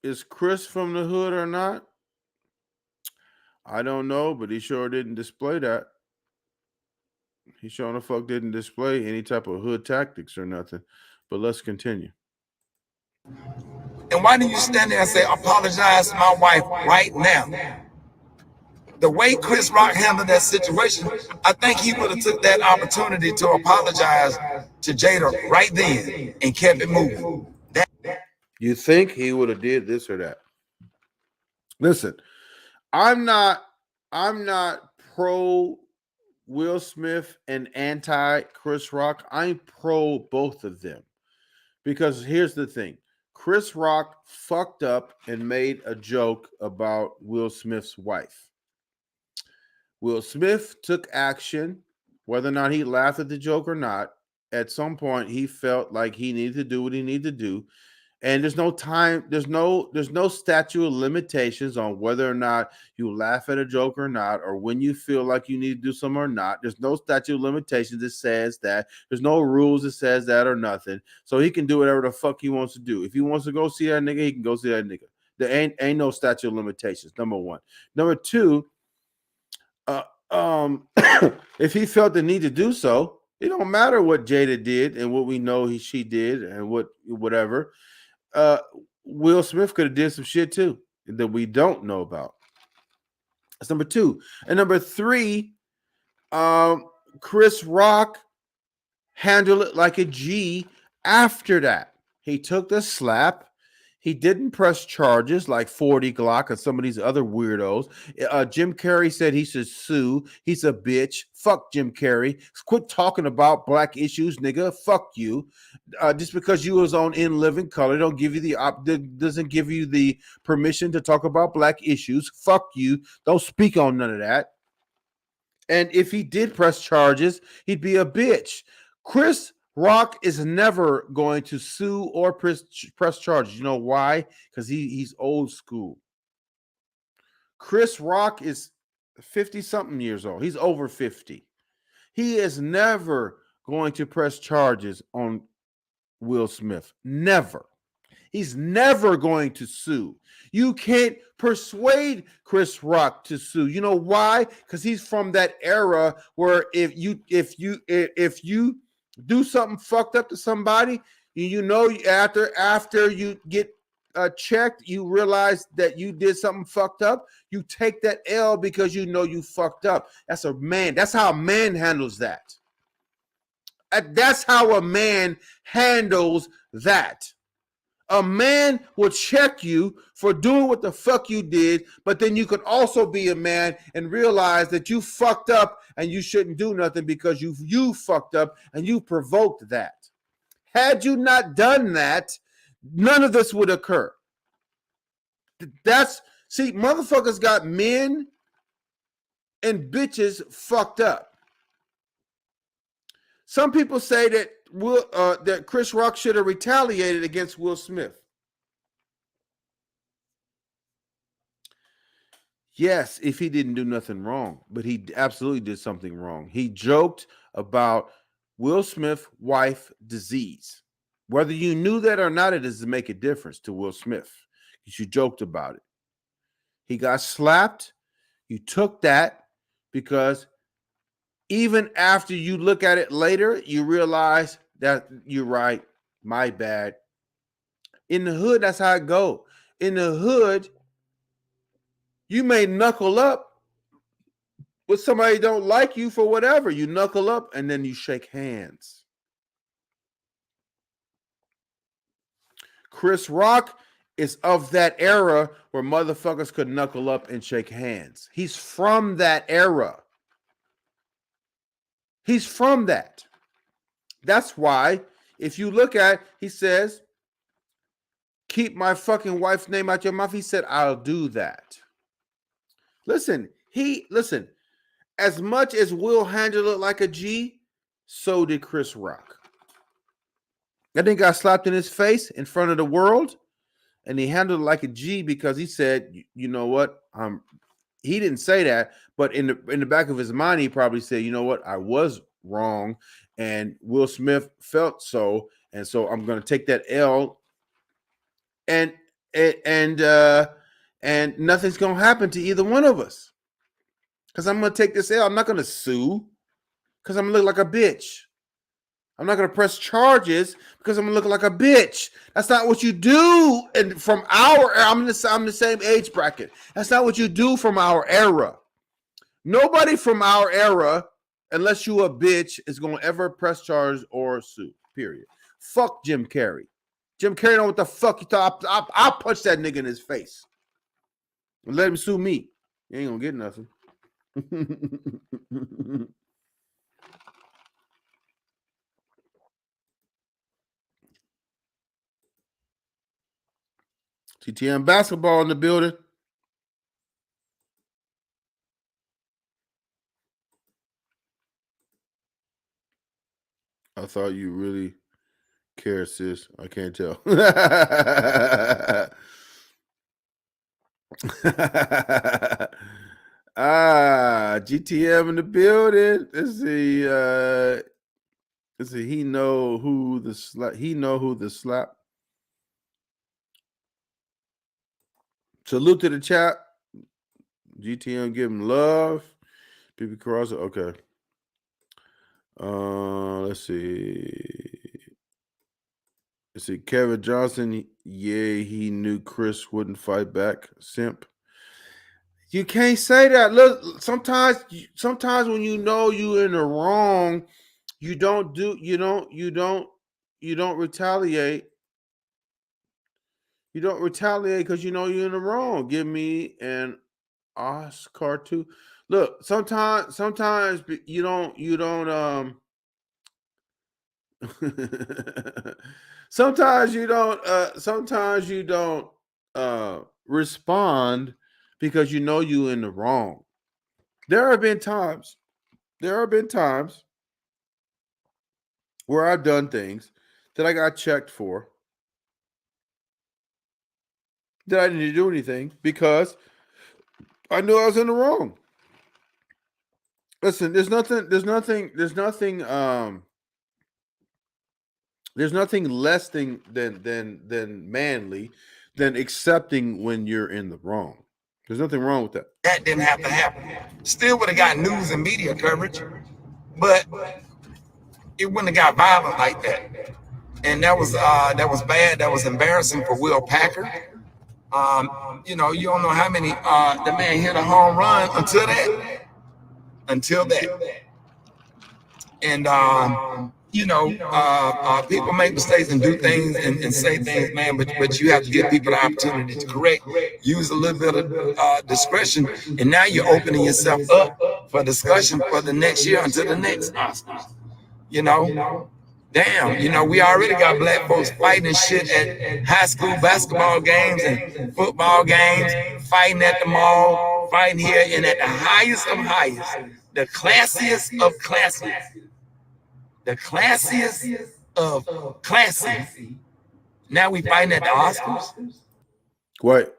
is Chris from the hood or not? I don't know, but he sure didn't display that. He sure the fuck didn't display any type of hood tactics or nothing. But let's continue. And why do you stand there and say, apologize to my wife right now? The way Chris Rock handled that situation, I think he would have took that opportunity to apologize to Jada right then and kept it moving. You think he would have did this or that? Listen, I'm not pro Will Smith and anti Chris Rock. I'm pro both of them. Because here's the thing. Chris Rock fucked up and made a joke about Will Smith's wife. Will Smith took action, whether or not he laughed at the joke or not. At some point, he felt like he needed to do what he needed to do. And there's no time, there's no statute of limitations on whether or not you laugh at a joke or not, or when you feel like you need to do something or not. There's no statute of limitations that says that. There's no rules that says that or nothing. So he can do whatever the fuck he wants to do. If he wants to go see that nigga, he can go see that nigga. There ain't no statute of limitations, number one. Number two, if he felt the need to do so, It don't matter what Jada did and what we know she did and whatever. Will Smith could have did some shit too that we don't know about. That's number 2. And number 3, Chris Rock handled it like a G after that. He took the slap. He didn't press charges like 40 Glock and some of these other weirdos. Jim Carrey said he should sue. He's a bitch. Fuck Jim Carrey. Quit talking about black issues, nigga. Fuck you. Just because you was on In Living Color doesn't give you the permission to talk about black issues. Fuck you. Don't speak on none of that. And if he did press charges, he'd be a bitch. Chris Rock is never going to sue or press charges. You know why? Because he's old school. Chris Rock is 50-something years old. He's over 50. He is never going to press charges on Will Smith. Never. He's never going to sue. You can't persuade Chris Rock to sue. You know why? Because he's from that era where if you do something fucked up to somebody, you know after you get checked, you realize that you did something fucked up. You take that L because you know you fucked up. That's a man. That's how a man handles that. That's how a man handles that. A man will check you for doing what the fuck you did, but then you could also be a man and realize that you fucked up and you shouldn't do nothing because you fucked up and you provoked that. Had you not done that, none of this would occur. See, motherfuckers got men and bitches fucked up. Some people say that that Chris Rock should have retaliated against Will Smith. Yes, if he didn't do nothing wrong, but he absolutely did something wrong. He joked about Will Smith's wife disease. Whether you knew that or not, it doesn't make a difference to Will Smith because you joked about it. He got slapped. You took that because even after you look at it later, you realize that you're right. My bad. In the hood, that's how it go. In the hood, you may knuckle up with somebody who don't like you for whatever. You knuckle up and then you shake hands. Chris Rock is of that era where motherfuckers could knuckle up and shake hands. He's from that era. He's from that. That's why, if you look at, he says, keep my fucking wife's name out your mouth. He said, I'll do that. Listen, as much as Will handled it like a G, so did Chris Rock. That thing got slapped in his face in front of the world, and he handled it like a G because he said, you know what, he didn't say that, but in the back of his mind, he probably said, you know what, I was wrong, and Will Smith felt so, and so I'm going to take that L, and nothing's going to happen to either one of us, because I'm going to take this L. I'm not going to sue, because I'm going to look like a bitch. I'm not going to press charges because I'm going to look like a bitch. That's not what you do. And from I'm the same age bracket. That's not what you do from our era. Nobody from our era, unless you a bitch, is going to ever press charges or sue, period. Fuck Jim Carrey. Jim Carrey know what the fuck you thought. I'll punch that nigga in his face. And let him sue me. You ain't going to get nothing. TTM basketball in the building. I thought you really cared, sis. I can't tell. GTM in the building. Let's see. He know who the slap. Salute to the chat. GTM give him love. BB Carrozza. Okay. Let's see. Let's see. Kevin Johnson. Yeah, he knew Chris wouldn't fight back. Simp. You can't say that. Look, sometimes when you know you're in the wrong, you don't retaliate. You don't retaliate because you know you're in the wrong. Give me an Oscar too. Look, sometimes you don't sometimes you don't respond because you know you're in the wrong. There have been times where I've done things that I got checked for that I didn't do anything because I knew I was in the wrong. Listen, there's nothing less than manly than accepting when you're in the wrong. There's nothing wrong with that. That didn't have to happen. Still would have got news and media coverage, but it wouldn't have got violent like that. And that was bad. That was embarrassing for Will Packer. You don't know how many the man hit a home run until that. And people make mistakes and do things and say things, man, but you have to give people the opportunity to correct, use a little bit of discretion, and now you're opening yourself up for discussion for the next year until the next Oscars. Damn, we already got black folks fighting shit at high school basketball games and football games, fighting at the mall, fighting here, and at the highest of highest, the classiest of classiest, the classiest of classy. Now we fighting at the Oscars. Wait,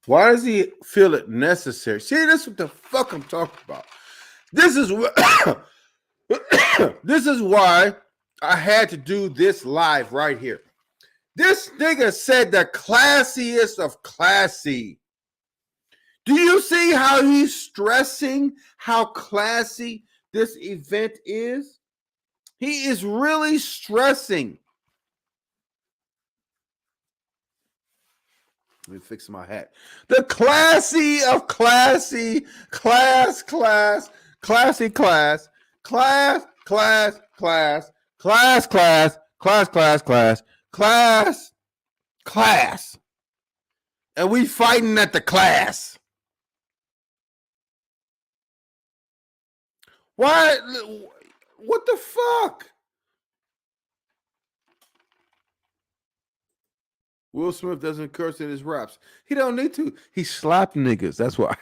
why does he feel it necessary? See, this is what the fuck I'm talking about. This is what this is why I had to do this live right here. This nigga said the classiest of classy. Do you see how he's stressing how classy this event is? He is really stressing. Let me fix my hat. The classy of classy, class, classy, class, and we fighting at the class. Why? What the fuck? Will Smith doesn't curse in his raps. He don't need to. He slapped niggas. That's why.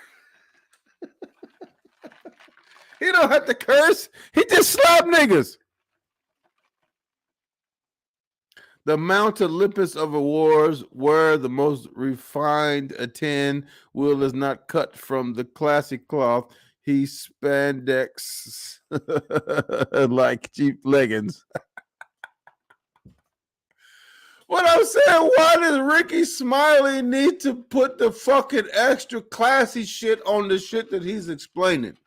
He don't have to curse. He just slapped niggas. The Mount Olympus of awards were the most refined attend. Will is not cut from the classic cloth. He spandex like cheap leggings. What I'm saying, why does Ricky Smiley need to put the fucking extra classy shit on the shit that he's explaining?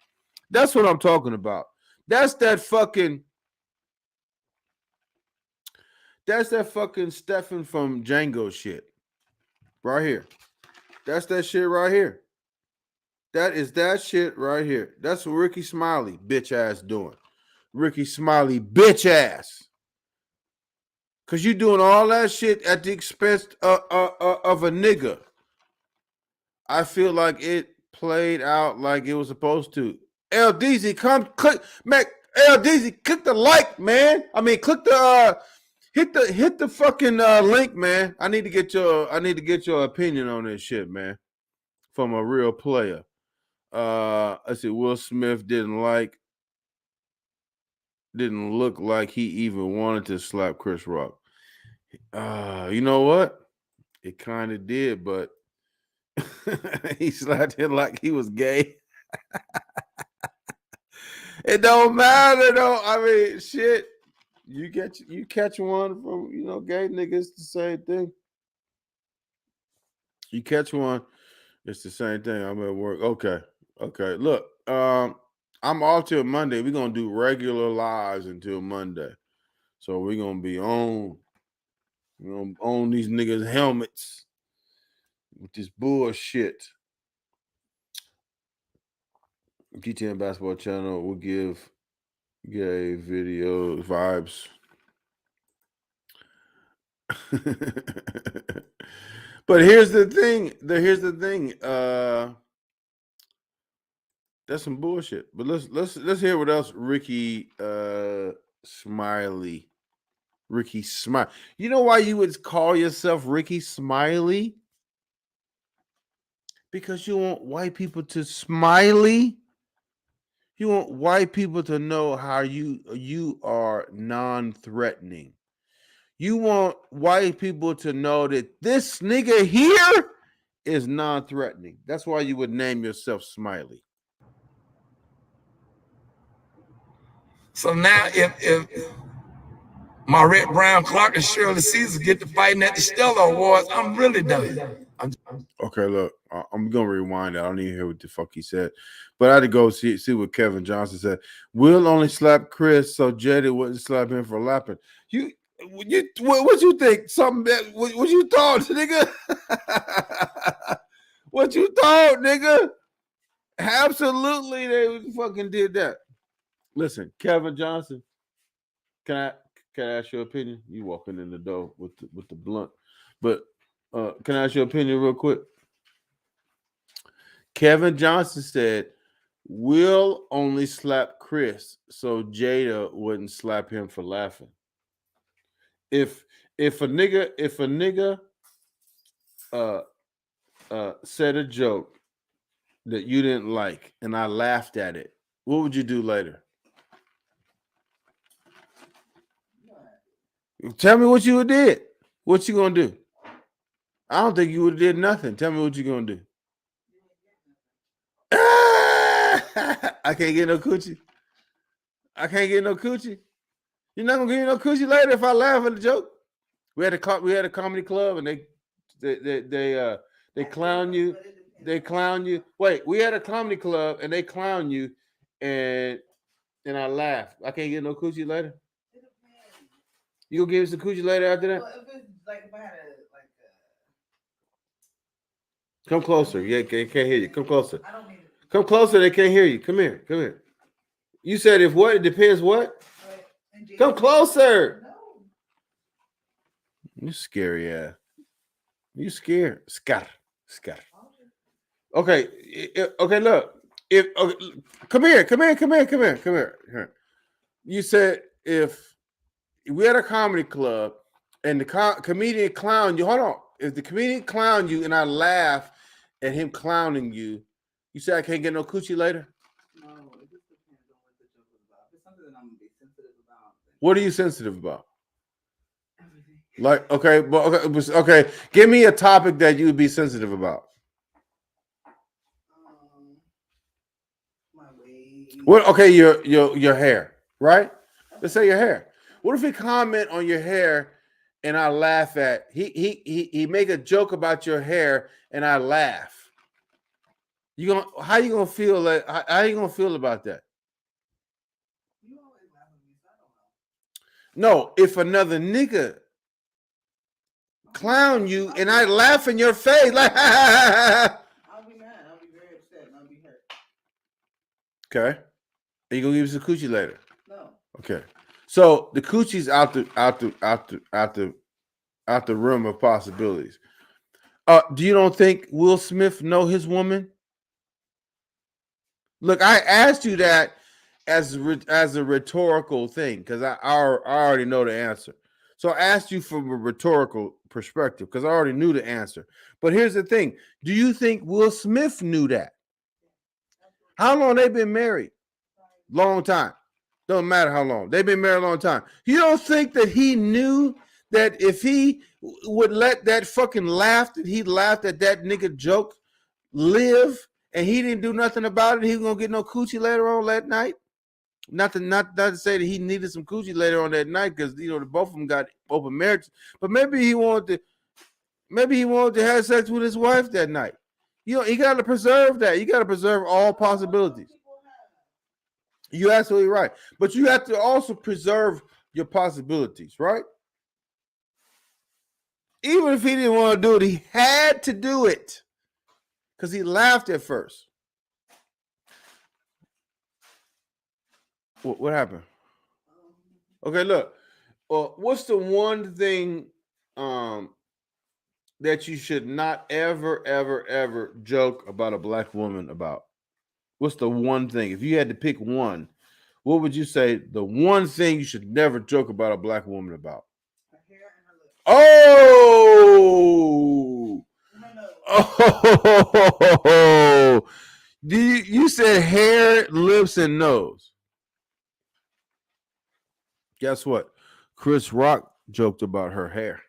That's what I'm talking about. That's that fucking Stefan from Django shit. Right here. That's that shit right here. That is that shit right here. That's what Ricky Smiley bitch ass doing. Ricky Smiley bitch ass. Because you doing all that shit at the expense of a nigga. I feel like it played out like it was supposed to. LDZ, come click, man. LDZ, click the like, man. I mean, click the hit the fucking link, man. I need to get your opinion on this shit, man, from a real player. I see Will Smith didn't look like he even wanted to slap Chris Rock. You know what? It kind of did, but he slapped him like he was gay. It don't matter though. I mean, shit. You catch one from gay niggas, the same thing. You catch one, it's the same thing. I'm at work. Okay. Look, I'm off till Monday. We're gonna do regular lives until Monday. So we're gonna be on. We're gonna own these niggas' helmets with this bullshit. GTN Basketball Channel will give gay video vibes. But here's the thing. That's some bullshit. But let's hear what else Ricky Smiley. Ricky Smiley. You know why you would call yourself Ricky Smiley? Because you want white people to smiley. You want white people to know how you are non-threatening. You want white people to know that this nigga here is non-threatening. That's why you would name yourself Smiley. So now if my Red Brown Clark and Shirley Caesar get to fighting at the Stella Awards, I'm really done. Okay, look, I'm gonna rewind that. I don't even hear what the fuck he said, but I had to go see what Kevin Johnson said. Will only slap Chris, so Jada wouldn't slap him for lapping. What you think? Something that what you thought, nigga? What you thought, nigga? Absolutely, they fucking did that. Listen, Kevin Johnson, can I ask your opinion? You walking in the door with the blunt, but can I ask your opinion real quick? Kevin Johnson said, "Will only slap Chris, so Jada wouldn't slap him for laughing." If a nigga said a joke that you didn't like and I laughed at it, what would you do later? Tell me what you did. What you gonna do? I don't think you would have did nothing. Tell me what you gonna do. I can't get no coochie. I can't get no coochie. You're not gonna give me no coochie later if I laugh at the joke. We had a comedy club and they clown you. They clown you. Wait, we had a comedy club and they clown you, and I laughed. I can't get no coochie later. You gonna give us a coochie later after that? Well, if I had Come closer. Yeah, can't hear you. Come closer. I don't need it. Come closer. They can't hear you. Come here. You said if what? It depends what? Come closer. No. You scary ass. You scared. Scatter. Okay. Look. Come here. Here. You said if we had a comedy club and the comedian clown you, hold on. If the comedian clown you and I laugh at him clowning you, you say I can't get no coochie later? No, it just depends on what the joke is about. If it's something that I'm gonna be sensitive about. What are you sensitive about? Everything. Like, okay. Give me a topic that you would be sensitive about. My weight. What? Okay, your hair, right? Let's say your hair. What if he comment on your hair and I laugh at he make a joke about your hair and I laugh? How you gonna feel like how you gonna feel about that? You always laugh at me, so I don't know. No, if another nigga clown you and I laugh in your face, like I'll be mad. I'll be very upset and I'll be hurt. okay. Are you gonna give us a coochie later? No. Okay. So the coochie's out the realm of possibilities. Do you don't think Will Smith know his woman? Look, I asked you that as a rhetorical thing because I already know the answer. So I asked you from a rhetorical perspective because I already knew the answer. But here's the thing: do you think Will Smith knew that? How long they been married? Long time. Don't matter how long. They've been married a long time. You don't think that he knew that if he would let that fucking laugh that he laughed at that nigga joke live and he didn't do nothing about it, he was gonna get no coochie later on that night? Not to say that he needed some coochie later on that night because the both of them got open marriage, but maybe he wanted to have sex with his wife that night. You got to preserve that. You got to preserve all possibilities. You're absolutely right. But you have to also preserve your possibilities, right? Even if he didn't want to do it, he had to do it because he laughed at first. What happened? Okay, look. What's the one thing that you should not ever, ever, ever joke about a black woman about? What's the one thing? If you had to pick one, what would you say the one thing you should never joke about a black woman about? Her hair and her lips. Oh! You said hair, lips, and nose. Guess what? Chris Rock joked about her hair.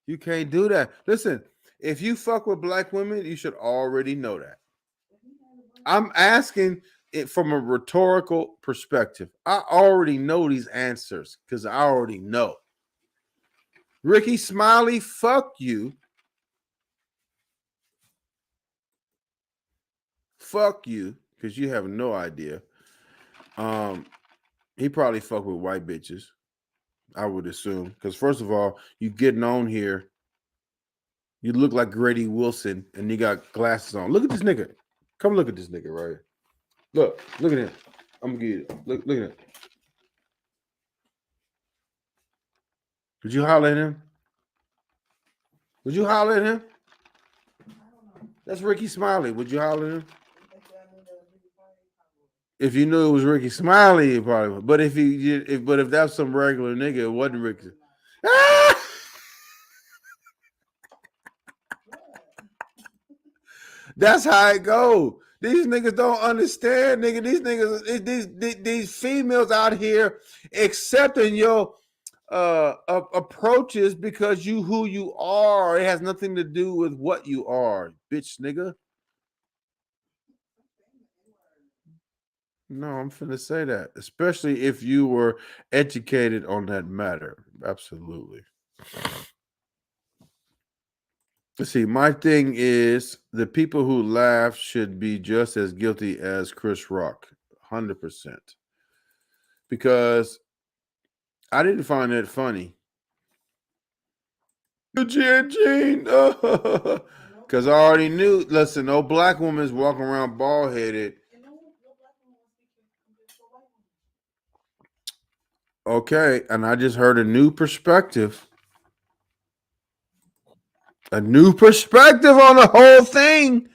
You can't do that. Listen, if you fuck with black women, you should already know that. I'm asking it from a rhetorical perspective. I already know these answers because I already know. Ricky Smiley, fuck you. Fuck you, because you have no idea. He probably fuck with white bitches, I would assume. Because first of all, you getting on here, you look like Grady Wilson, and you got glasses on. Look at this nigga. Come look at this nigga right here. Look at him. I'm gonna give you. Look at him. Would you holler at him? Would you holler at him? That's Ricky Smiley. Would you holler at him? If you knew it was Ricky Smiley, you probably would. But if that's some regular nigga, it wasn't Ricky. That's how it go. These niggas don't understand, nigga. These niggas, these females out here accepting your approaches because you who you are. It has nothing to do with what you are, bitch, nigga. No, I'm finna say that, especially if you were educated on that matter. Absolutely. Let's see. My thing is the people who laugh should be just as guilty as Chris Rock, 100%. Because I didn't find that funny. Gene, because I already knew. Listen, no black woman's walking around bald headed. Okay, and I just heard a new perspective. A new perspective on the whole thing.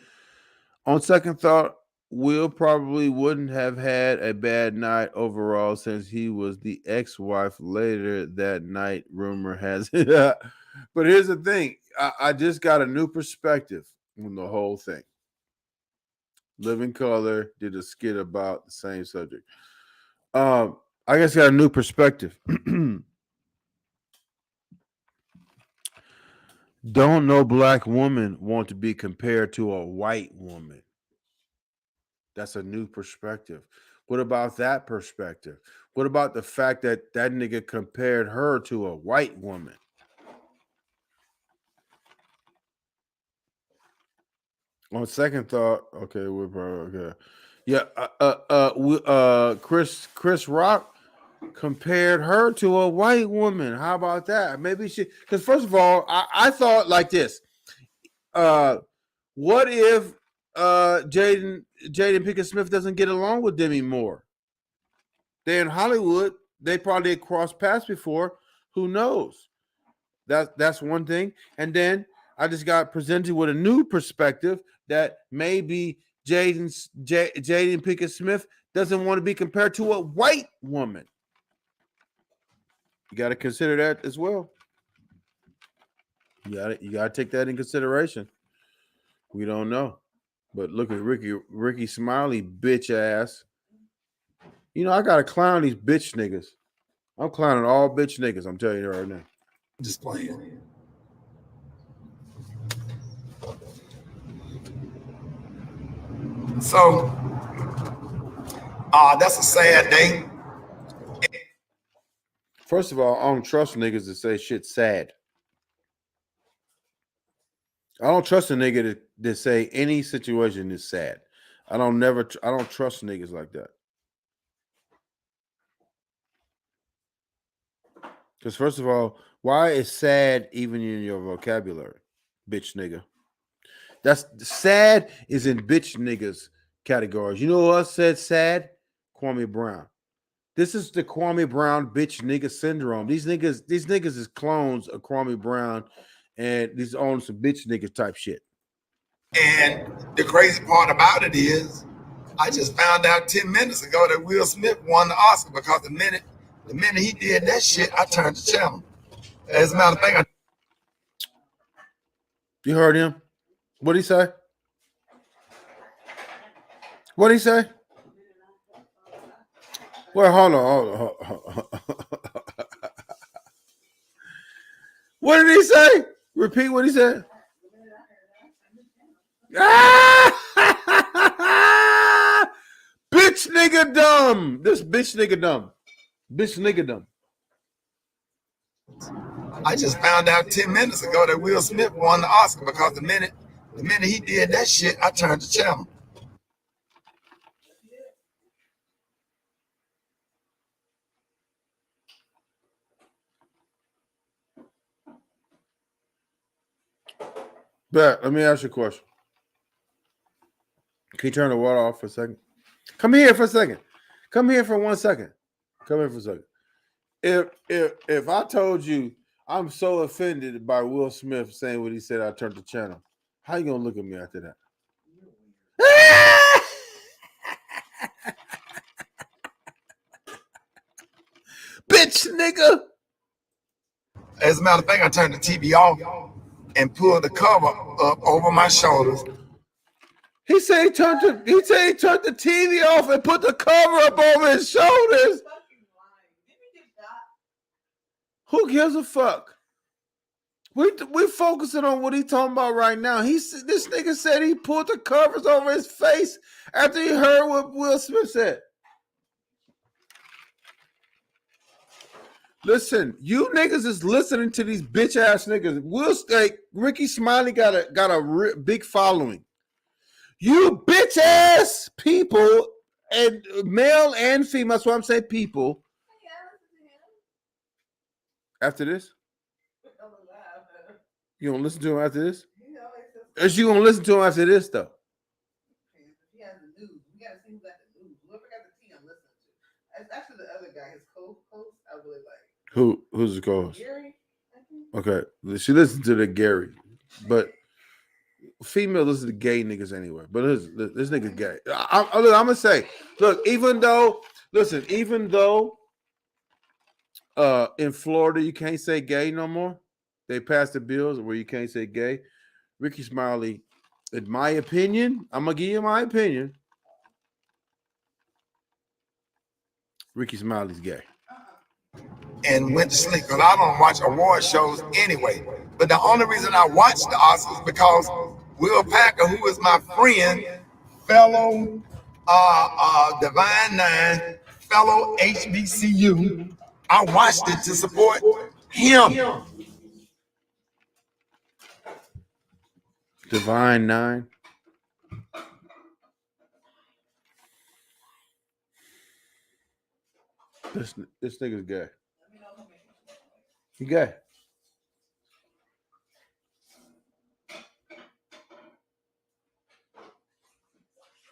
On second thought, Will probably wouldn't have had a bad night overall since he was the ex-wife later that night, rumor has it. But here's the thing. I just got a new perspective on the whole thing. Living Color did a skit about the same subject. I guess got a new perspective. Don't no black woman want to be compared to a white woman. That's a new perspective. What about that perspective? What about the fact that that nigga compared her to a white woman? On second thought, okay, we're probably okay. Yeah, Chris Rock compared her to a white woman. How about that? Maybe she, because first of all, I thought like this. What if Jaden Pinkett Smith doesn't get along with Demi Moore? They're in Hollywood. They probably crossed paths before. Who knows? That's one thing. And then I just got presented with a new perspective that maybe Jaden Pinkett Smith doesn't want to be compared to a white woman. You got to consider that as well. You got to take that in consideration. We don't know. But look at Ricky Smiley, bitch ass. You know, I got to clown these bitch niggas. I'm clowning all bitch niggas. I'm telling you right now. Just playing. So, that's a sad day. First of all, I don't trust niggas to say shit sad. I don't trust a nigga to say any situation is sad. I don't trust niggas like that. Because first of all, why is sad even in your vocabulary, bitch nigga? That's sad is in bitch niggas categories. You know what else said sad? Kwame Brown. This is the Kwame Brown bitch nigga syndrome. These niggas is clones of Kwame Brown, and these own some bitch nigga type shit. And the crazy part about it is, I just found out 10 minutes ago that Will Smith won the Oscar because the minute he did that shit, I turned the channel. As a matter of fact, You heard him? What'd he say? What'd he say? Well, hold on. What did he say? Repeat what he said. Bitch nigga dumb. This bitch nigga dumb. Bitch nigga dumb. I just found out 10 minutes ago that Will Smith won the Oscar because the minute he did that shit, I turned the channel. Bet, let me ask you a question. Can you turn the water off for a second? Come here for a second. Come here for 1 second. Come here for a second. If I told you I'm so offended by Will Smith saying what he said, I turned the channel, how you gonna look at me after that? Bitch nigga. As a matter of fact, I turned the TV off and pulled the cover up over my shoulders. He said he turned the TV off and put the cover up over his shoulders. Who gives a fuck? We focusing on what he talking about right now. This nigga said he put the covers over his face after he heard what Will Smith said. Listen, you niggas is listening to these bitch ass niggas. Ricky Smiley got a big following. You bitch ass people, and male and female. That's why I'm saying people. After this, you gonna listen to him after this? Is you gonna listen to him after this though? He has the news. We gotta see who got the news. Whoever got the tea, I'm listening to. That's actually the other guy, his co-host. I really like. Who's the co-host? Gary. Okay, she listens to the Gary, but female listen to gay niggas anyway. But this nigga gay. I'm gonna say, look, even though in Florida you can't say gay no more. They passed the bills where you can't say gay. Ricky Smiley, in my opinion, I'm gonna give you my opinion. Ricky Smiley's gay. And went to sleep because I don't watch award shows anyway. But the only reason I watch the Oscars is because Will Packer, who is my friend, fellow Divine Nine, fellow HBCU, I watched it to support him. Divine Nine. This nigga's gay. He gay.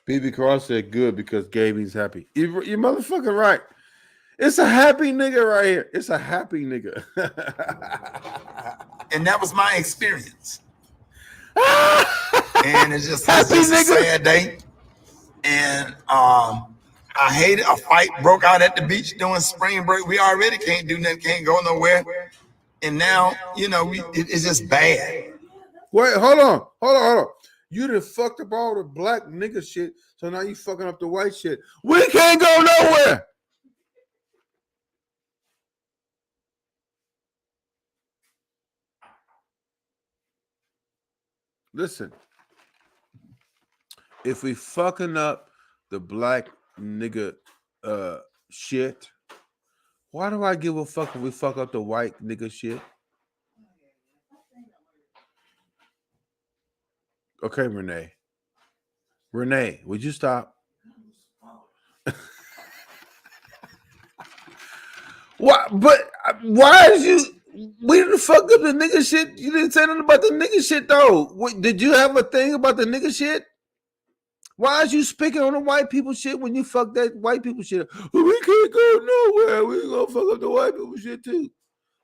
BB Cross said good because gay means happy. You motherfucking right. It's a happy nigga right here. It's a happy nigga. And that was my experience. And it's just a sad day. And I hated a fight broke out at the beach during spring break. We already can't do nothing, can't go nowhere. And now, it's just bad. Wait, hold on. You done fucked up all the black nigga shit, so now you fucking up the white shit. We can't go nowhere. Listen, if we fucking up the black nigga shit, why do I give a fuck if we fuck up the white nigga shit? Okay, Renee. Renee, would you stop? Why? But why is you? We didn't fuck up the nigga shit. You didn't say nothing about the nigga shit though. Did you have a thing about the nigga shit? Why is you speaking on the white people shit when you fuck that white people shit? We can't go nowhere. We gonna fuck up the white people shit too.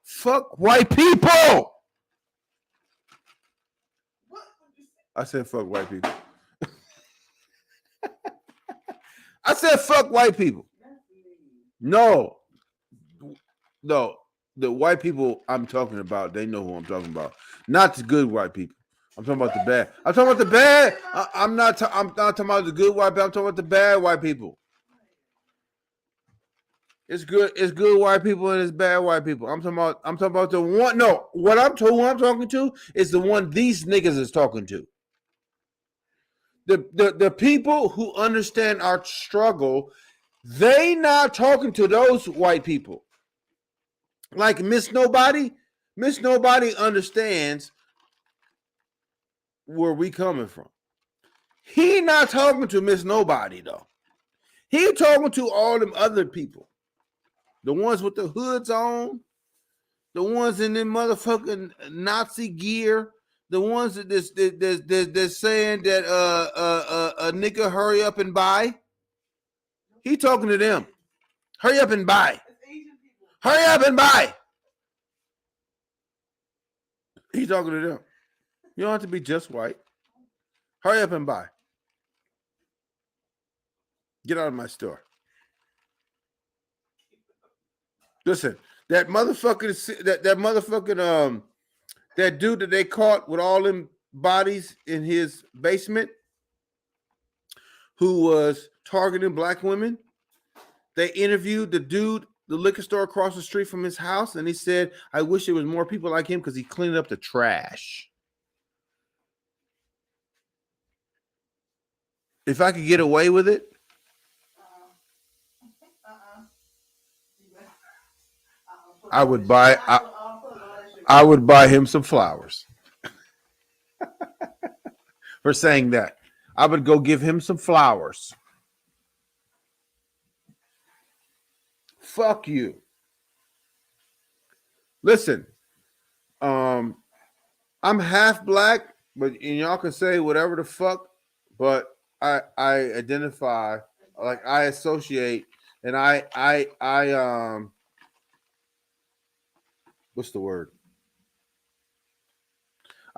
Fuck white people. I said fuck white people. I said fuck white people. No. The white people I'm talking about, they know who I'm talking about. Not the good white people. I'm talking about the bad. I'm talking about the bad. I'm not talking about the good white people. I'm talking about the bad white people. It's good white people and it's bad white people. I'm talking about the one. No, who I'm talking to is the one these niggas is talking to. The people who understand our struggle, they not talking to those white people. Like Miss Nobody understands where we coming from. He not talking to Miss Nobody though. He talking to all them other people. The ones with the hoods on, the ones in them motherfucking Nazi gear, the ones that they're saying that a nigga hurry up and buy. He talking to them. Hurry up and buy. Hurry up and buy. He talking to them. You don't have to be just white. Hurry up and buy. Get out of my store. Listen, that motherfucking that dude that they caught with all them bodies in his basement, who was targeting black women. They interviewed the dude, the liquor store across the street from his house, and he said, "I wish there was more people like him because he cleaned up the trash." If I could get away with it, I would buy him some flowers for saying that. I would go give him some flowers. Fuck you. Listen, I'm half black, but y'all can say whatever the fuck, but I identify, like I associate, and I what's the word?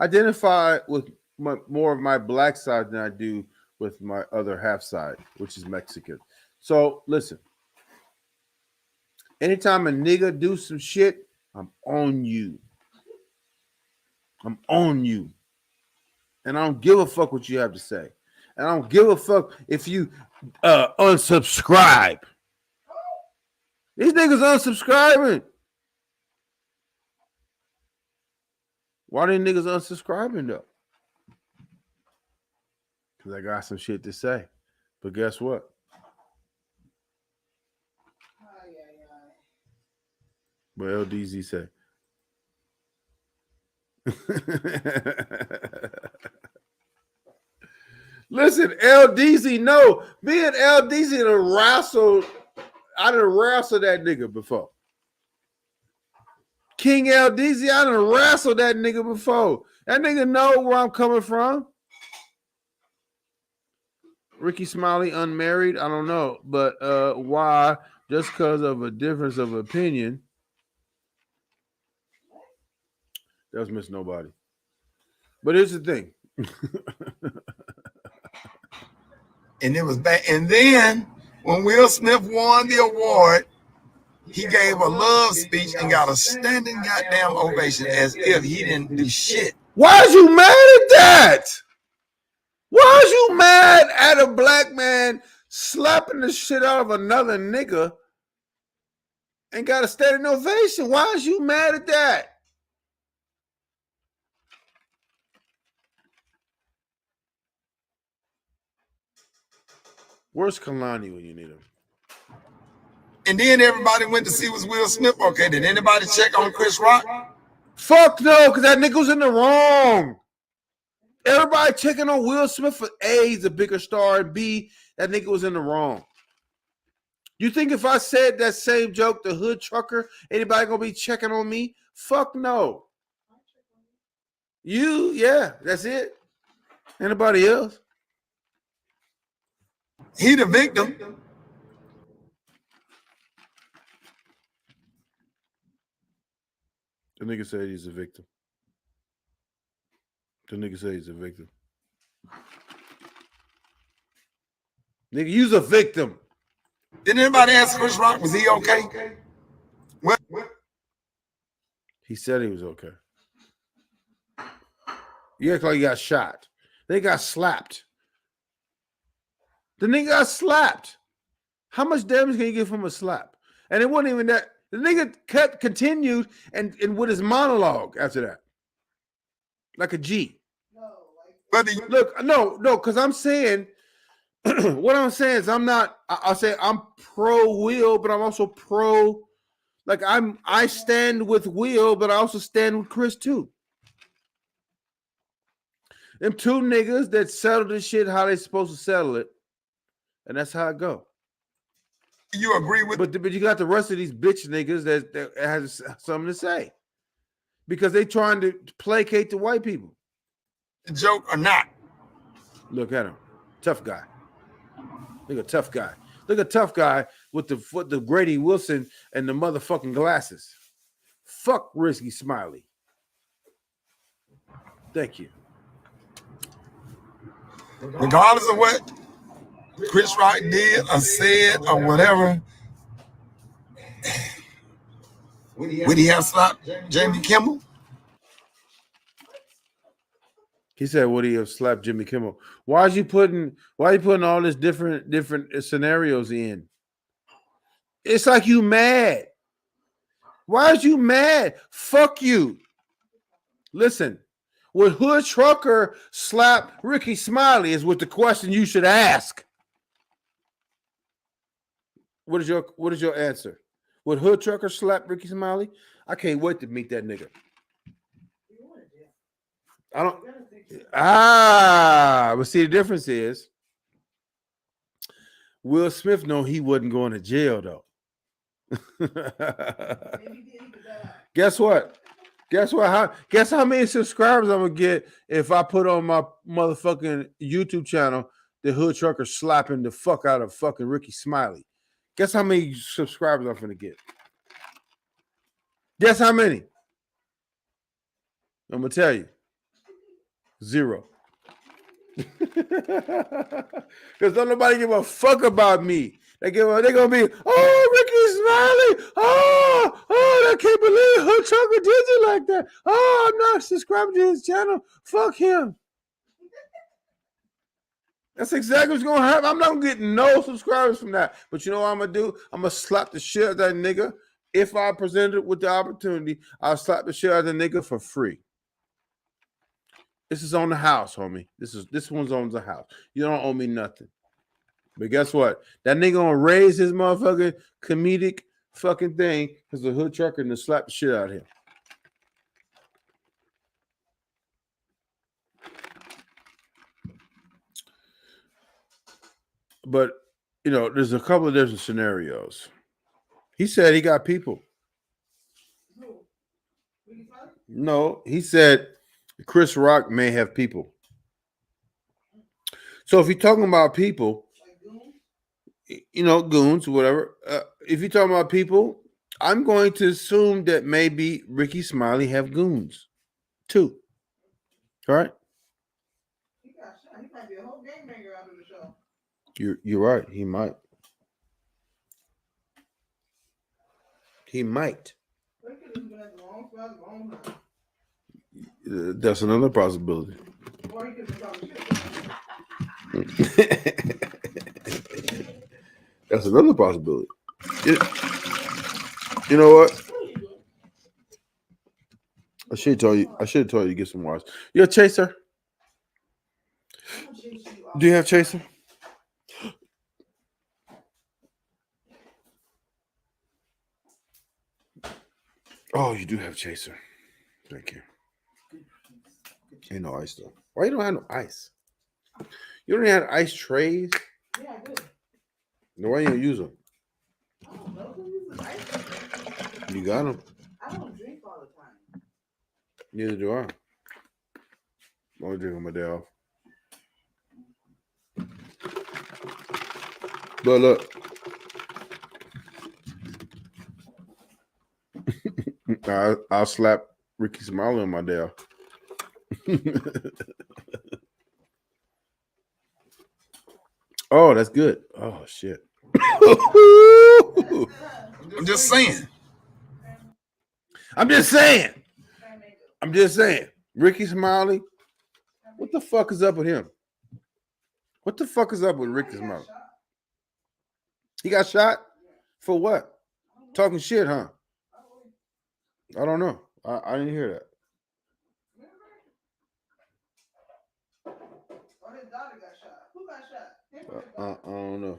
Identify with more of my black side than I do with my other half side, which is Mexican. So listen, anytime a nigga do some shit, I'm on you. I'm on you. And I don't give a fuck what you have to say. And I don't give a fuck if you unsubscribe. These niggas unsubscribing. Why they niggas unsubscribing though? Because I got some shit to say. But guess what? What LDZ say? Listen, LDZ, no. Me and LDZ done wrestled. I done wrestled that nigga before. King LDZ, I done wrestled that nigga before. That nigga know where I'm coming from. Ricky Smiley, unmarried, I don't know. But why? Just because of a difference of opinion. That was Miss Nobody. But here's the thing. And it was back. And then when Will Smith won the award, he gave a love speech and got a standing goddamn ovation as if he didn't do shit. Why is you mad at that? Why is you mad at a black man slapping the shit out of another nigga and got a standing ovation? Why is you mad at that? Where's Kalani when you need him? And then everybody went to see was Will Smith. Okay, did anybody check on Chris Rock? Fuck no, because that nigga was in the wrong. Everybody checking on Will Smith for A, he's a bigger star, and B, that nigga was in the wrong. You think if I said that same joke, the hood trucker, anybody gonna be checking on me? Fuck no. You, yeah, that's it. Anybody else? He the victim. The nigga said he's a victim. The nigga said he's a victim. Nigga, you's a victim. Didn't anybody ask Chris Rock, was he okay? What? He said he was okay. You act like he got shot. They got slapped. The nigga got slapped. How much damage can you get from a slap? And it wasn't even that. The nigga continued and with his monologue after that. Like a G. But Look, no, because I'm saying, what I'm saying is I'll say I'm pro Will, but I'm also pro, like I stand with Will, but I also stand with Chris too. Them two niggas that settle this shit how they supposed to settle it. And that's how it go. You agree with But you got the rest of these bitch niggas that has something to say. Because they trying to placate the white people. the joke or not? Look at him. Tough guy. Look at tough guy. Look at tough guy with the Grady Wilson and the motherfucking glasses. Fuck Risky Smiley. Thank you. Regardless of what Chris Rock did or said or whatever, would he have slapped Jamie Kimmel? He said, "Would he have slapped Jimmy Kimmel?" Why are you putting all this different scenarios in? It's like you mad. Why is you mad? Fuck you. Listen, would Hood Trucker slap Ricky Smiley is what the question you should ask. What is your answer? Would Hood Trucker slap Ricky Smiley? I can't wait to meet that nigga. I don't. But see, the difference is Will Smith know he wasn't going to jail though. Guess what? Guess how many subscribers I'm gonna get if I put on my motherfucking YouTube channel the Hood Trucker slapping the fuck out of fucking Ricky Smiley? Guess how many subscribers I'm gonna get? Guess how many? I'm gonna tell you. 0. Because don't nobody give a fuck about me. They're gonna be, oh, Ricky Smiley, oh, I can't believe Hood Trucker did you like that. Oh, I'm not subscribing to his channel. Fuck him. That's exactly what's gonna happen. I'm not getting no subscribers from that. But you know what I'm gonna do? I'm gonna slap the shit out of that nigga. If I presented with the opportunity, I'll slap the shit out of the nigga for free. This is on the house, homie. This one's on the house. You don't owe me nothing. But guess what? That nigga gonna raise his motherfucking comedic fucking thing because the Hood Trucker and slap the shit out of him. But you know, there's a couple of different scenarios. He said he got people. No, he said Chris Rock may have people. So if you're talking about people, you know, goons, whatever. If you're talking about people, I'm going to assume that maybe Ricky Smiley have goons too. All right. He got shot. He might be a whole game maker out of the show. You're right. He might. He might. That's another possibility. Or he could have talked shit. That's another possibility. You know what? I should have told you to get some wires. You a chaser? Do you have chaser? Oh, you do have chaser. Thank you. Ain't no ice though. Why you don't have no ice? You don't have ice trays? Yeah, I do. No, why you don't use them? You got them. I don't drink all the time. Neither do I. I only drink on my day off. But look. I'll slap Ricky Smiley on my day off. Oh, that's good. Oh, shit. I'm just saying. I'm just saying. Ricky Smiley, what the fuck is up with him? What the fuck is up with Ricky Smiley? He got shot? For what? Talking shit, huh? I don't know. I didn't hear that. His daughter got shot. Who got shot? I don't know.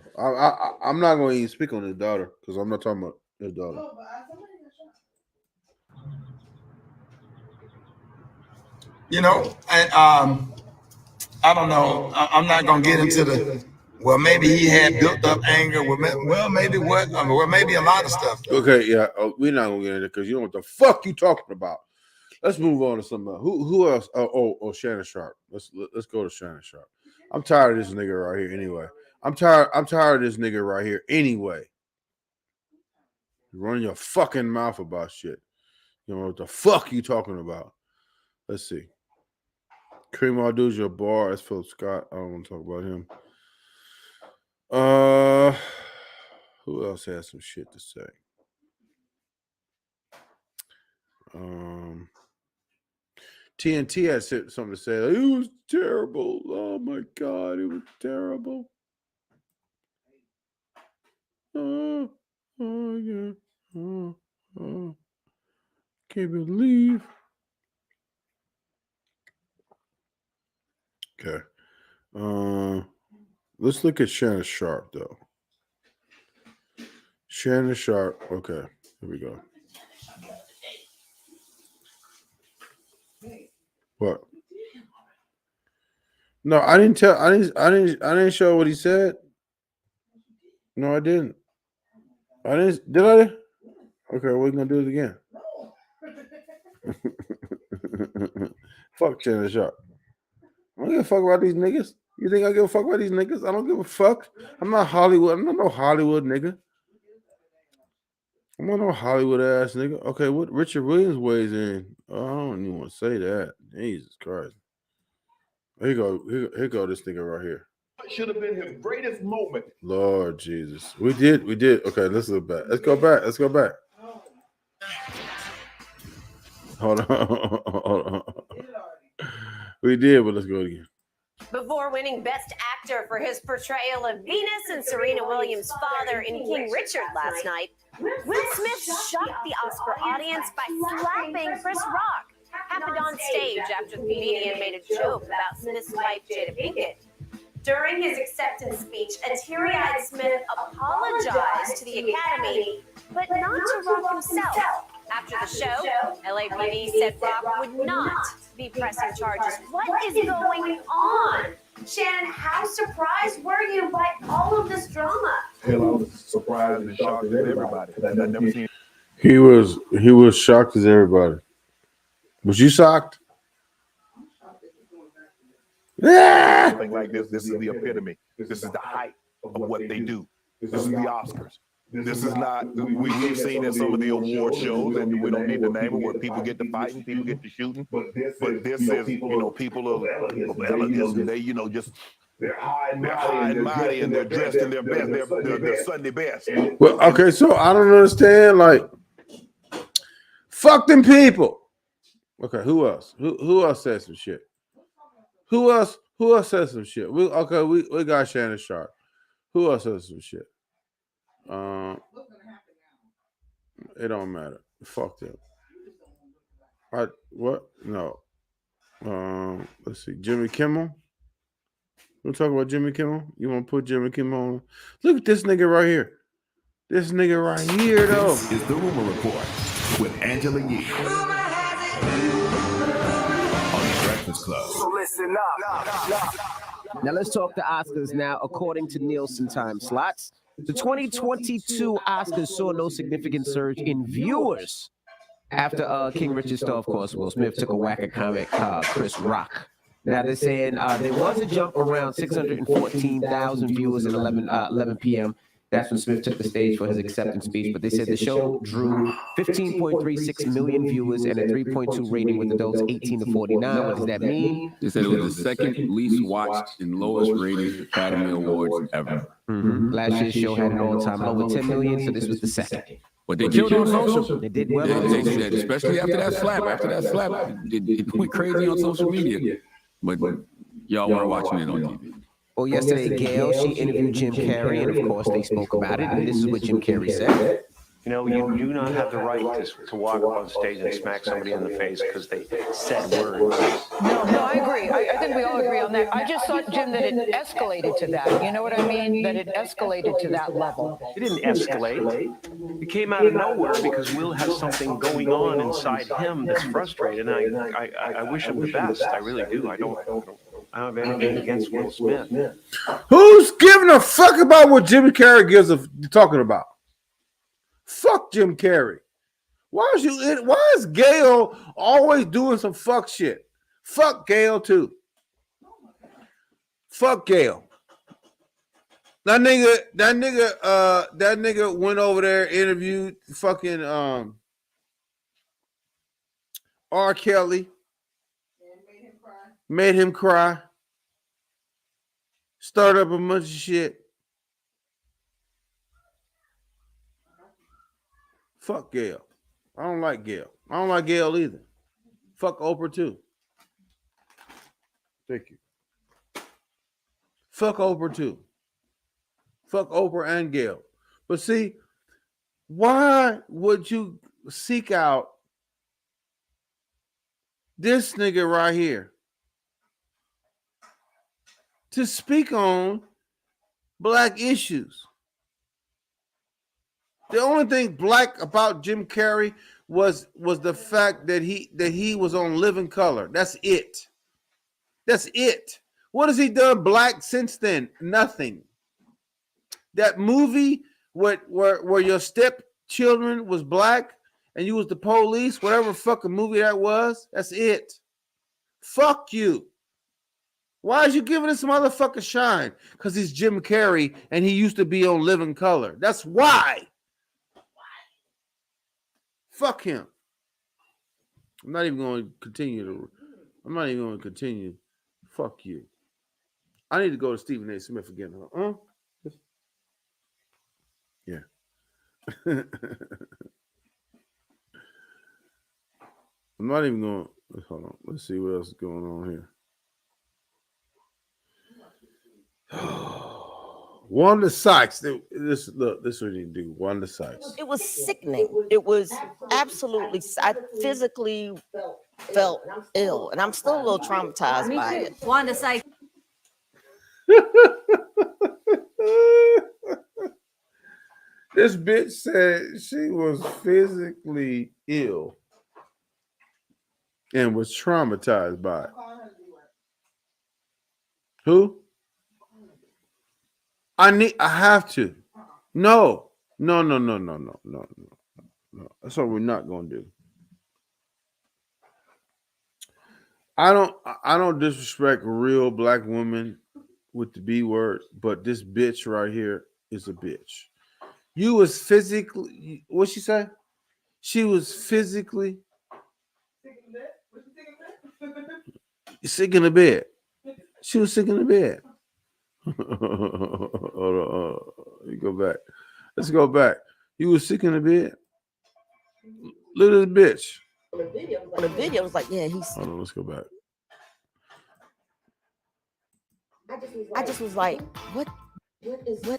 I'm not going to even speak on his daughter because I'm not talking about his daughter. No, but somebody got shot. You know, and I don't know. I'm not gonna get into the. Well, maybe he had built up anger. Well, maybe what? Well, maybe a lot of stuff. Okay, yeah, we're not gonna get into it because you know what the fuck you talking about. Let's move on to something else. Who else? Oh, Shannon Sharp. Let's go to Shannon Sharp. I'm tired of this nigga right here. Anyway, I'm tired of this nigga right here. Anyway, you're running your fucking mouth about shit. You know what the fuck you talking about? Let's see. Kareem Abdul-Jabbar, that's Philip Scott. I don't want to talk about him. Who else has some shit to say? TNT had something to say. Like, it was terrible. Oh my god, it was terrible. Oh yeah. Can't believe. Okay. Let's look at Shannon Sharp though. Shannon Sharp. Okay, here we go. What? No, I didn't show what he said. No, I didn't. Did I? Okay, we're gonna do it again. Fuck Shannon Sharp. I don't give a fuck about these niggas. You think I give a fuck about these niggas? I don't give a fuck. I'm not Hollywood. I'm not no Hollywood nigga. I'm not no Hollywood ass nigga. Okay, what Richard Williams weighs in? Oh, I don't even want to say that. Jesus Christ. Here you go, this nigga right here. Should have been his greatest moment. Lord Jesus. We did. Okay, let's look back. Let's go back. Hold on. We did, but let's go again. Before winning Best Actor for his portrayal of Venus and Serena Williams' father in King Richard last night, Will Smith shocked the Oscar audience by slapping Chris Rock. Happened on stage after the comedian made a joke about Smith's wife, Jada Pinkett. During his acceptance speech, a teary-eyed Smith apologized to the Academy, but not to Rock himself. After the show, LAPD said Rock would not be pressing charges. What is going on? Shannon, how surprised were you by all of this drama? Hell, I was surprised and shocked as everybody. I've never seen. He was shocked as everybody. Was you shocked? Yeah. Something like this. This is the epitome. This is the height of what they do. This is the Oscars. This is not, we've seen in some of the award shows, and we don't need to name it, where people get to fighting, people get to shooting. But this is, people of elegance, and they, just, they're high and mighty, and they're dressed in their best, their Sunday best. Well, okay, so I don't understand, fuck them people. Okay, who else? Who else said some shit? Who else said some shit? We got Shannon Sharp. Who else said some shit? It don't matter. Fuck them. What? No. Let's see. Jimmy Kimmel. We'll talk about Jimmy Kimmel. You want to put Jimmy Kimmel on? Look at this nigga right here. This nigga right here, though. This is the Rumor Report with Angela Yee on the Breakfast Club. So listen up. Now let's talk the Oscars now. According to Nielsen time slots, The 2022 Oscars saw no significant surge in viewers after King Richard's star, of course, Will Smith took a whack at comic Chris Rock. Now they're saying there was a jump around 614,000 viewers at 11 p.m. That's when Smith took the stage for his acceptance speech. But they said the show drew 15.36 million viewers and a 3.2 rating with adults 18 to 49. What does that mean? They said it was the second least watched and lowest rated Academy Awards ever. Last year's show had an all-time low of 10 million, so this was the second. But they killed on social. They did well on They social. said, especially after that slap. It went crazy on social media. But y'all weren't watching it on TV. Well, yesterday, Gail, she interviewed Jim Carrey, and of course, they spoke about it. And this is what Jim Carrey said. You know, you do not have the right to walk up on stage and smack somebody in the face because they said words. No, I agree. I think we all agree on that. I just thought, Jim, that it escalated to that. You know what I mean? That it escalated to that level. It didn't escalate. It came out of nowhere because Will has something going on inside him that's frustrated. And I wish him the best. I really do. I don't have anything against Will Smith. Who's giving a fuck about what Jim Carrey talking about? Fuck Jim Carrey. Why is Gail always doing some fuck shit? Fuck Gail too. Fuck Gail. That nigga went over there, interviewed fucking R. Kelly. Made him cry. Started up a bunch of shit. Fuck Gail. I don't like Gail. I don't like Gail either. Fuck Oprah too. Thank you. Fuck Oprah too. Fuck Oprah and Gail. But see, why would you seek out this nigga right here to speak on black issues? The only thing black about Jim Carrey was the fact that he was on Living Color. That's it. That's it. What has he done black since then? Nothing. That movie where your stepchildren was black and you was the police, whatever fucking movie that was, that's it. Fuck you. Why is you giving this motherfucker shine? Because he's Jim Carrey and he used to be on Living Color. That's why. Fuck him. I'm not even going to continue. Fuck you. I need to go to Stephen A. Smith again. Huh? Yeah. I'm not even going. Hold on. Let's see what else is going on here. Wanda Sykes. This what you do. Wanda Sykes. It was sickening. It was absolutely. I physically felt ill, and I'm still a little traumatized by it. Wanda Sykes. This bitch said she was physically ill and was traumatized by it. Who? I have to. No. That's what we're not gonna do. I don't disrespect real black women with the B word, but this bitch right here is a bitch. You was physically, what'd she say? She was physically sick in the bed. She was sick in the bed. Hold on. You go back. Let's go back. You was sick in the bed. Look at this bitch. On the video, it was like, yeah, he's. Hold on, let's go back. I just was like, what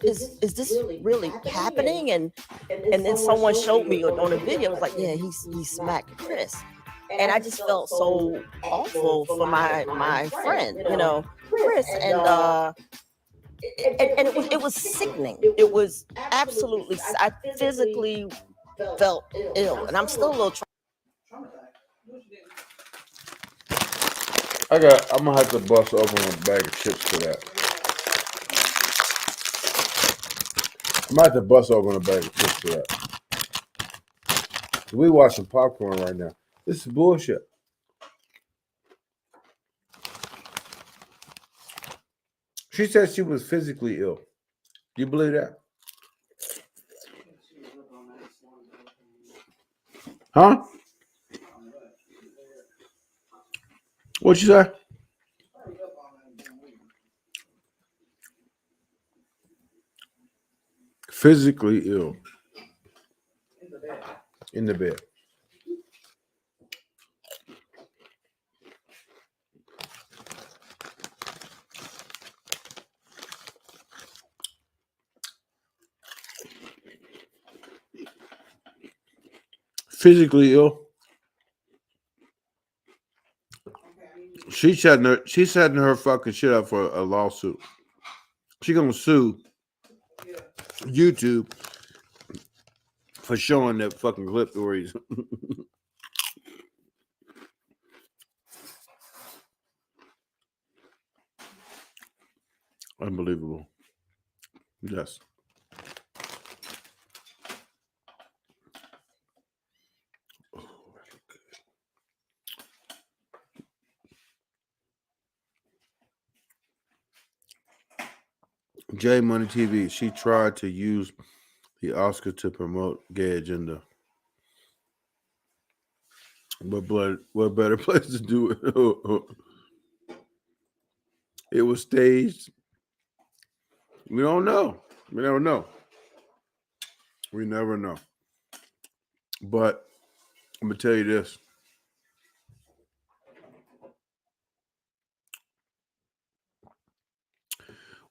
is this really happening? And then someone showed me on a video. It was like, yeah, he smacked Chris, and I just felt so awful for my friend, Chris, and it was sickening. It was absolutely. I physically felt ill, and I'm still a little. I'm gonna have to bust open a bag of chips for that. I might have to bust over on a bag of chips for that. We watching popcorn right now. This is bullshit. She said she was physically ill. Do you believe that? Huh? What you say? Physically ill. In the bed. Physically ill. She's setting her fucking shit up for a lawsuit. She gonna sue YouTube for showing that fucking clip where he's unbelievable. Yes. J Money TV. She tried to use the Oscar to promote gay agenda. But what better place to do it? It was staged. We don't know. We don't know. We never know. But I'm gonna tell you this.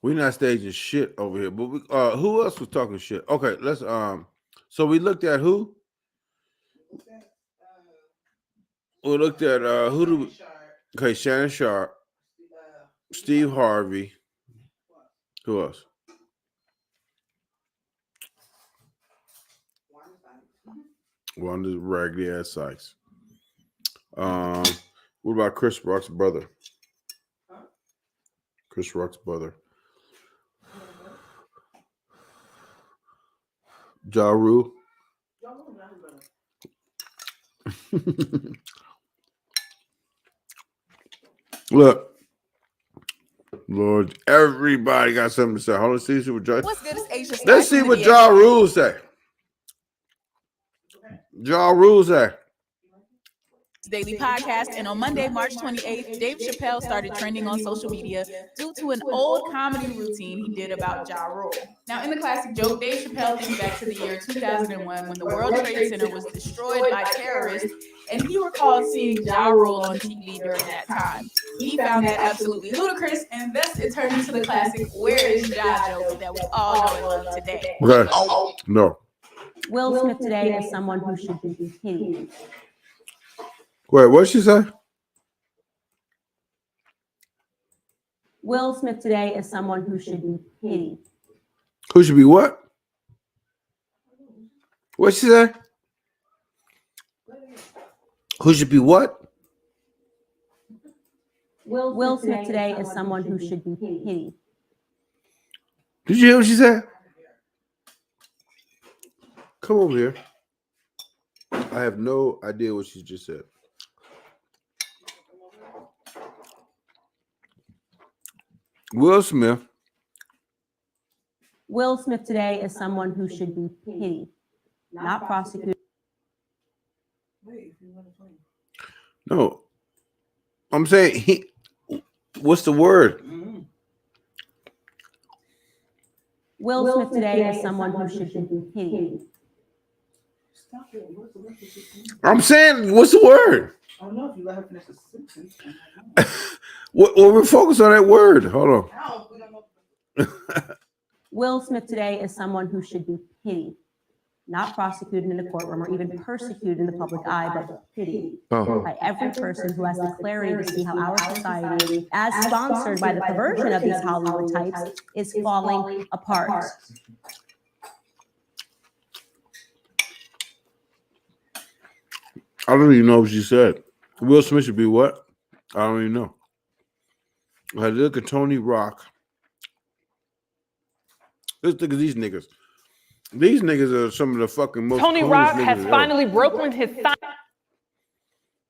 We're not staging shit over here. But who else was talking shit? Okay, let's so we looked at who? We looked at who do we, okay, Shannon Sharp, Steve Harvey. Who else? Wanda's raggedy ass Sykes. What about Chris Rock's brother? Chris Rock's brother. Ja Rule. Look, Lord, everybody got something to say. Hold on, see what Ja. What's good is Asia. Let's see what Ja Rule say. Ja Rule say. Daily podcast, and on Monday, March 28th, Dave Chappelle started trending on social media due to an old comedy routine he did about Ja Rule. Now, in the classic joke, Dave Chappelle thinks back to the year 2001 when the World Trade Center was destroyed by terrorists, and he recalls seeing Ja Rule on TV during that time. He found that absolutely ludicrous, and thus it turned into the classic "Where is Ja" joke that we all know and love today. Okay. No. Will Smith today is someone who should be pitied. Wait, what'd she say? Will Smith today is someone who should be pitied. Who should be what? What'd she say? Who should be what? Will Smith today is someone who should be pitied. Did you hear what she said? Come over here. I have no idea what she just said. Will Smith. Will Smith today is someone who should be pitied, not prosecuted. No. I'm saying what's the word? Will Smith today is someone who should be pitied. I'm saying, what's the word? I don't know if you let her finish the sentence. Well, we're focused on that word. Hold on. Will Smith today is someone who should be pitied, not prosecuted in a courtroom or even persecuted in the public eye, but pitied by every person who has the clarity to see how our society, as sponsored by the perversion of these Hollywood types, is falling apart. I don't even know what she said. Will Smith should be what? I don't even know. I look at Tony Rock. Let's look at these niggas. These niggas are some of the fucking most. Tony Rock has finally broken his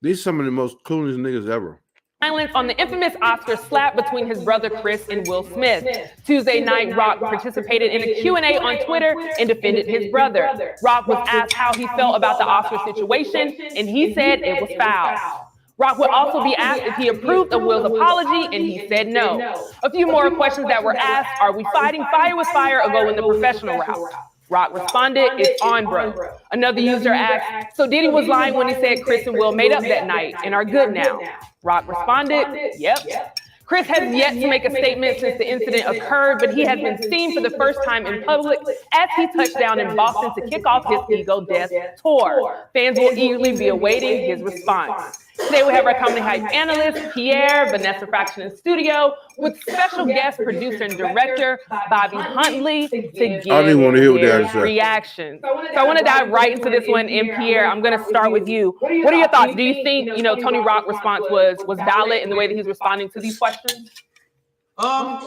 These are some of the most coolest niggas ever. silence on the infamous Oscar slap between his brother Chris and Will Smith. Tuesday night, Rock participated in a Q&A on Twitter and defended his brother. Rock was asked how he felt about the Oscar situation, and he said it was foul. Rock would also be asked if he approved of Will's apology, and he said no. A few more questions that were asked: are we fighting fire with fire or going the professional route? Rock responded, it's on, bro. Another user asked, so Diddy was lying when he said Chris and Will made up that night and are good now? Rock responded, yep. Chris has yet to make a statement since the incident occurred, but he has been seen for the first time in public as he touched down in Boston to kick off his Ego Death tour. Fans will eagerly be awaiting his response. Today we have our comedy hype analyst, Pierre, Vanessa Fraction in studio, with special guest producer and director, Bobby Huntley, to give their reactions. So I want to dive right into this one. And Pierre, I'm going to start with you. What are your thoughts? Do you think, Tony Rock's response was valid in the way that he's responding to these questions?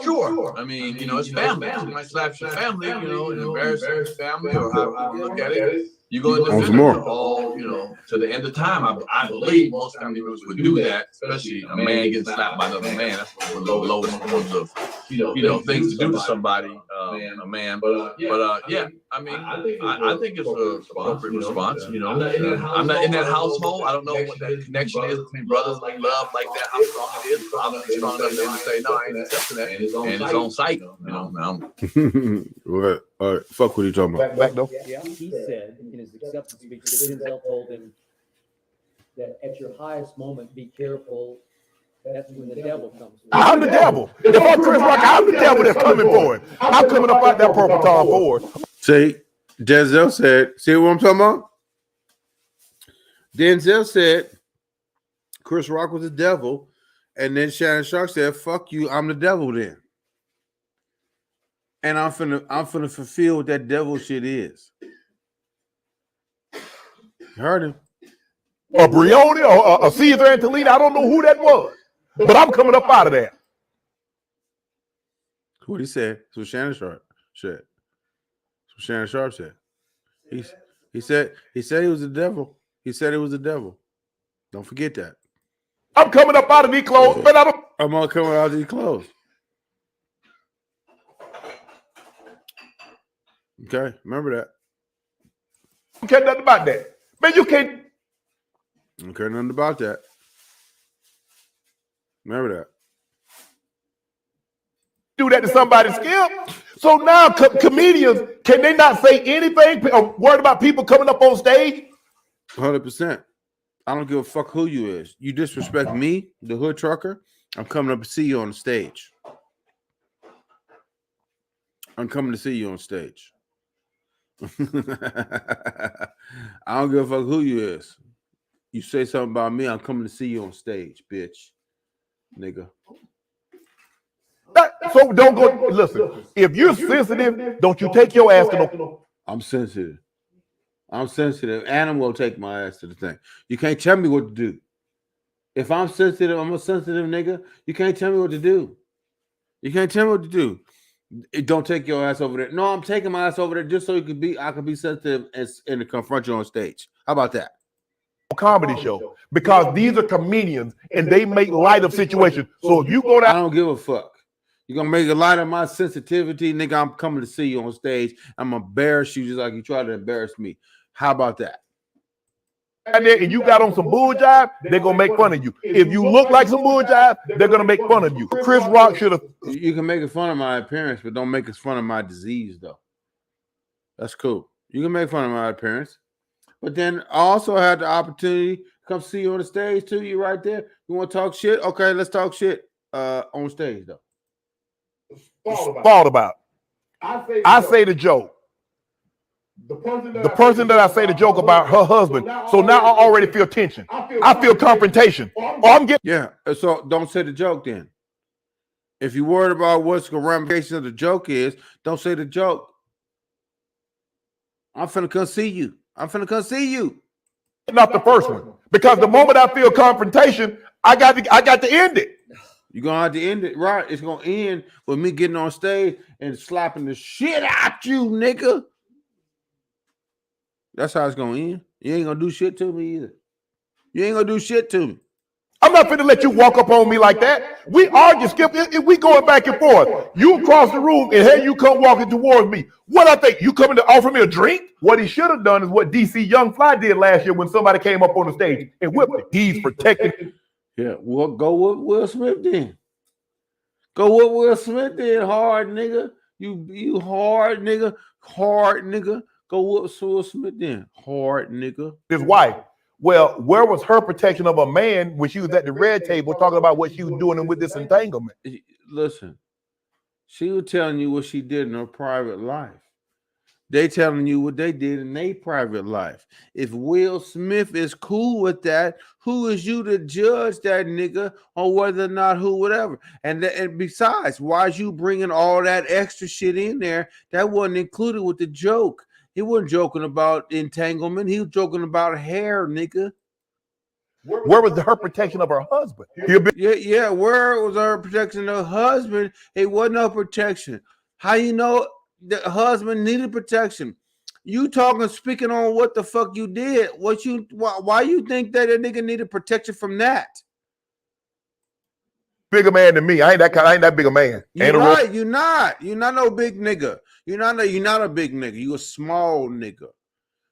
Sure. I mean, it's family. You might slap your family, and embarrass your family, or however you look at it. You go and defend them all, to the end of time. I believe most family members would do that, especially a man getting slapped by another man. That's one of the lowest forms of, things to do to somebody, a man. But yeah, I mean, I think it's an appropriate response. I'm not in that household. I don't know what that connection is between brothers like love like that. How strong it is. I'm strong enough to say no, I ain't accepting that. And it's on site. All right, fuck what you talking about. Back though. Yeah, he said in his acceptance speech that Denzel told him that at your highest moment, be careful. That's when the devil comes. I'm the devil. If I'm Chris Rock, I'm the devil that's coming for him. I'm coming up out that purple Tom Ford. See, Denzel said, see what I'm talking about? Denzel said Chris Rock was the devil, and then Shannon Sharp said, fuck you, I'm the devil then. And I'm finna fulfill what that devil shit is. You heard him. Or Brioni or Caesar Antolini. I don't know who that was. But I'm coming up out of there. What he said. That's what Shannon Sharp said. That's what Shannon Sharp said. He said he was the devil. He said it was the devil. Don't forget that. I'm coming up out of these clothes, but I'm all coming out of these clothes. Okay, remember that. You can't nothing about that. Man, you can't. I don't care nothing about that. Remember that. Do that to somebody, Skip. So now comedians, can they not say anything? Or worried about people coming up on stage? 100%. I don't give a fuck who you is. You disrespect me, the hood trucker, I'm coming up to see you on the stage. I'm coming to see you on stage. I don't give a fuck who you is. You say something about me, I'm coming to see you on stage, bitch. Nigga. So don't go. Listen, if you're sensitive, don't you take your ass to the. I'm sensitive. I'm sensitive. And I'm gonna take my ass to the thing. You can't tell me what to do. If I'm sensitive, I'm a sensitive nigga. You can't tell me what to do. You can't tell me what to do. Don't take your ass over there. No, I'm taking my ass over there just so I can be sensitive and confront you on stage. How about that? Comedy show, because these are comedians and they make light of situations. So if you go down, I don't give a fuck. You're gonna make a light of my sensitivity, nigga. I'm coming to see you on stage. I'm gonna embarrass you just like you try to embarrass me. How about that? And you got on some bull jive, they're gonna make fun of you. If you look like some bull jive, they're gonna make fun of you. Chris Rock should have. You can make fun of my appearance, but don't make fun of my disease, though. That's cool. You can make fun of my appearance, but then I also had the opportunity to come see you on the stage too. You right there. You want to talk shit? Okay, let's talk shit on stage though. Thought about. I say the joke. The person that I say the joke about, her husband. So now I already feel tension. I feel confrontation. I'm getting. Yeah. So don't say the joke then. If you're worried about what's the ramification of the joke is, don't say the joke. I'm finna come see you. I'm finna come see you. Not the first one, because the moment I feel confrontation, I got to end it. You're gonna have to end it, right? It's gonna end with me getting on stage and slapping the shit out you, nigga. That's how it's gonna end. You ain't gonna do shit to me either. You ain't gonna do shit to me. I'm not finna let you walk up on me like that. We argue, Skip. We going back and forth. You across the room, and here you come walking towards me. What I think? You coming to offer me a drink? What he should have done is what DC Young Fly did last year when somebody came up on the stage and whipped him. He's protecting. Yeah, well, go with Will Smith then. Go with Will Smith then, hard nigga. You hard nigga, hard nigga. Go with Will Smith then, hard nigga. His wife. Well, where was her protection of a man when she was at the red table talking about what she was doing with this entanglement? Listen, she was telling you what she did in her private life. They telling you what they did in their private life. If Will Smith is cool with that, who is you to judge that nigga on whether or not who, whatever? And besides, why is you bringing all that extra shit in there that wasn't included with the joke? He wasn't joking about entanglement. He was joking about hair, nigga. Where was her protection of her husband? Yeah. Where was her protection of her husband? It wasn't no protection. How you know the husband needed protection? You speaking on what the fuck you did? Why you think that a nigga needed protection from that? Bigger man than me. I ain't that big a man. You're right. You're not no big nigga. You're not a big nigga. You a small nigga.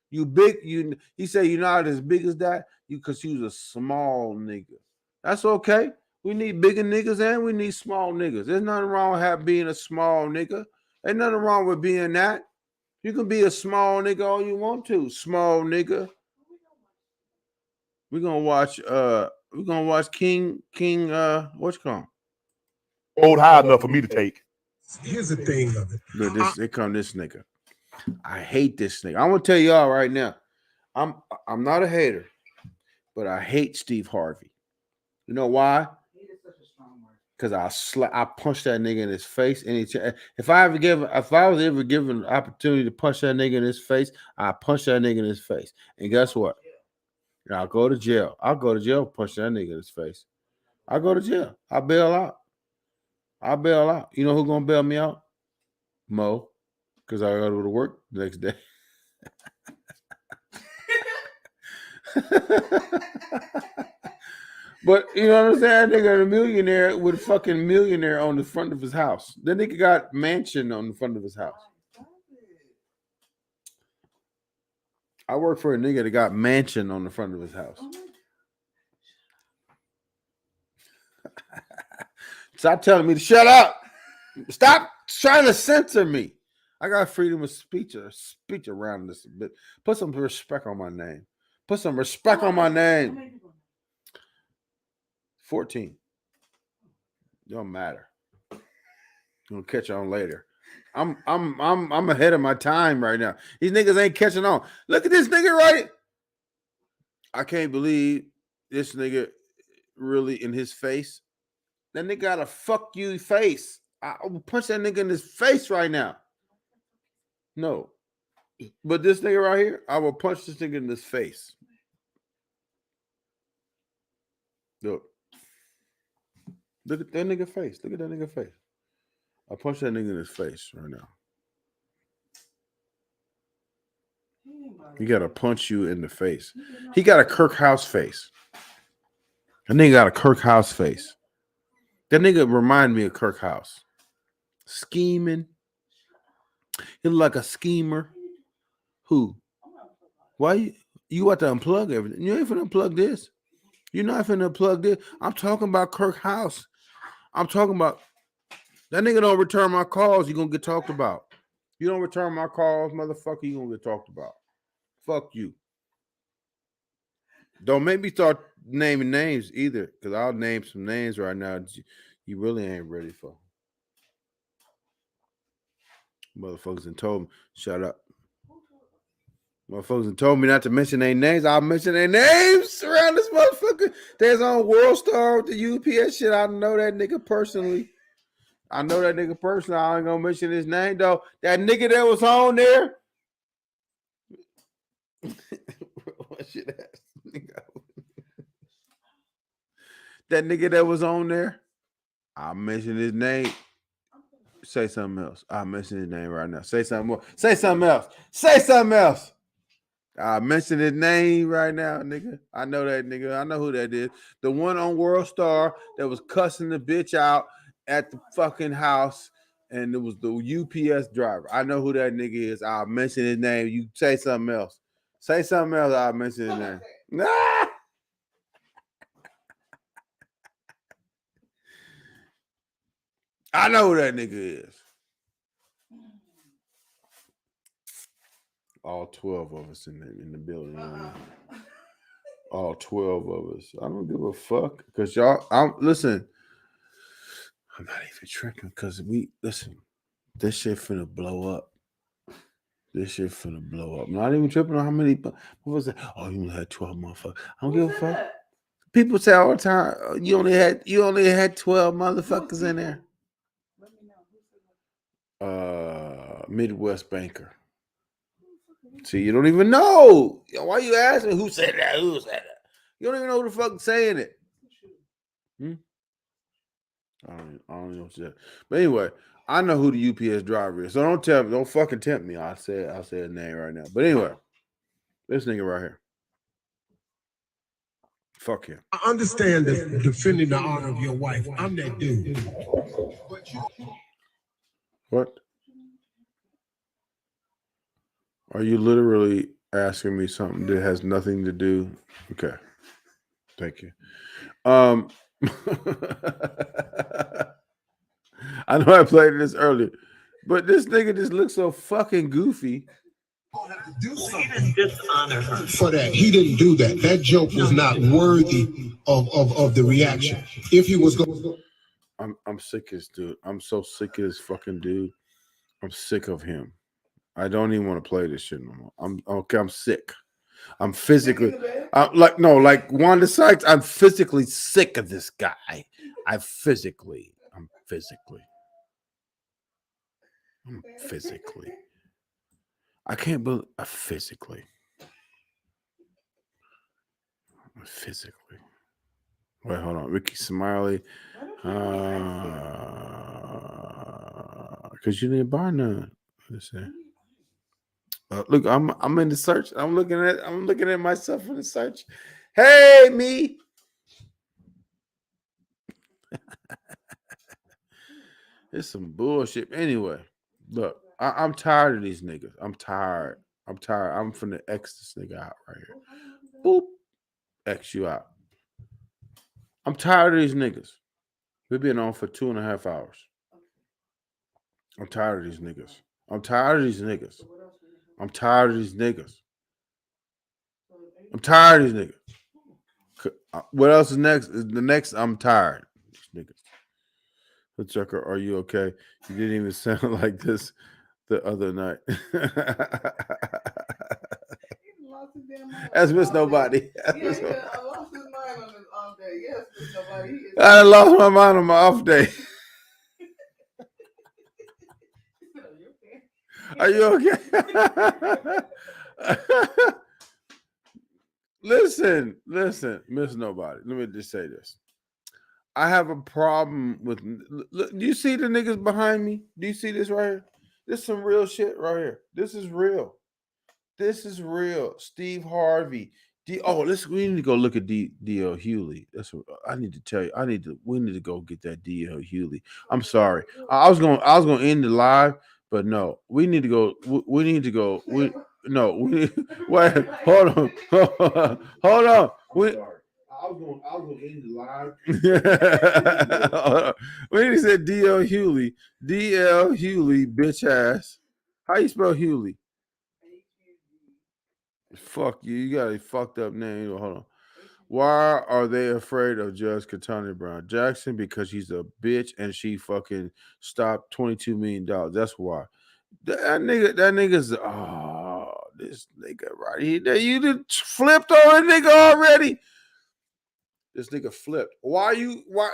You big. He said you're not as big as that. Because you was a small nigga. That's okay. We need bigger niggas and we need small niggas. There's nothing wrong with being a small nigga. Ain't nothing wrong with being that. You can be a small nigga all you want to. Small nigga. We're gonna watch King what's it called? Old high enough for me to take. Here's the thing of it. Look, here come this nigga. I hate this nigga. I'm gonna tell y'all right now. I'm not a hater, but I hate Steve Harvey. You know why? Because I punched that nigga in his face. If I was ever given an opportunity to punch that nigga in his face, I punch that nigga in his face. And guess what? I'll go to jail. I'll go to jail, punch that nigga in his face. I'll go to jail. I'll bail out. You know who's gonna bail me out? Mo. Because I gotta go to work the next day. But you know what I'm saying? They got a millionaire with a fucking millionaire on the front of his house. That nigga got mansion on the front of his house. I work for a nigga that got mansion on the front of his house. Stop telling me to shut up. Stop trying to censor me. I got freedom of speech around this a bit. Put some respect on my name. Put some respect on my name. 14. Don't matter. Gonna catch on later. I'm ahead of my time right now. These niggas ain't catching on. Look at this nigga right. I can't believe this nigga really in his face. That nigga got a fuck you face. I will punch that nigga in his face right now. No. But this nigga right here, I will punch this nigga in his face. Look at that nigga face. Look at that nigga face. I'll punch that nigga in his face right now. He got to punch you in the face. He got a Kirk House face. That nigga got a Kirk House face. That nigga remind me of Kirk House. Scheming. He look like a schemer. Who? Why you want to unplug everything? You ain't finna unplug this. You're not finna unplug this. I'm talking about Kirk House. I'm talking about that nigga don't return my calls, you're gonna get talked about. You don't return my calls, motherfucker, you're gonna get talked about. Fuck you. Don't make me start naming names either, because I'll name some names right now you really ain't ready for. Motherfuckers done told me, shut up. Motherfuckers done told me not to mention their names. I'll mention their names around this motherfucker. There's on World Star with the UPS shit. I know that nigga personally. I ain't gonna mention his name though. That nigga that was on there. That nigga that was on there. I'll mention his name. Say something else. I'll mention his name right now. Say something more. Say something else. Say something else. I mentioned his name right now, nigga. I know that nigga. I know who that is. The one on World Star that was cussing the bitch out at the fucking house, and it was the UPS driver. I know who that nigga is. I'll mention his name. You say something else. Say something else. I'll mention his name. Nah. I know who that nigga is. All 12 of us in the building. All 12 of us. I don't give a fuck. Because y'all, listen, I'm not even tripping because this shit finna blow up. This shit finna blow up. I'm not even tripping on how many people say, oh, you only had 12 motherfuckers. I don't give a fuck. People say all the time, oh, you only had 12 motherfuckers in there. Midwest banker. See, you don't even know. Why you asking who said that? Who said that? You don't even know who the fuck saying it. I don't know what you said. But anyway, I know who the UPS driver is. So don't fucking tempt me. I'll say his name right now. But anyway, this nigga right here. Fuck him. I understand that defending the honor of your wife. I'm that dude. What? Are you literally asking me something that has nothing to do? Okay. Thank you. I know I played this earlier, but this nigga just looks so fucking goofy. Dishonor her. For that, he didn't do that. That joke was not worthy of the reaction. If he was going, I'm sick of this dude. I'm so sick of this fucking dude. I'm sick of him. I don't even want to play this shit no more. I'm sick. I'm physically, like Wanda Sykes. I'm physically sick of this guy. I'm physically. I can't believe physically. Wait, hold on. Ricky Smiley. Because you didn't buy none. Let's see. Look, I'm in the search. I'm looking at myself in the search. Hey, me. It's some bullshit. Anyway, look, I'm tired of these niggas. I'm tired. I'm finna X this nigga out right here. Boop. X you out. I'm tired of these niggas. We've been on for 2.5 hours. I'm tired of these niggas. I'm tired of these niggas. What else is next? The next, I'm tired. These niggas. HoodTrucker, are you okay? You didn't even sound like this the other night. That's Miss Nobody. I lost his mind on his off day. Yes, Miss Nobody. I lost my mind on my off day. Are you okay? Listen, Miss Nobody. Let me just say this. I have a problem with. Look, do you see the niggas behind me? Do you see this right here? This is some real shit right here. This is real. Steve Harvey. We need to go look at D.L. Hewley. That's what I need to tell you. We need to go get that D.L. Hewley. I'm sorry. I was gonna end the live, but no. We need to go. We need to go. Wait. Hold on. Hold on. I was gonna end the live. We need to say D.L. Hewley. D.L. Hewley, bitch ass. How you spell Hewley? Fuck you. You got a fucked up name. Hold on. Why are they afraid of Judge Ketanji Brown Jackson? Because she's a bitch and she fucking stopped $22 million. That's why. That nigga's this nigga right here. You done flipped on a nigga already. This nigga flipped. Why?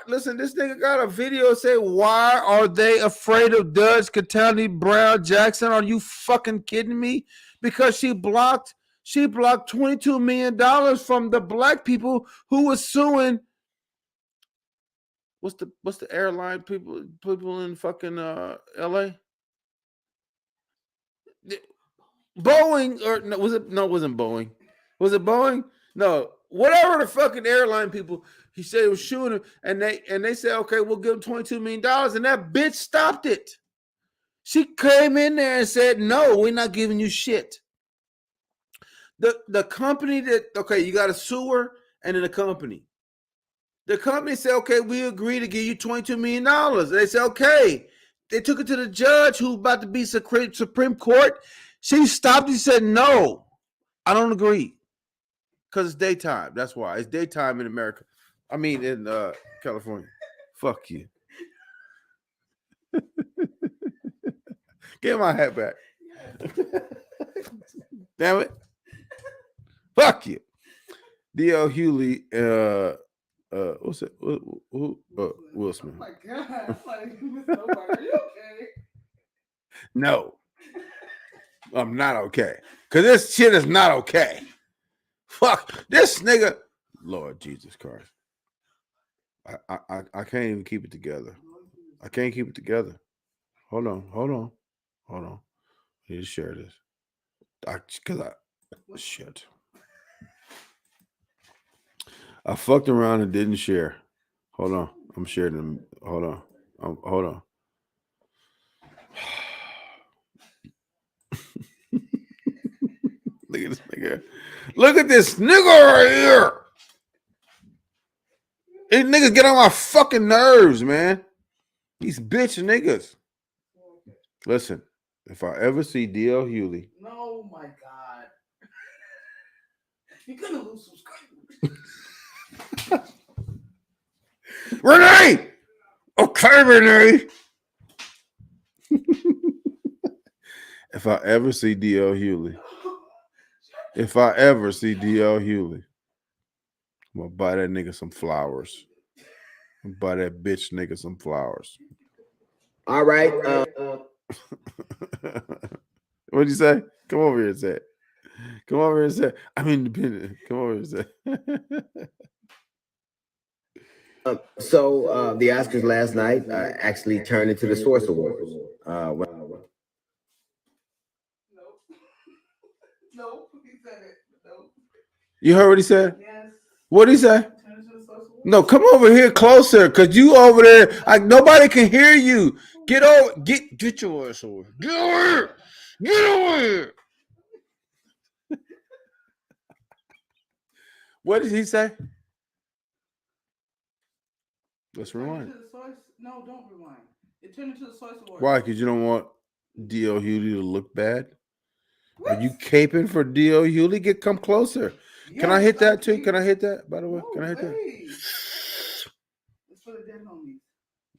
Listen, this nigga got a video say, why are they afraid of Judge Ketanji Brown Jackson? Are you fucking kidding me? Because she blocked $22 million from the black people who was suing. What's the airline people in fucking LA? Boeing, or no, was it? No, it wasn't Boeing. Was it Boeing? No, whatever the fucking airline people. He said it was shooting him, and they said, okay, we'll give him $22 million, and that bitch stopped it. She came in there and said, no, we're not giving you shit. The company that, okay, you got a sewer and then a company. The company said, okay, we agree to give you $22 million. They said, okay. They took it to the judge who's about to be Supreme Court. She stopped and said, no, I don't agree. Because it's daytime. That's why. It's daytime in America. I mean, in California. Fuck you. Get my hat back. Damn it. Fuck you. D.L. Hewley, what's it? Who? Will Smith. Oh my God. Are you okay? No. I'm not okay. Because this shit is not okay. Fuck. This nigga. Lord Jesus Christ. I can't even keep it together. I can't keep it together. Hold on. I need to share this. Shit. I fucked around and didn't share. Hold on. I'm sharing them. Hold on. Hold on. Look at this nigga. Look at this nigga right here. These niggas get on my fucking nerves, man. These bitch niggas. Listen, if I ever see D.L. Hewley. No, my God. You're gonna lose subscribers. Renee! Okay, Renee. If I ever see D.L. Hewley. I'm gonna buy that nigga some flowers. Buy that bitch nigga some flowers. All right. What'd you say? Come over here and say it. Come over here and say it. I'm independent. Come over here and say it. So the Oscars last night actually turned into the Source Awards. Nope. He said it. Nope. You heard what he said? Yes. What'd he say? No, come over here closer, cause you over there, like nobody can hear you. Get over, get your ass over. Get over here. Get over here. What did he say? Let's rewind. No, don't rewind. It turned into the Source Awards. Why? Because you don't want D.L. Hewley to look bad? What? Are you caping for D.L. Hewley? Come closer. Yes, can I hit that too? Can I hit that, by the way? Can I hit that? It's for the dead homies.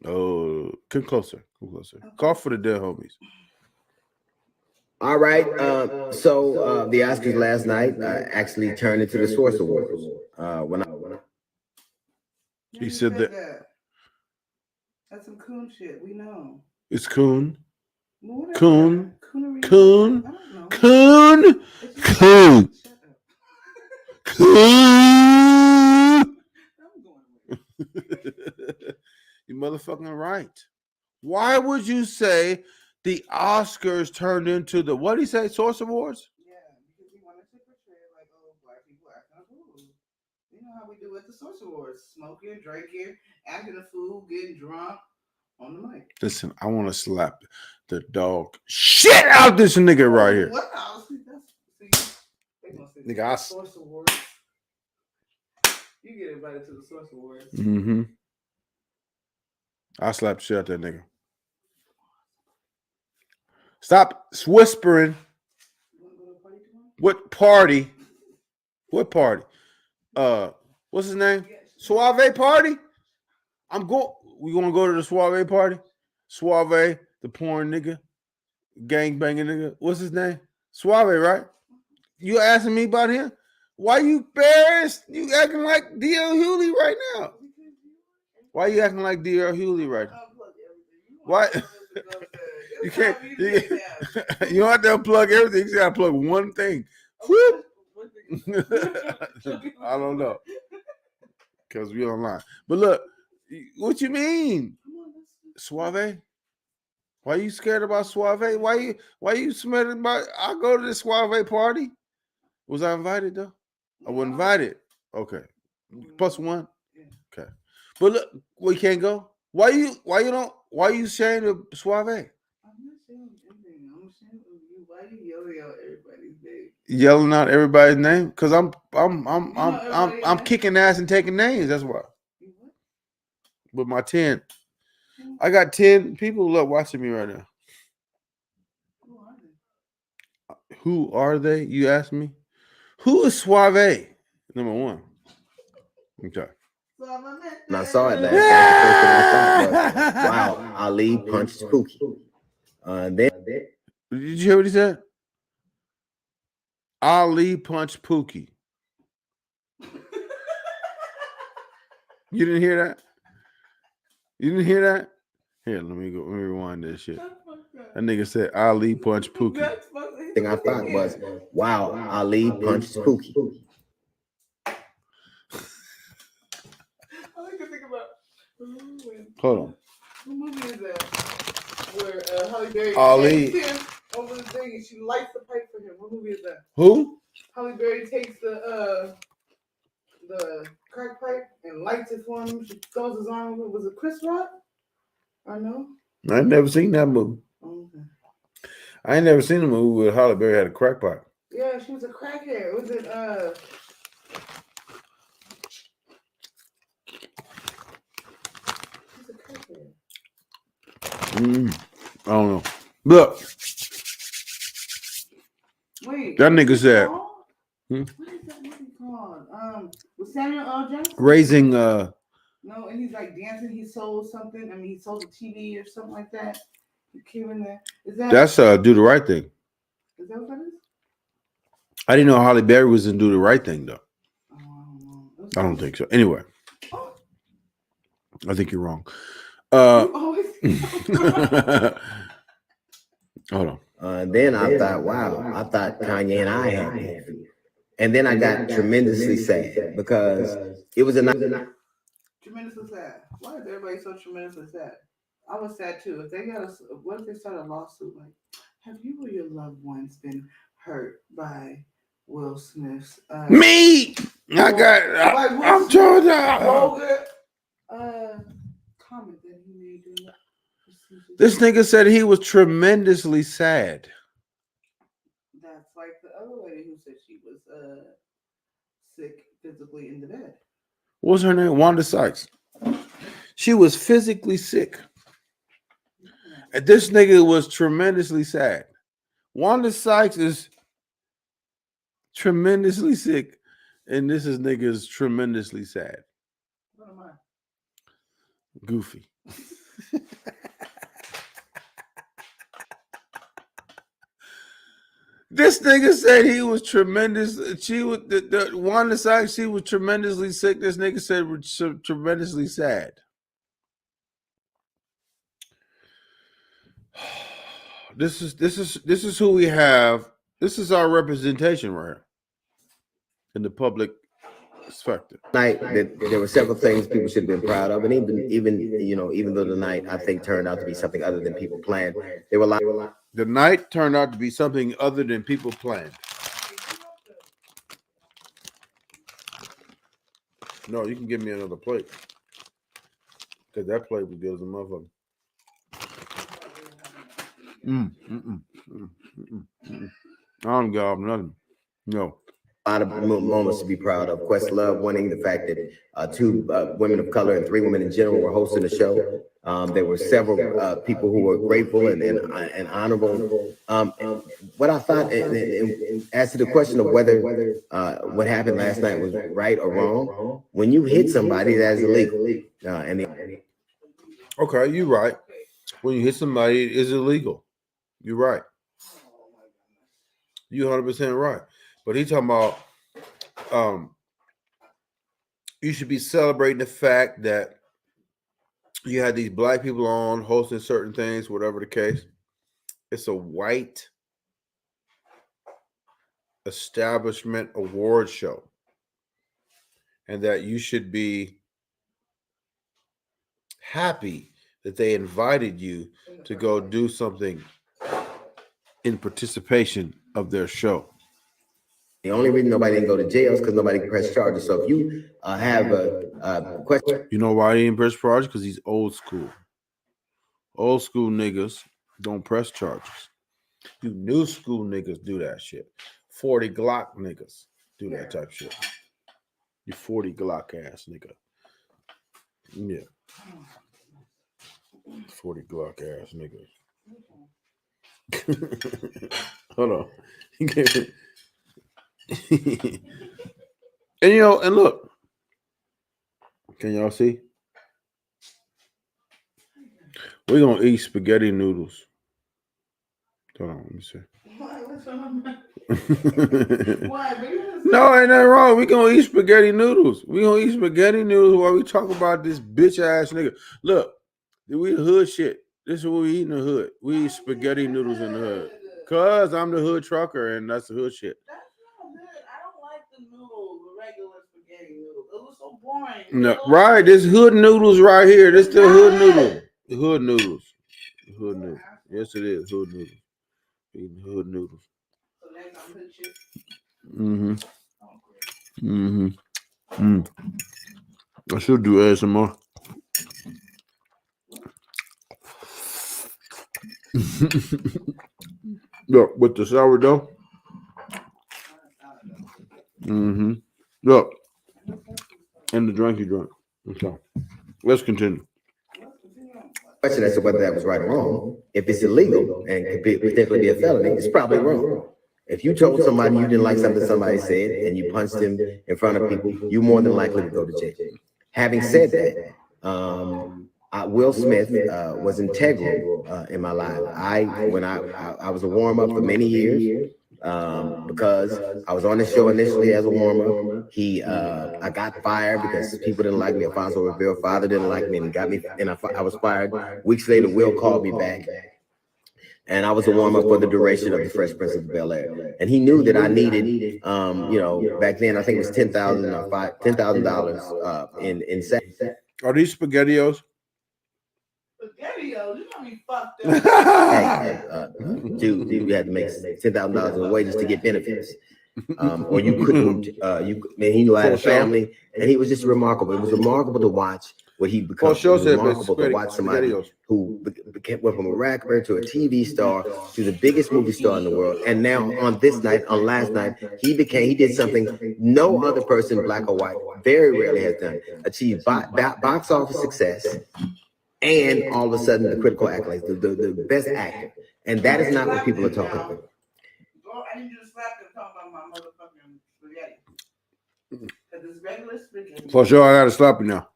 Oh, come closer. Come closer. Okay. Call for the dead homies. All right. So the Oscars last night actually turned into the Source Awards. He said that. That's some coon shit. We know. It's coon. Well, coon. Coonery. Coon. Coon. Coon. Coon. You motherfucking right. Why would you say the Oscars turned into the, what did he say, Source Awards? Yeah, because he wanted to portray like, oh, black people acting a fool. You know how we do at the Source Awards. Smoking, drinking, acting a fool, getting drunk on the mic. Listen, I want to slap the dog shit out this nigga right here. Wow. Nigga, I Source Awards. You get invited to the Source Awards. Mm-hmm. I slapped the shit out that nigga. Stop whispering. What party? What party? What's his name? Suave party? We gonna go to the Suave party? Suave, the porn nigga, gang banging nigga. What's his name? Suave, right? You asking me about him? Why you embarrassed? You acting like D.L. Hewley right now? Why you acting like D.L. Hewley right now? Why? You can't. You don't have to unplug everything. You just gotta plug one thing. Whoop. I don't know. Because we online. But look, what you mean? Suave? Why you scared about Suave? Why you scared about? I go to the Suave party. Was I invited though? I was invited. Okay, +1. Okay, but look, we can't go. Why you saying the Suave? I'm not saying anything. I'm saying you. Why you yelling out everybody's name? Yelling out everybody's name because I'm kicking ass and taking names. That's why. With my 10, I got 10 people watching me right now. Who are they? You ask me. Who is Suave? Number 1. Okay. And I saw it last night. The first thing I thought was, wow, Ali punched Pookie. Then Did you hear what he said? Ali punched Pookie. You didn't hear that? You didn't hear that? Here, let me rewind this shit. That nigga said Ali punched Pookie. the thing I thought was, wow, Ali punched Pookie. I like to think about. Hold on. What movie is that? Where Halle Berry Ali. takes him over the thing and she lights the pipe for him. What movie is that? Who? Halle Berry takes the crack pipe and lights it for him. She throws his arm over. Was it Chris Rock? I know. I ain't never seen that movie. Okay. I ain't never seen a movie where Halle Berry had a crack pipe. Yeah, she was a crackhead. Was it She's a crackhead. I don't know. Look. Wait. That nigga said. What is that movie called? With Samuel L. Jackson? Raising No, and he's like dancing. He sold something. I mean, he sold a TV or something like that. He came in there. Is that? That's Do the Right Thing. Is that what that is? I didn't know Halle Berry was in Do the Right Thing though. I don't think so. Anyway, I think you're wrong. Hold on. Then I thought, wow, I thought Kanye and I had beef. And then I got tremendously sad because it was a night. Tremendously sad. Why is everybody so tremendously sad? I was sad too. If they what if they start a lawsuit like, have you or your loved ones been hurt by Will Smith's Me? I'm trying to. Comment that he made during that procedure. This nigga said he was tremendously sad. That's like the other lady who said she was sick physically in the bed. What's her name? Wanda Sykes. She was physically sick. And this nigga was tremendously sad. Wanda Sykes is tremendously sick, and this is nigga's tremendously sad. What am I? Goofy. This nigga said he was tremendous. She was the Wanda Sykes. She was tremendously sick. This nigga said was tremendously sad. This is who we have. This is our representation right here in the public spectrum. Night that there were several things people should have been proud of, and even though the night I think turned out to be something other than people planned, there were the night turned out to be something other than people planned. No, you can give me another plate because that plate was good as a motherfucker. I don't got nothing. No. A lot of moments to be proud of. Questlove winning, the fact that 2 women of color and 3 women in general were hosting the show. There were several people who were grateful and honorable. What I thought, as to the question of whether what happened last night was right or wrong, when you hit somebody, that's illegal. Okay, you're right. When you hit somebody, it is illegal. You're right. You're 100% right. But he's talking about you should be celebrating the fact that you had these black people on hosting certain things, whatever the case. It's a white establishment award show. And that you should be happy that they invited you to go do something in participation of their show. The only reason nobody didn't go to jail is because nobody pressed charges. So if you have a question, you know why he didn't press charges? Because he's old school. Old school niggas don't press charges. You new school niggas do that shit. 40 Glock niggas do that type shit. You 40 Glock ass nigga. Yeah. 40 Glock ass nigga. Hold on. And you know, and look. Can y'all see? We're gonna eat spaghetti noodles. Hold on, let me see. No, ain't nothing wrong. We gonna eat spaghetti noodles. We gonna eat spaghetti noodles while we talk about this bitch ass nigga. Look, we the hood shit. This is what we eat in the hood. We eat spaghetti noodles in the hood. Cause I'm the hood trucker and that's the hood shit. That's not good. I don't like the noodles, the regular spaghetti noodles. It was so boring. No, right, this hood noodles right here. This the hood noodle. The hood noodles. The hood noodles. Yes, it is. Hood noodles. Eating hood noodles. So next I'm hood shit. I should do ASMR. Look, with the sourdough. Look. And the drink you drank. Okay. Let's continue. Question as to whether that was right or wrong. If it's illegal and could potentially be a felony, it's probably wrong. If you told somebody you didn't like something somebody said and you punched him in front of people, you more than likely to go to jail. Having said that, Will Smith was integral in my life. When I was a warm up for many years because I was on the show initially as a warm up. I got fired because people didn't like me. Alfonso Rivera's father didn't like me and got me, and I was fired. Weeks later, Will called me back. And I was a warm up for the duration of the Fresh Prince of Bel-Air. And he knew that I needed, back then I think it was $10,000 in sex. Are these SpaghettiOs? SpaghettiOs, you got me fucked up. Dude, you had to make $10,000 in wages to get benefits. Or you couldn't, he knew I had a family, and he was just remarkable. It was remarkable to watch what he became. It was remarkable to watch somebody who went from a rapper to a TV star to the biggest movie star in the world. And now on last night, he did something no other person, black or white, very rarely has done. Achieved box office success, and all of a sudden the critical accolades, the best actor. And that is not what people are talking about. I need you to slap and talk about my motherfucking spaghetti. Because it's regular spaghetti. For sure, I gotta slap you now.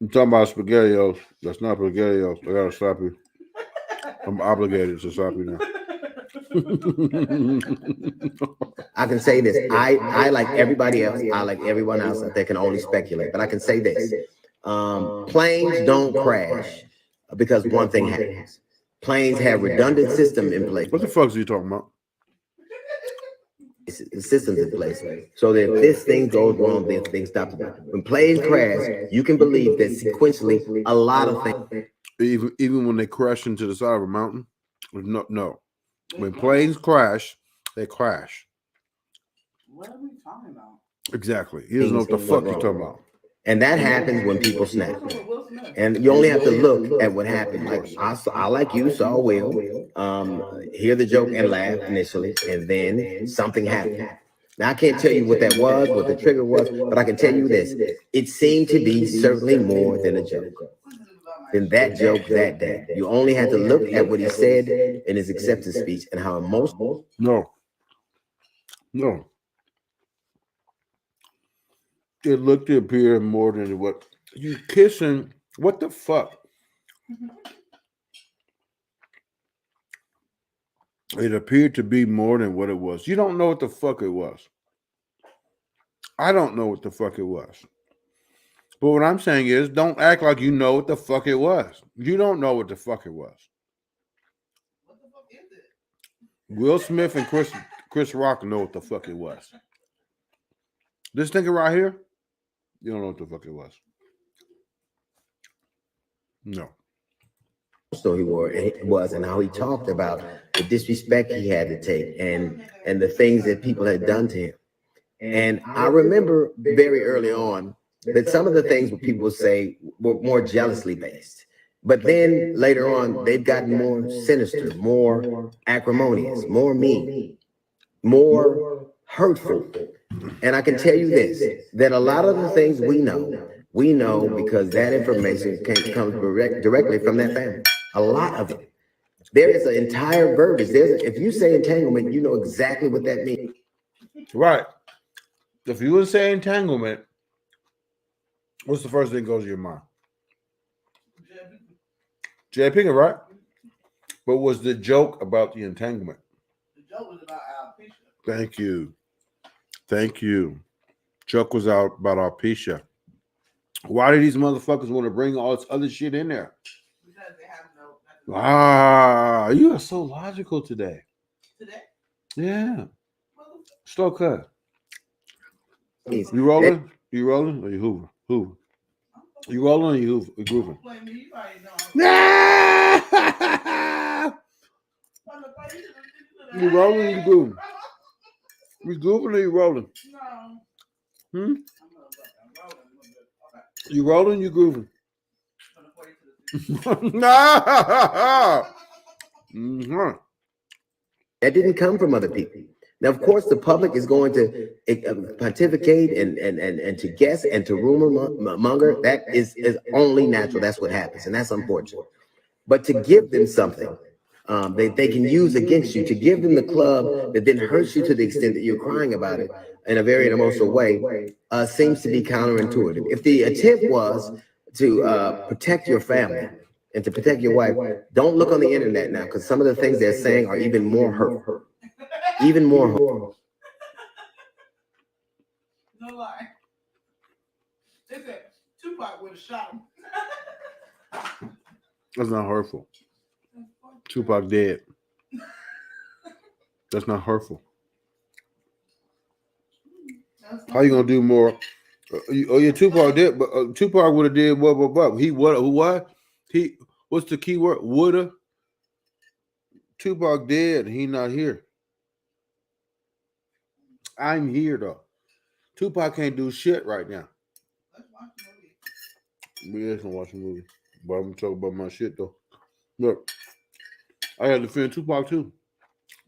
I'm talking about SpaghettiOs. That's not SpaghettiOs. I gotta slap you. I'm obligated to slap you now. I can say this. I like everybody else. I like everyone else that can only speculate. But I can say this. Planes don't crash because one thing happens. Planes have redundant system in place. What the fuck are you talking about? The systems in place. So that if this thing goes wrong, then things stop. When planes crash, you can believe that sequentially a lot of things. Even when they crash into the side of a mountain? No. When planes crash, they crash. What are we talking about? Exactly. He doesn't know what the fuck you're talking about. And that happens when people snap. And you only have to look at what happened. Like I like you, saw Will, hear the joke and laugh initially, and then something happened. Now I can't tell you what that was, what the trigger was, but I can tell you this: it seemed to be certainly more than a joke. Than that joke that day. You only had to look at what he said in his acceptance speech and how emotional. No. It looked to appear more than what you kissing. What the fuck? It appeared to be more than what it was. You don't know what the fuck it was. I don't know what the fuck it was. But what I'm saying is, don't act like you know what the fuck it was. You don't know what the fuck it was. What the fuck is it? Will Smith and Chris Rock know what the fuck it was. This nigga right here, you don't know what the fuck it was. No. So he was and how he talked about the disrespect he had to take and the things that people had done to him. And I remember very early on that some of the things what people say were more jealously based. But then later on, they've gotten more sinister, more acrimonious, more mean, more hurtful. And I can tell you this, that a lot of the things we know because that information comes directly from that family. A lot of it. There is an entire verbiage. If you say entanglement, you know exactly what that means. Right. If you would say entanglement, what's the first thing that goes to your mind? Jay Pinkett, right? But was the joke about the entanglement? The joke was about alopecia. Thank you. Thank you. Joke was out about alopecia. Why do these motherfuckers want to bring all this other shit in there? Because they have no. You are so logical today. Today? Yeah. Slow cut. You rolling? You rolling or you hoover? Hoover. You rolling or you hoover? You grooving? You rolling or you grooving? You grooving or you rolling? No. You rolling or you grooving? Mm-hmm. That didn't come from other people. Now, of course, the public is going to pontificate and to guess and to rumor monger. That is only natural. That's what happens, and that's unfortunate. But to give them something they can use against you, to give them the club that then hurts you to the extent that you're crying about it in a very emotional way, seems to be counterintuitive. If the attempt was to protect your family and to protect your wife, don't look on the internet now, because some of the things they're saying are even more hurtful. Even more hurtful. No lie. They said Tupac would have shot him. That's not hurtful. Tupac dead. That's not hurtful. How you gonna do more? Tupac did, but Tupac would have did what? He would what? He what's the key word? Woulda. Tupac dead. He not here. I'm here though. Tupac can't do shit right now. We just gonna watch a movie, but I'm gonna talk about my shit though. Look, I had to defend Tupac too.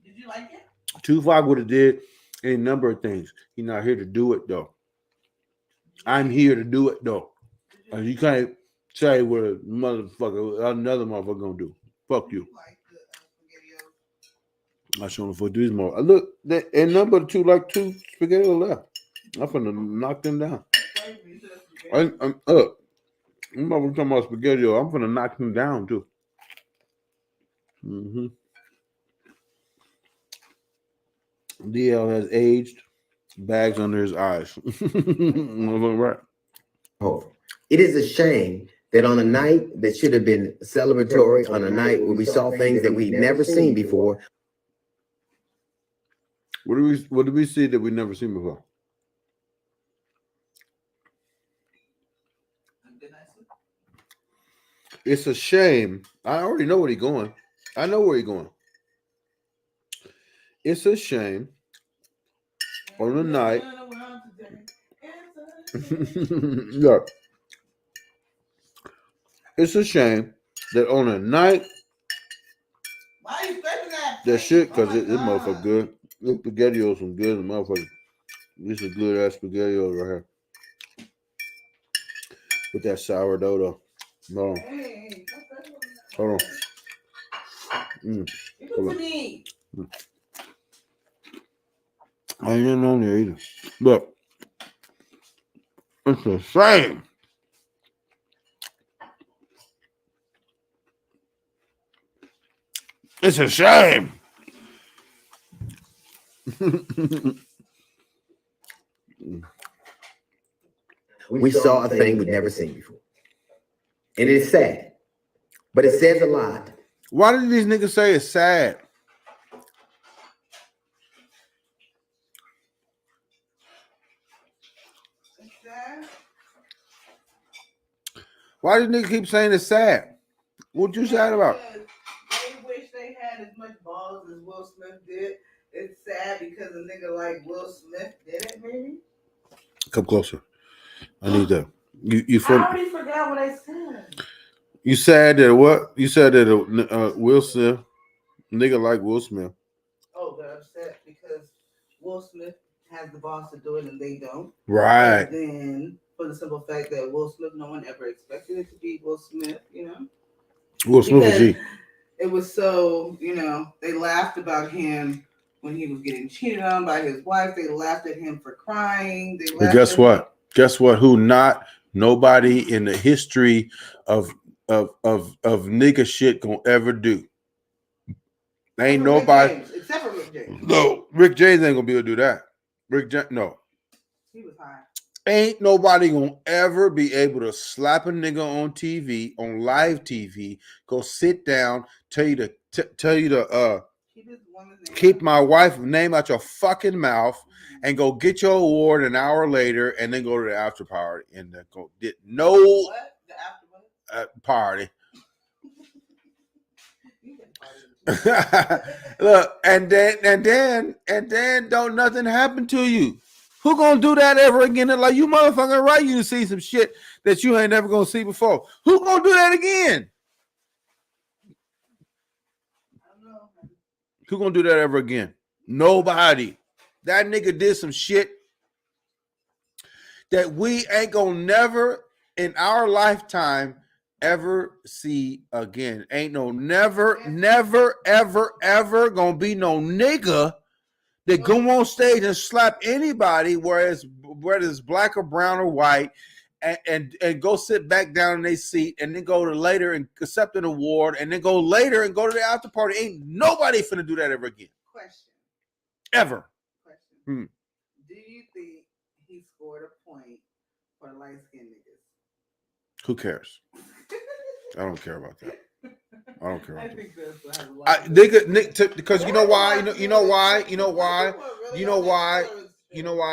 Did you like it? Tupac would have did a number of things. He's not here to do it though. I'm here to do it though. You can't say what a motherfucker, another motherfucker gonna do. Fuck you. I show them for these more. Look, and number two, like two spaghetti left. I'm finna knock them down. I'm up. I'm not talking about spaghetti. I'm finna knock them down too. Mm-hmm. DL has aged, bags under his eyes. Right. It is a shame that on a night that should have been celebratory, on a night where we saw things that we'd never seen before. What did we see that we'd never seen before? It's a shame. I already know where he's going. I know where he's going. It's a shame on the night. Look, it's a shame that on a night that shit, because this motherfucker good. This spaghettios some good motherfucker. This is good ass spaghettios right here. With that sourdough though. No. Hold on. Hold on. I ain't nothing on there either. Look. It's a shame. It's a shame. We saw a thing we'd never seen before. And it's sad. But it says a lot. Why did these niggas say it's sad? Why do niggas keep saying it's sad? What you sad about? They wish they had as much balls as Will Smith did. It's sad because a nigga like Will Smith did it, maybe? Come closer. I need that. You I already forgot what I said. You said that what? You said that Will Smith, nigga like Will Smith. Oh, they're upset because Will Smith has the balls to do it and they don't. Right. And then for the simple fact that Will Smith, no one ever expected it to be Will Smith, you know? Will Smith is G. It was so, you know, they laughed about him when he was getting cheated on by his wife. They laughed at him for crying. They But guess what? Guess what? Who not nobody in the history of nigga shit gonna ever do. Ain't nobody. Except for Rick James. No, Rick James ain't gonna be able to do that. No. He was high. Ain't nobody gonna ever be able to slap a nigga on TV, on live TV, go sit down, tell you to keep my wife's name out your fucking mouth, and go get your award an hour later, and then go to the after party and then go get no party. Look, and then don't nothing happen to you. Who gonna do that ever again? Like, you motherfucking right, you see some shit that you ain't never gonna see before. Who gonna do that again? Who gonna do that ever again? Nobody. That nigga did some shit that we ain't gonna never in our lifetime ever see again. Ain't no never, ever gonna be no nigga that go on stage and slap anybody, whether it's black or brown or white, and go sit back down in their seat, and then go to later and accept an award, and then go later and go to the after party. Ain't nobody finna do that ever again. Question. Ever. Question. Do you think he scored a point for light-skinned niggas? Who cares? I don't care about that. I don't care. I think that's because you know why? You know why I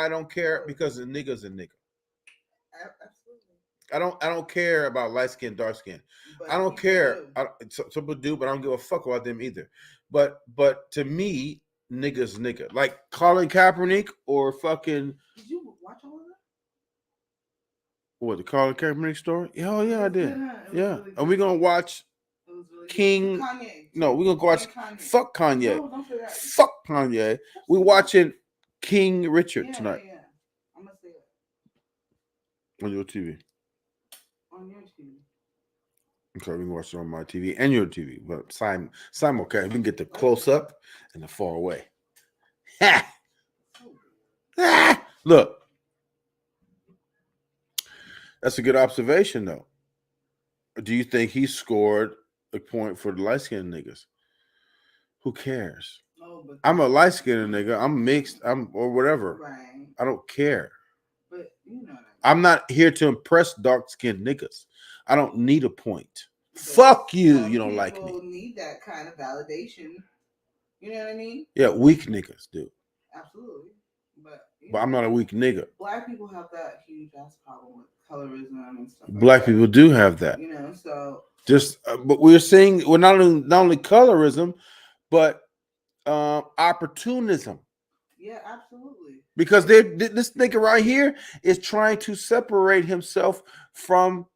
don't care? Because the nigga's a nigga. I don't care about light skin, dark skin. I don't care. Some people do, but I don't give a fuck about them either. But to me, nigga's nigga. Like Colin Kaepernick or fucking. Did you watch all of that? What, the Colin Kaepernick story? Oh yeah, I did. Yeah, and we're gonna watch King. Kanye. No, we're gonna go watch. Kanye. Fuck Kanye. No, don't say that. Fuck Kanye. We're watching King Richard tonight. Yeah. I'm gonna say that. On your TV. On your TV. Okay, we can watch it on my TV and your TV, but simulcast. We can get the close up and the far away. Ha! Ah! Look, that's a good observation, though. Do you think he scored a point for the light skinned niggas? Who cares? No, but I'm a light skinned nigga. I'm mixed. Or whatever. Right. I don't care. But you know that. I'm not here to impress dark skinned niggas. I don't need a point. Fuck you. You don't like me. People need that kind of validation. You know what I mean? Yeah, weak niggas do. Absolutely. But I'm not a weak nigga. Black people have that huge ass problem with colorism and stuff. Black people do have that. You know, so but we're seeing not only colorism, but opportunism. Yeah, absolutely. Because this nigga right here is trying to separate himself from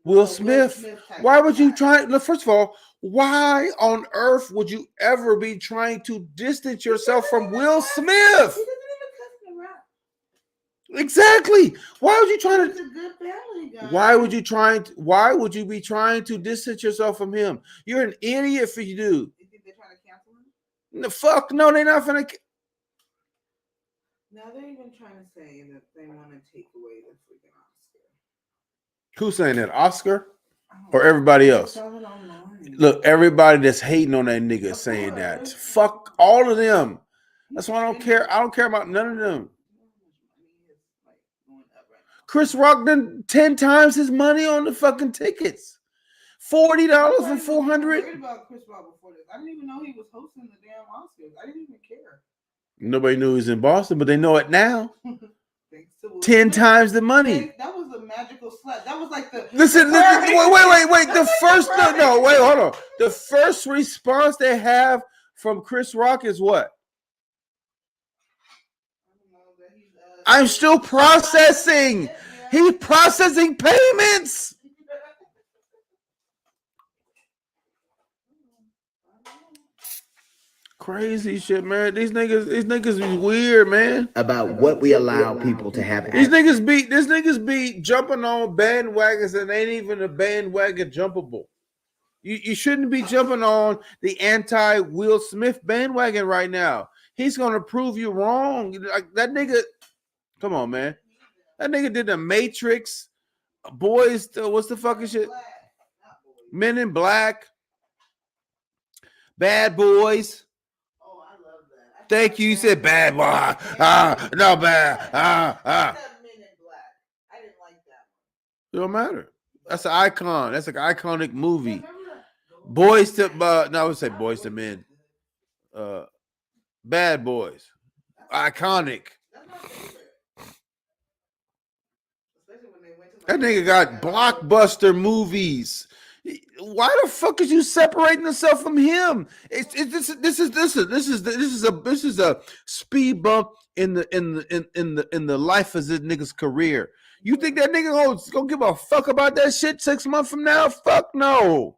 Will Smith. Why would you try? Look, first of all, why on earth would you ever be trying to distance yourself from Will Smith? Exactly. Why would you try to? He's a good family guy. Why would you be trying to distance yourself from him? You're an idiot if you do. You think they're trying to cancel him? No, fuck no, they're not gonna. Now they're even trying to say that they want to take away the freaking Oscar. Who's saying that? Oscar or everybody else? Look, everybody that's hating on that nigga is saying that. Fuck all of them. That's why I don't care. I don't care about none of them. Chris Rock done 10 times his money on the fucking tickets. $40 and $400. I heard about Chris Rock before this. I didn't even know he was hosting the damn Oscars. I didn't even care. Nobody knew he was in Boston, but they know it now. 10 times the money. That was a magical slap. That was like the. Listen, wait. The first, wait, hold on. The first response they have from Chris Rock is what? I'm still processing. He's processing payments. Crazy shit, man. These niggas is weird, man. About what we allow people to have. These niggas be jumping on bandwagons that ain't even a bandwagon jumpable. You shouldn't be jumping on the anti-Will Smith bandwagon right now. He's gonna prove you wrong. Like that nigga. Come on, man. That nigga did the Matrix, Boys. What's the fucking shit? Men in Black, Bad Boys. Thank you. You said bad boy. No bad. It don't matter. That's an icon. That's like an iconic movie. Boys to no, I would say Boys to Men. Bad Boys. Iconic. That nigga got blockbuster movies. Why the fuck is you separating yourself from him? This is a speed bump in the life of this nigga's career. You think that nigga gonna give a fuck about that shit 6 months from now? Fuck no.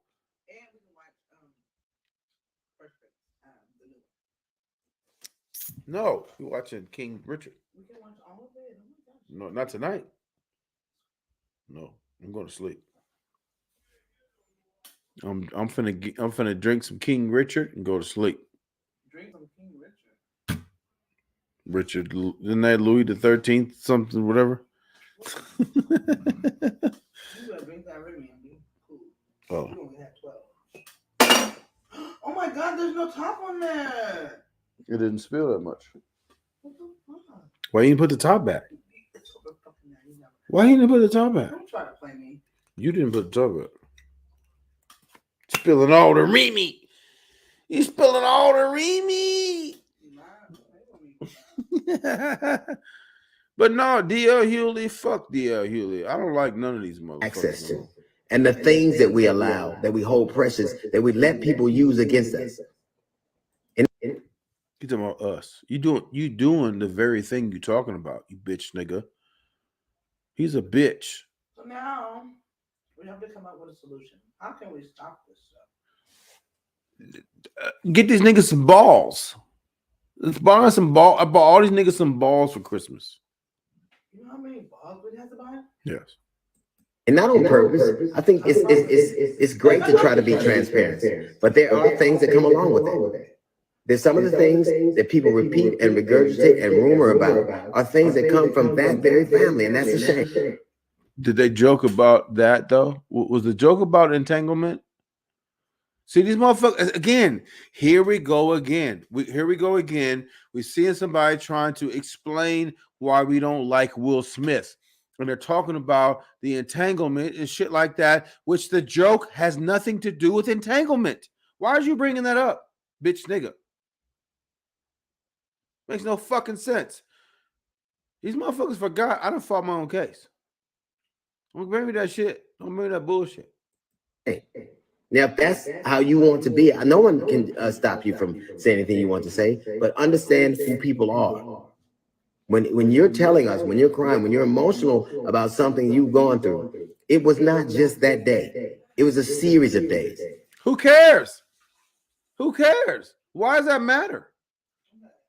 No, you watching King Richard? No, not tonight. No, I'm going to sleep. I'm finna drink some King Richard and go to sleep. Drink some King Richard. Richard, isn't that Louis the 13th something whatever? You gotta drink that with me and be cool. Oh. You only had 12. Oh my God, there's no top on there. It didn't spill that much. What the fuck? Why you didn't put the top back? Why you didn't put the top back? Don't try to play me. You didn't put the top back. Spilling all the Remy. You spilling all the Remy. But no, D.L. Hewley, fuck D.L. Hewley. I don't like none of these motherfuckers. Access to. And the things that we allow, that we hold precious, that we let people use against us. You talking about us. You doing the very thing you talking about, you bitch nigga. He's a bitch. So now we have to come up with a solution. How can we stop this stuff? Get these niggas some balls. Let's buy some ball. I bought all these niggas some balls for Christmas. You know how many balls we have to buy? Yes. And not on purpose. I think it's great to try to be transparent, but there are things that come along with it. There's some of the things that people repeat and regurgitate and rumor about are things that come from that very family, and that's a shame. Did they joke about that though? Was the joke about entanglement? See these motherfuckers again. Here we go again. We're seeing somebody trying to explain why we don't like Will Smith, and they're talking about the entanglement and shit like that, which the joke has nothing to do with entanglement. Why are you bringing that up, bitch nigga? Makes no fucking sense. These motherfuckers forgot I done fought my own case. Don't bring me that shit. Don't bring me that bullshit. Now, if that's how you want to be, no one can stop you from saying anything you want to say, but understand who people are. When you're telling us, when you're crying, when you're emotional about something you've gone through, it was not just that day. It was a series of days. Who cares? Who cares? Why does that matter?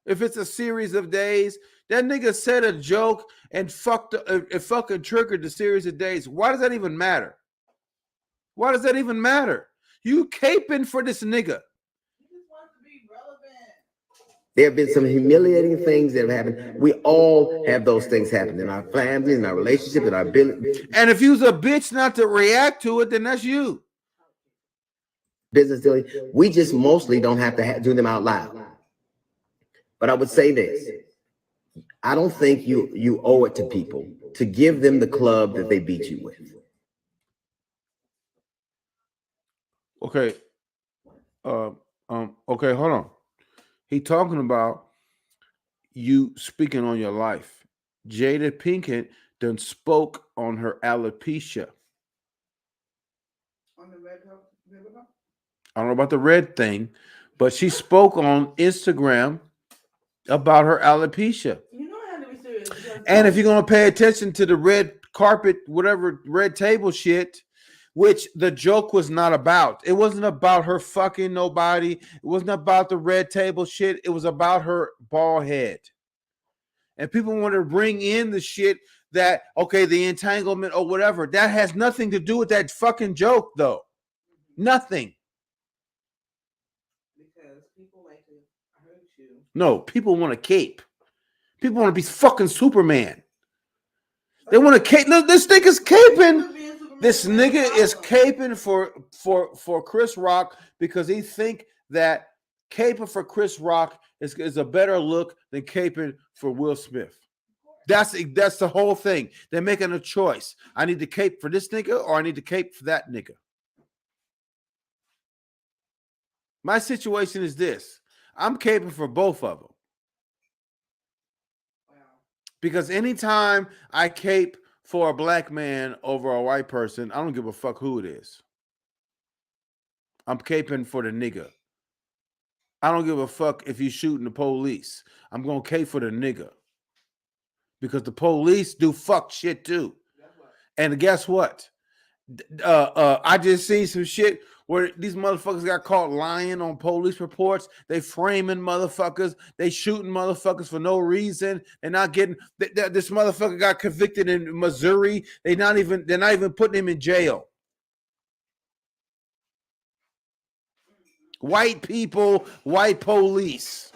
If it's a series of days, that nigga said a joke and fucking triggered the series of days. Why does that even matter? Why does that even matter? You caping for this nigga. There have been some humiliating things that have happened. We all have those things happen in our families, in our relationship, in our business. And if you's a bitch not to react to it, then that's you. Business dealing. We just mostly don't have to do them out loud. But I would say this. I don't think you owe it to people to give them the club that they beat you with. Okay. Okay, hold on. He talking about you speaking on your life. Jada Pinkett done spoke on her alopecia. On the red carpet? I don't know about the red thing, but she spoke on Instagram about her alopecia. You know I had to be serious. Because And if you're going to pay attention to the red carpet, whatever, red table shit, which the joke was not about. It wasn't about her fucking nobody. It wasn't about the red table shit. It was about her bald head. And people want to bring in the shit that, okay, the entanglement or whatever. That has nothing to do with that fucking joke, though. Nothing. Because people like to hurt you. No, people want a cape. People want to be fucking Superman. They want to cape. No, this nigga's caping. This nigga is caping for Chris Rock because he think that caping for Chris Rock is a better look than caping for Will Smith. That's the whole thing. They're making a choice. I need to cape for this nigga or I need to cape for that nigga. My situation is this. I'm caping for both of them. Because anytime I cape for a black man over a white person, I don't give a fuck who it is. I'm caping for the nigga. I don't give a fuck if he's shooting the police. I'm going to cape for the nigga. Because the police do fuck shit too. And guess what? I just seen some shit where these motherfuckers got caught lying on police reports. They framing motherfuckers. They shooting motherfuckers for no reason. They're not getting. This motherfucker got convicted in Missouri. They're not even putting him in jail. White people, white police.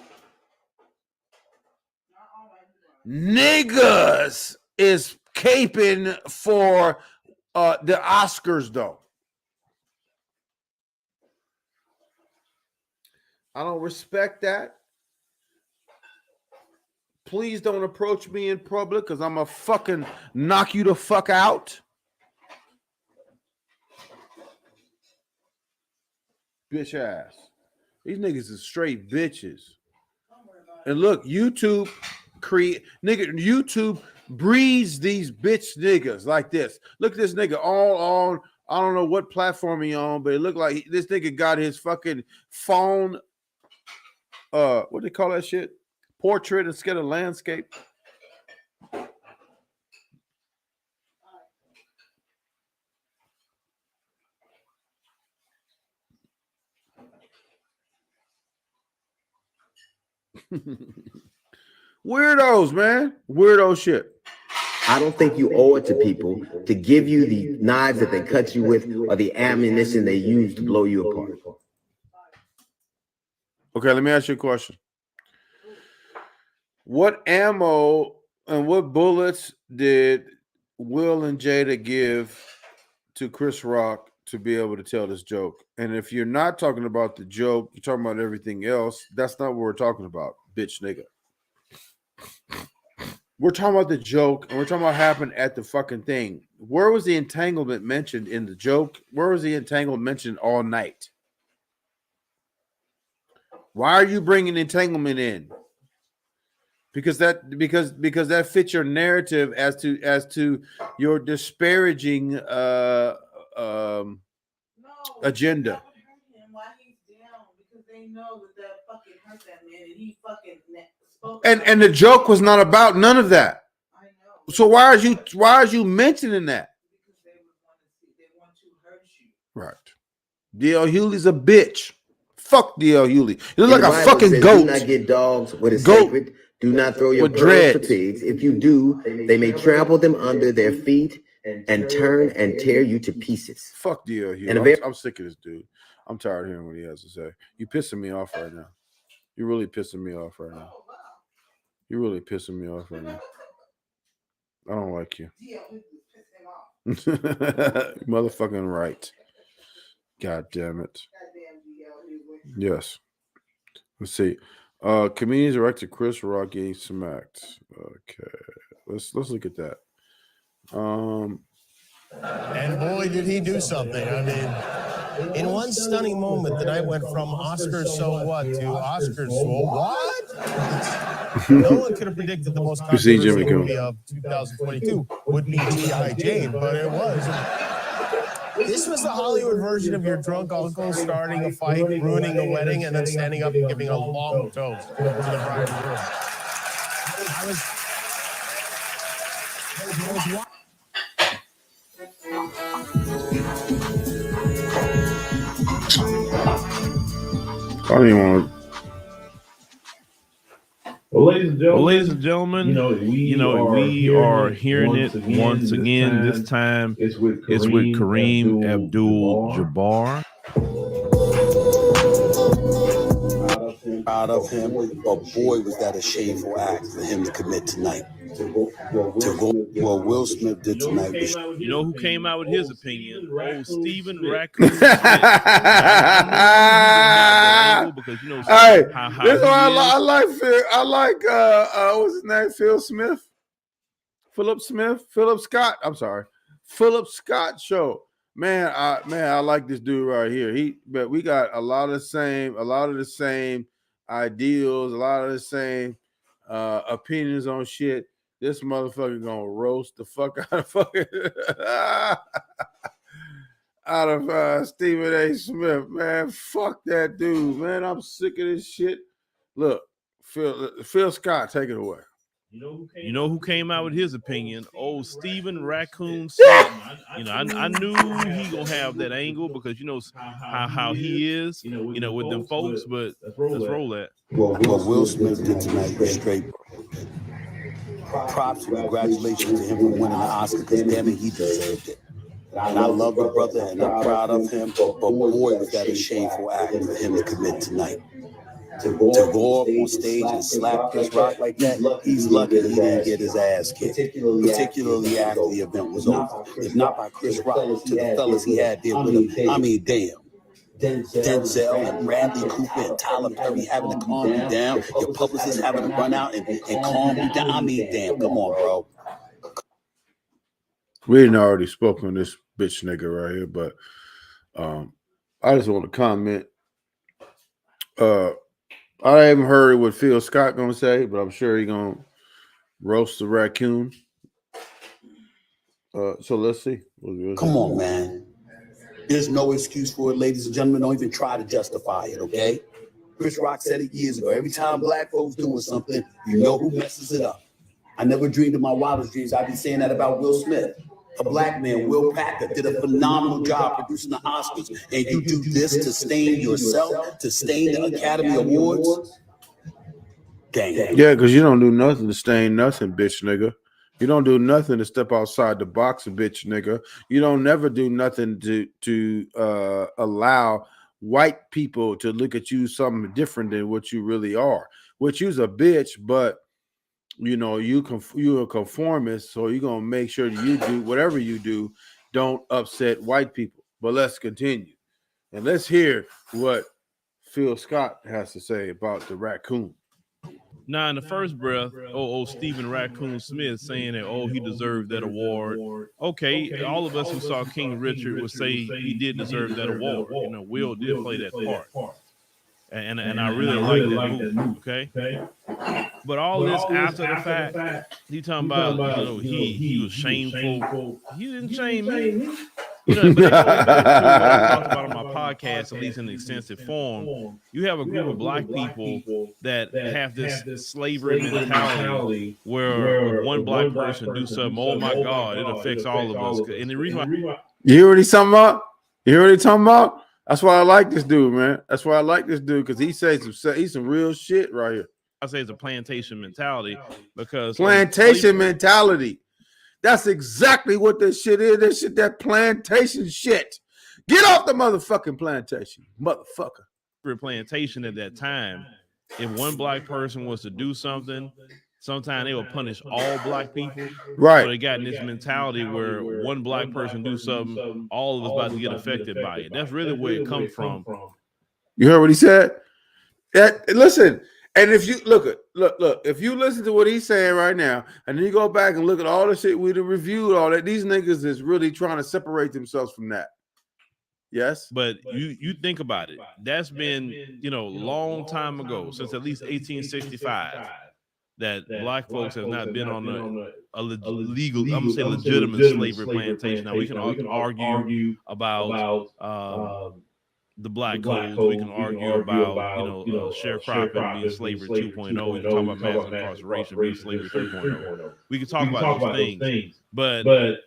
Niggas is caping for the Oscars, though. I don't respect that. Please don't approach me in public because I'm going to fucking knock you the fuck out. Bitch ass. These niggas are straight bitches. And look, YouTube breeds these bitch niggas like this. Look at this nigga all on, I don't know what platform he on, but it looked like this nigga got his fucking phone, what do they call that shit? Portrait instead of landscape. Weirdos, man. Weirdo shit. I don't think you owe it to people to give you the knives that they cut you with or the ammunition they use to blow you apart. Okay, let me ask you a question. What ammo and what bullets did Will and Jada give to Chris Rock to be able to tell this joke? And if you're not talking about the joke, you're talking about everything else, that's not what we're talking about, bitch nigga. We're talking about the joke, and we're talking about what happened at the fucking thing. Where was the entanglement mentioned in the joke? Where was the entanglement mentioned all night? Why are you bringing entanglement in? Because that fits your narrative as to your disparaging agenda. They know that fucking hurt that man, and he fucking spoke. And the joke was not about none of that. I know. So why are you mentioning that? Because they want to hurt you. Right. D.L. Hewley's a bitch. Fuck D.L. Hewley. You look like a fucking goat. Do not get dogs what is sacred. Do not throw your pearls to pigs. If you do, they may trample them under their feet and turn and tear you to pieces. Fuck D.L. Hewley. I'm sick of this dude. I'm tired of hearing what he has to say. You're pissing me off right now. You're really pissing me off right now. You're really pissing me off right now. I don't like you. Motherfucking right. God damn it. Yes. Let's see. Comedians director Chris Rock getting smacked. Okay. Let's look at that. And boy, did he do something. I mean, in one stunning moment that I went from Oscars so what to Oscars so what? No one could have predicted the most You see controversial Jimmy movie of 2022 would be G.I. Jane, but it was. This was the Hollywood version of your drunk uncle starting a fight, ruining the wedding, and then standing up and giving a long toast to the bride and groom. I don't even want to. Well, ladies and gentlemen, we are hearing it once again. This time it's with Kareem Abdul-Jabbar. Proud of him, but boy, was that a shameful act for him to commit tonight. What Will Smith did tonight was. You know who came out with his opinion? Old Stephen Raccoon Smith. I knew he would have that angle because Hey, how this is why he I is. like Phil. I like what's his name? Philip Scott. I'm sorry, Philip Scott show. Man, I like this dude right here. But we got a lot of the same ideals, a lot of the same opinions on shit. This motherfucker gonna roast the fuck out of Stephen A. Smith, man. Fuck that dude, man. I'm sick of this shit. Look, Phil Scott, take it away. You know who came out with his opinion? Old Stephen Raccoon Smith. I knew he gonna have that angle because how he is, with them folks. But let's roll that. What Will Smith did tonight was straight. Props and congratulations to him for winning the Oscar because damn it, he deserved it. And I love the brother and I'm proud of him, but boy, was that a shameful act for him to commit tonight. To go up on stage and slap Chris Rock like that, he's lucky he didn't get his ass kicked, particularly after the event was over. If not by Chris Rock, to the fellas he had there with him. I mean, damn. Denzel and Bradley Cooper and Tyler Perry having to calm you down. Your publicist having to run out and calm you down. I mean, damn, come on, bro. We didn't already spoke on this bitch nigga right here, but I just want to comment. I haven't heard what Phil Scott gonna say, but I'm sure he gonna roast the raccoon. So let's see. Come on, man. There's no excuse for it, ladies and gentlemen. Don't even try to justify it, okay? Chris Rock said it years ago. Every time black folks doing something, you know who messes it up. I never dreamed in my wildest dreams I'd be saying that about Will Smith. A black man, Will Packer, did a phenomenal job producing the Oscars. And you do this to stain yourself, to stain the Academy Awards? Dang. Yeah, because you don't do nothing to stain nothing, bitch nigga. You don't do nothing to step outside the box, bitch nigga. You don't never do nothing to allow white people to look at you something different than what you really are. Which you's a bitch, but you're a conformist, so you're gonna make sure that you do whatever you do, don't upset white people. But let's continue. And let's hear what Phil Scott has to say about the raccoon. Now, in the first breath, old Stephen Raccoon Smith saying that, he deserved that award. Okay, all of us who saw King Richard would say he did deserve that award. Will did play that part. And I really like that move, okay? But all this after the fact, he talking about, he was shameful. He didn't shame me. But it goes back to what I talked about on my podcast, at least in extensive form. You have a group of black people that have this slavery mentality where one black person do something, oh my God, it affects all of us. And the reason why You hear what he's talking about? That's why I like this dude, man. That's why I like this dude, because he's some real shit right here. I say it's a plantation mentality because mentality. That's exactly what this shit is. This shit, that plantation shit. Get off the motherfucking plantation, motherfucker. Plantation at that time, if one black person was to do something, sometimes they will punish all black people. Right. So they got in this mentality where one black person do something, all of us about to get affected by it. That's really where it comes from. You heard what he said? Listen. And if you look, if you listen to what he's saying right now, and then you go back and look at all the shit we reviewed, all that, these niggas is really trying to separate themselves from that. Yes. But you think about it. That's been, long time ago, since at least 1865. that black folks have not been on a legal, I'm gonna say legitimate slavery plantation. Now we can argue about the black codes. We can argue about sharecropping being slavery 2.0. We can talk about mass incarceration being slavery 3.0. We can talk about these things, but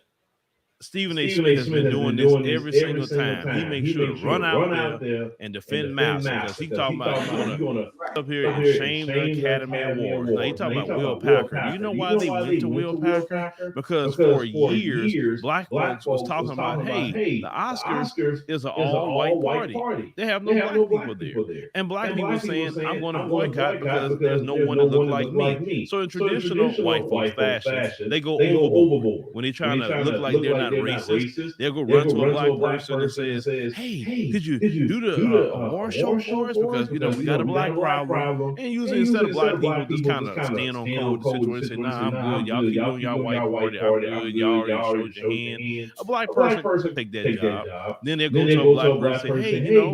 Stephen A. Smith has been doing this every single time. He makes sure to run out there and defend Malcolm, because he talking about you're gonna up here and shame the Academy Awards. Now you talking about Will Packer. Do you know why they went to Will Packer? Because for years, black folks was talking about, hey, the Oscars is an all-white party. They have no black people there. And black people saying, I'm going to boycott because there's no one that look like me. So in traditional white folks fashion, they go overboard. When they're trying to look like they're not racist, they'll go run to a black person and says, hey, could you do the award show for us? Because, we got a black problem. And usually instead of black people just kind of stand on code with the situation and say, nah, I'm good. Y'all keep doing y'all white party. I'm good. Y'all already showed your hand. A black person take that job. Then they'll go to a black person and say, hey,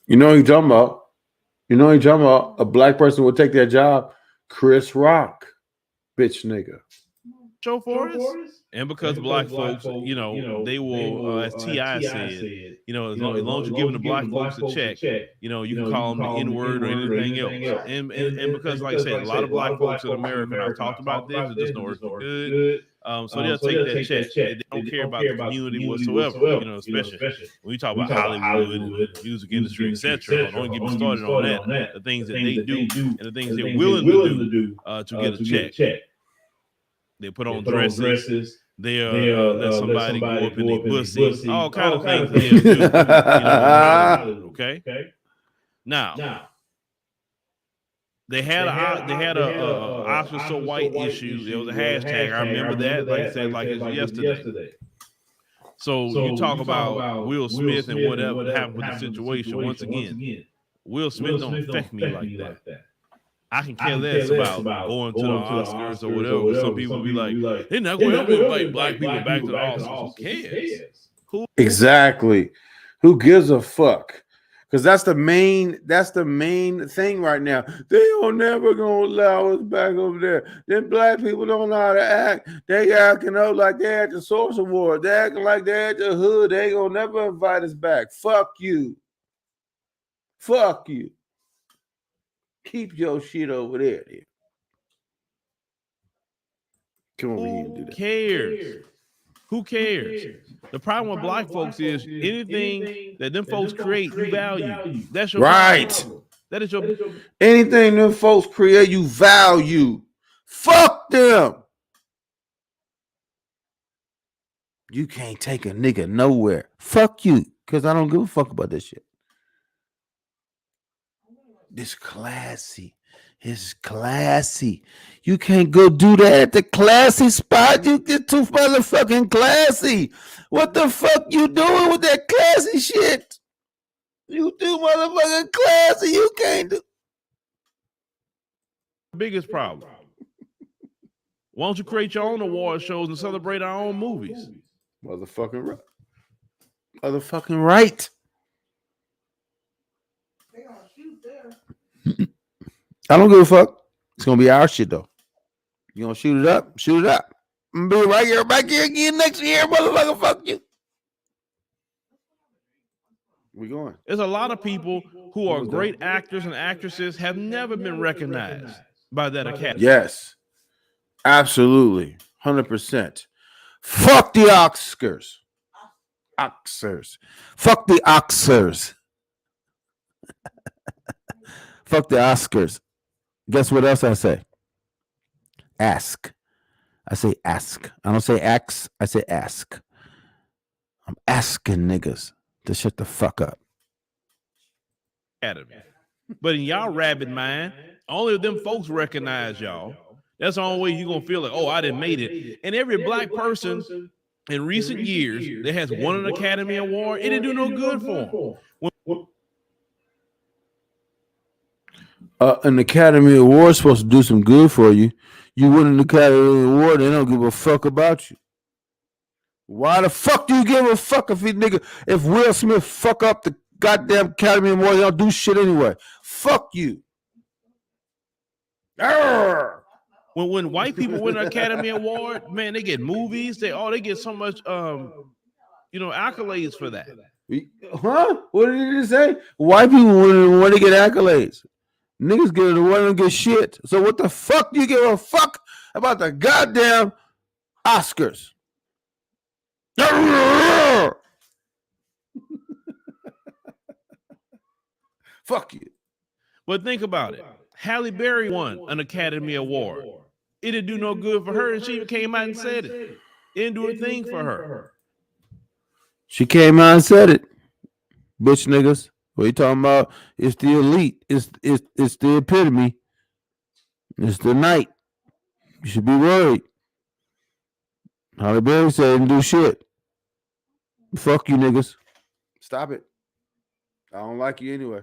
You know what you talking about? A black person will take that job. Chris Rock, bitch nigga. Show for us. And because black folks, they will, as T.I. said, as long as you're giving the black folks a check, you can call them the N-word or anything else. And because, like I said, a lot of black folks in America, and I've talked about this, it just don't work good. So they'll take that check. They don't care about the community whatsoever, especially when you talk about Hollywood and music industry, etc. Don't get me started on that. The things that they do and the things they're willing to do to get a check. They put on dresses. They'll let somebody go up in their pussy. All kind of things they'll do. Okay. Now, they had a Oscar So White issue. There was a hashtag. I remember that. Like I said, like it was yesterday. So you talk about Will Smith and whatever happened with the situation. Once again, Will Smith don't affect me like that. I can care less about going to the Oscars or whatever. Some people be like, they're not going to invite black people back to the Oscars. Who cares? Exactly. Who gives a fuck? Because that's the main thing right now. They are never gonna allow us back over there. Then black people don't know how to act. They acting up like they at the Source Award. They acting like they at the hood. They ain't gonna never invite us back. Fuck you. Fuck you. Keep your shit over there. Come over here and do that. Who cares? The problem with black folks is anything that them folks create, you value. That's your right. problem. That is your anything them folks create, you value. Fuck them. You can't take a nigga nowhere. Fuck you, because I don't give a fuck about this shit. This classy. It's classy. You can't go do that at the classy spot. You get too motherfucking classy. What the fuck you doing with that classy shit? You too motherfucking classy. You can't do. Biggest problem. Why don't you create your own award shows and celebrate our own movies? Motherfucking right. Motherfucking right. I don't give a fuck. It's gonna be our shit though. You gonna shoot it up? Shoot it up. I'm gonna be right here, back here again next year, motherfucker. Fuck you. We going. There's a lot of people who are great actors and actresses have never been recognized by that academy. Yes, absolutely, 100%. Fuck the Oscars. Oscars. Fuck the Oscars. Fuck the Oscars. Guess what else I say? Ask. I say ask. I don't say ask. I say ask. I'm asking niggas to shut the fuck up. But in y'all rabid mind, only of them folks recognize y'all. That's the only way you're going to feel like, oh, I didn't made it. And every black person in recent years that has won an Academy Award, it didn't do no good for them. An Academy Award is supposed to do some good for you. You win an Academy Award, they don't give a fuck about you. Why the fuck do you give a fuck if Will Smith fuck up the goddamn Academy Award? Y'all do shit anyway. Fuck you. Arrgh. When white people win an Academy Award, man, they get movies. They get so much accolades for that. Huh? What did he just say? White people want to get accolades. Niggas get it, don't get shit. So what the fuck do you give a fuck about the goddamn Oscars? Fuck you. But think about it. Halle Berry won an Academy Award. It didn't do no good for her, and she even came out and said it. It didn't do a thing for her. She came out and said it. Bitch niggas. What you talking about? It's the elite. It's the epitome. It's the night. You should be worried. Halle Berry said didn't do shit. Fuck you niggas. Stop it. I don't like you anyway.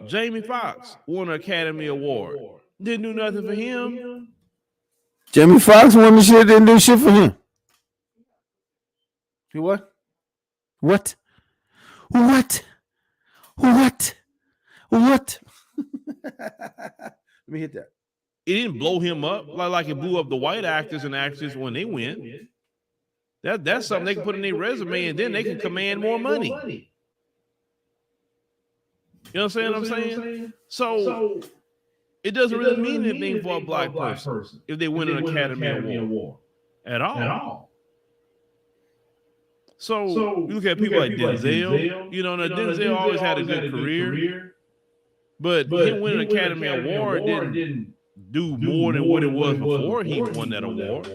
Jamie Foxx won an Academy Award. Didn't do nothing for him. Jamie Foxx won the shit, didn't do shit for him. You what? What? What? What? What? Let me hit that. It didn't blow him up like it blew up the white actors and actresses when they win. That's something they can put in their resume, and then they can command more money. You know what I'm saying? So it doesn't really mean anything for a black person if they win an Academy Award at all. So you look at people like Denzel. Denzel always had a good career, but him winning an Academy Award didn't do more than what it was before he won that award.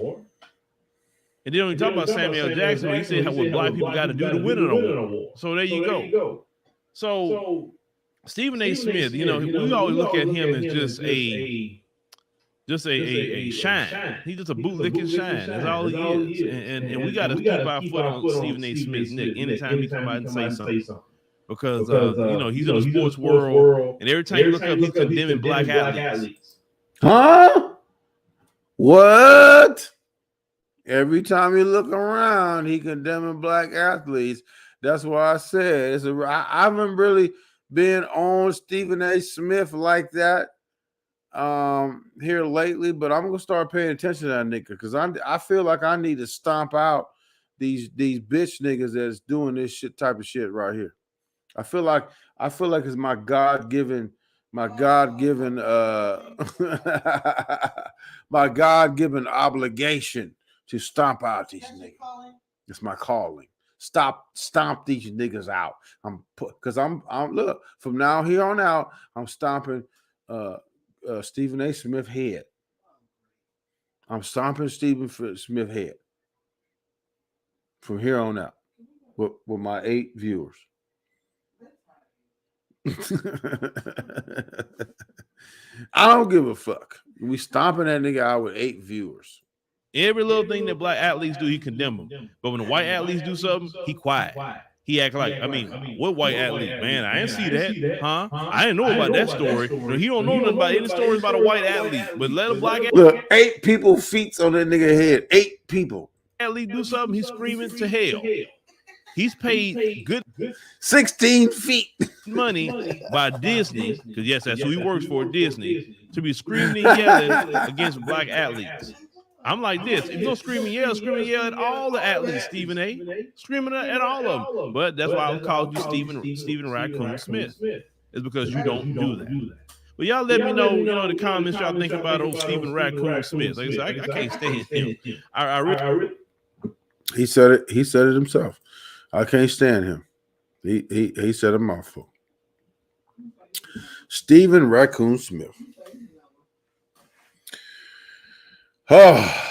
And then when you talk about Samuel Jackson, he said what black people got to do to win an award. So there you go. So Stephen A. Smith, we always look at him as just a shine. He's just a bootlicking shine. That's all he is. And we got to keep our foot on Stephen A. Smith's neck anytime he come out and say something. Because he's in the sports world, and every time you look up, he's condemning black athletes. Huh? What? Every time you look around, he condemning black athletes. That's why I said I haven't really been on Stephen A. Smith like that here lately, but I'm gonna start paying attention to that nigga because I feel like I need to stomp out these bitch niggas that's doing this shit type of shit right here. I feel like it's my God-given my God-given obligation to stomp out these niggas. It's my calling. Stomp these niggas out. I'm look, from now here on out, I'm stomping Stephen A. Smith head. I'm stomping Stephen Smith head from here on out with my 8 viewers. I don't give a fuck. We stomping that nigga out with 8 viewers. Every little thing that black athletes do, he condemn them. But when the white athletes do something, he quiet. He act like, what white athlete? Man, I didn't see that. Huh? I didn't know about that story. He don't know nothing about any stories about a white athlete. But let a black athlete. Look, 8 people feet on that nigga head. 8 people. Athlete do something, he's screaming to hell. He's paid good 16 feet money by Disney, because yes, that's who he works for, Disney, to be screaming and yelling against black athletes. I'm like this. If you don't scream and yell at all the athletes, Stephen A. Screaming at all of them. But that's why I called you Stephen Raccoon Smith. It's because you don't do that. But y'all let me know, in the comments y'all think about old Stephen Raccoon Smith. Like I said, I can't stand him. He said it. He said it himself. I can't stand him. He said a mouthful. Stephen Raccoon Smith. Oh.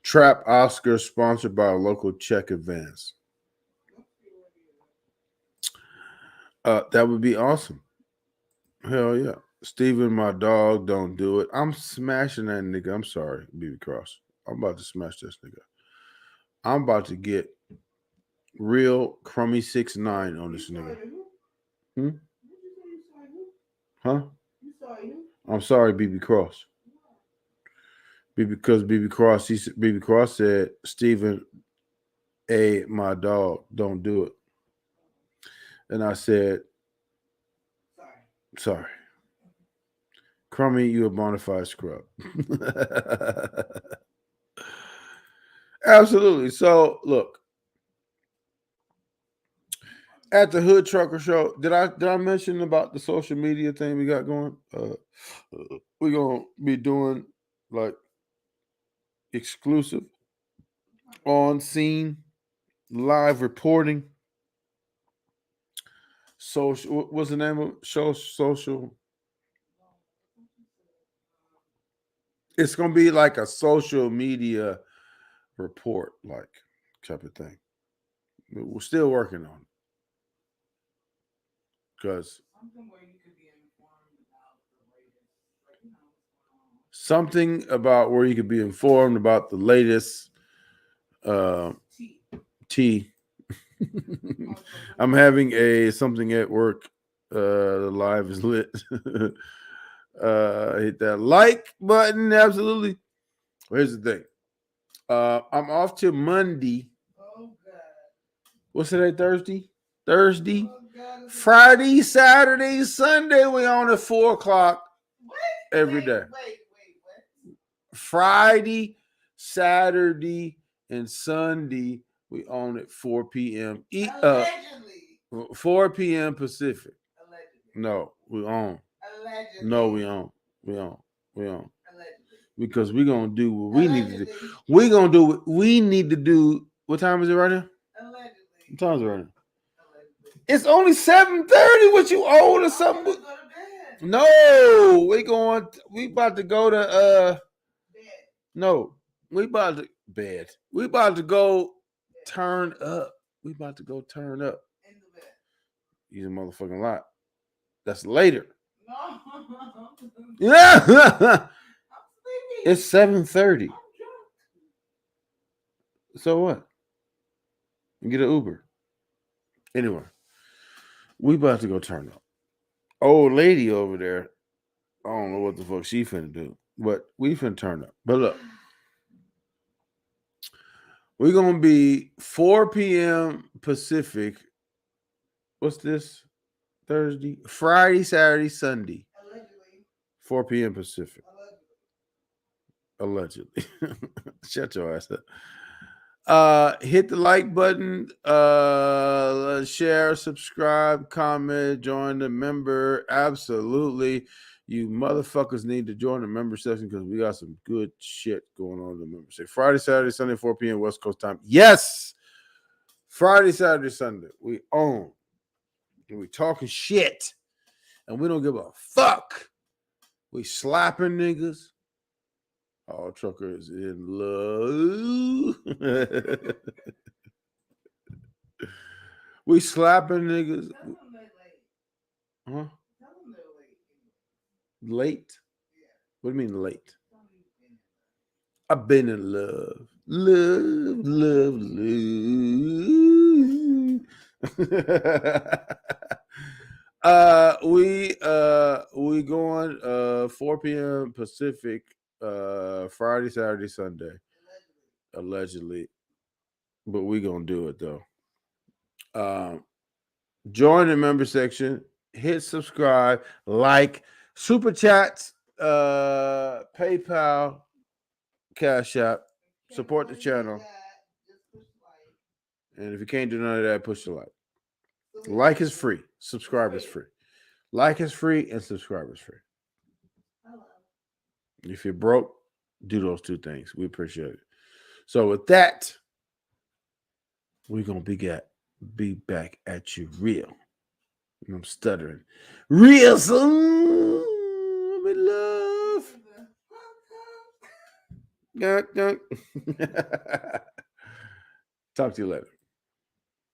Trap Oscar sponsored by a local check advance. That would be awesome. Hell yeah. Steven, my dog, don't do it. I'm smashing that nigga. I'm sorry, BB Cross. I'm about to smash this nigga. I'm about to get real crummy 6ix9ine on this nigga. Huh? I'm sorry, BB Cross. Because BB Cross said, Stephen A., my dog, don't do it. And I said, sorry. Crummy, you a bona fide scrub. Absolutely. So look, at the Hood Trucker Show, did I mention about the social media thing we got going? We're gonna be doing like exclusive, on scene, live reporting. Social, what's the name of it? Show? Social. It's gonna be like a social media report, like type of thing. We're still working on it because something about where you could be informed about the latest tea. I'm having something at work. The live is lit. Hit that like button. Absolutely. Here's the thing. I'm off to Monday. What's today? Thursday. Friday, Saturday, Sunday. We on at 4:00 every day. Friday, Saturday, and Sunday. We on at 4 p.m. 4 p.m. Pacific. No, we on. No, we on. We on. Because we're gonna do what we need to do. We're gonna do what we need to do. What time is it right now? What time is it right now? It's only 7:30. What you old or something? No, we about to go to no, we about to bed. We about to go turn up. We about to go turn up. He's a motherfucking lot. That's later. Yeah. It's 7:30. So what? Get an Uber. Anyway, we about to go turn up. Old lady over there, I don't know what the fuck she finna do, but we finna turn up. But look, we're gonna be 4 p.m. Pacific. What's this? Thursday, Friday, Saturday, Sunday. 4 p.m. Pacific. Allegedly. Shut your ass up. Hit the like button, share, subscribe, comment, join the member. Absolutely. You motherfuckers need to join the member section because we got some good shit going on in the member section. Friday, Saturday, Sunday, 4 p.m. West Coast time. Yes. Friday, Saturday, Sunday. We own. And we talking shit. And we don't give a fuck. We slapping niggas. All trucker is in love. We slapping niggas. Huh? Late? What do you mean late? I've been in love. Love, love, love. We going 4 p.m. Pacific. Friday, Saturday, Sunday, allegedly, but we gonna do it though. Join the member section, hit subscribe, like, super chats, PayPal, Cash App, support the channel, and if you can't do none of that, push the like. Like is free, subscribe is free. Like is free, and subscribe is free. If you're broke, do those two things. We appreciate it. So with that, we're gonna be back at you real. I'm stuttering. Real soon. I'm in love. Talk to you later.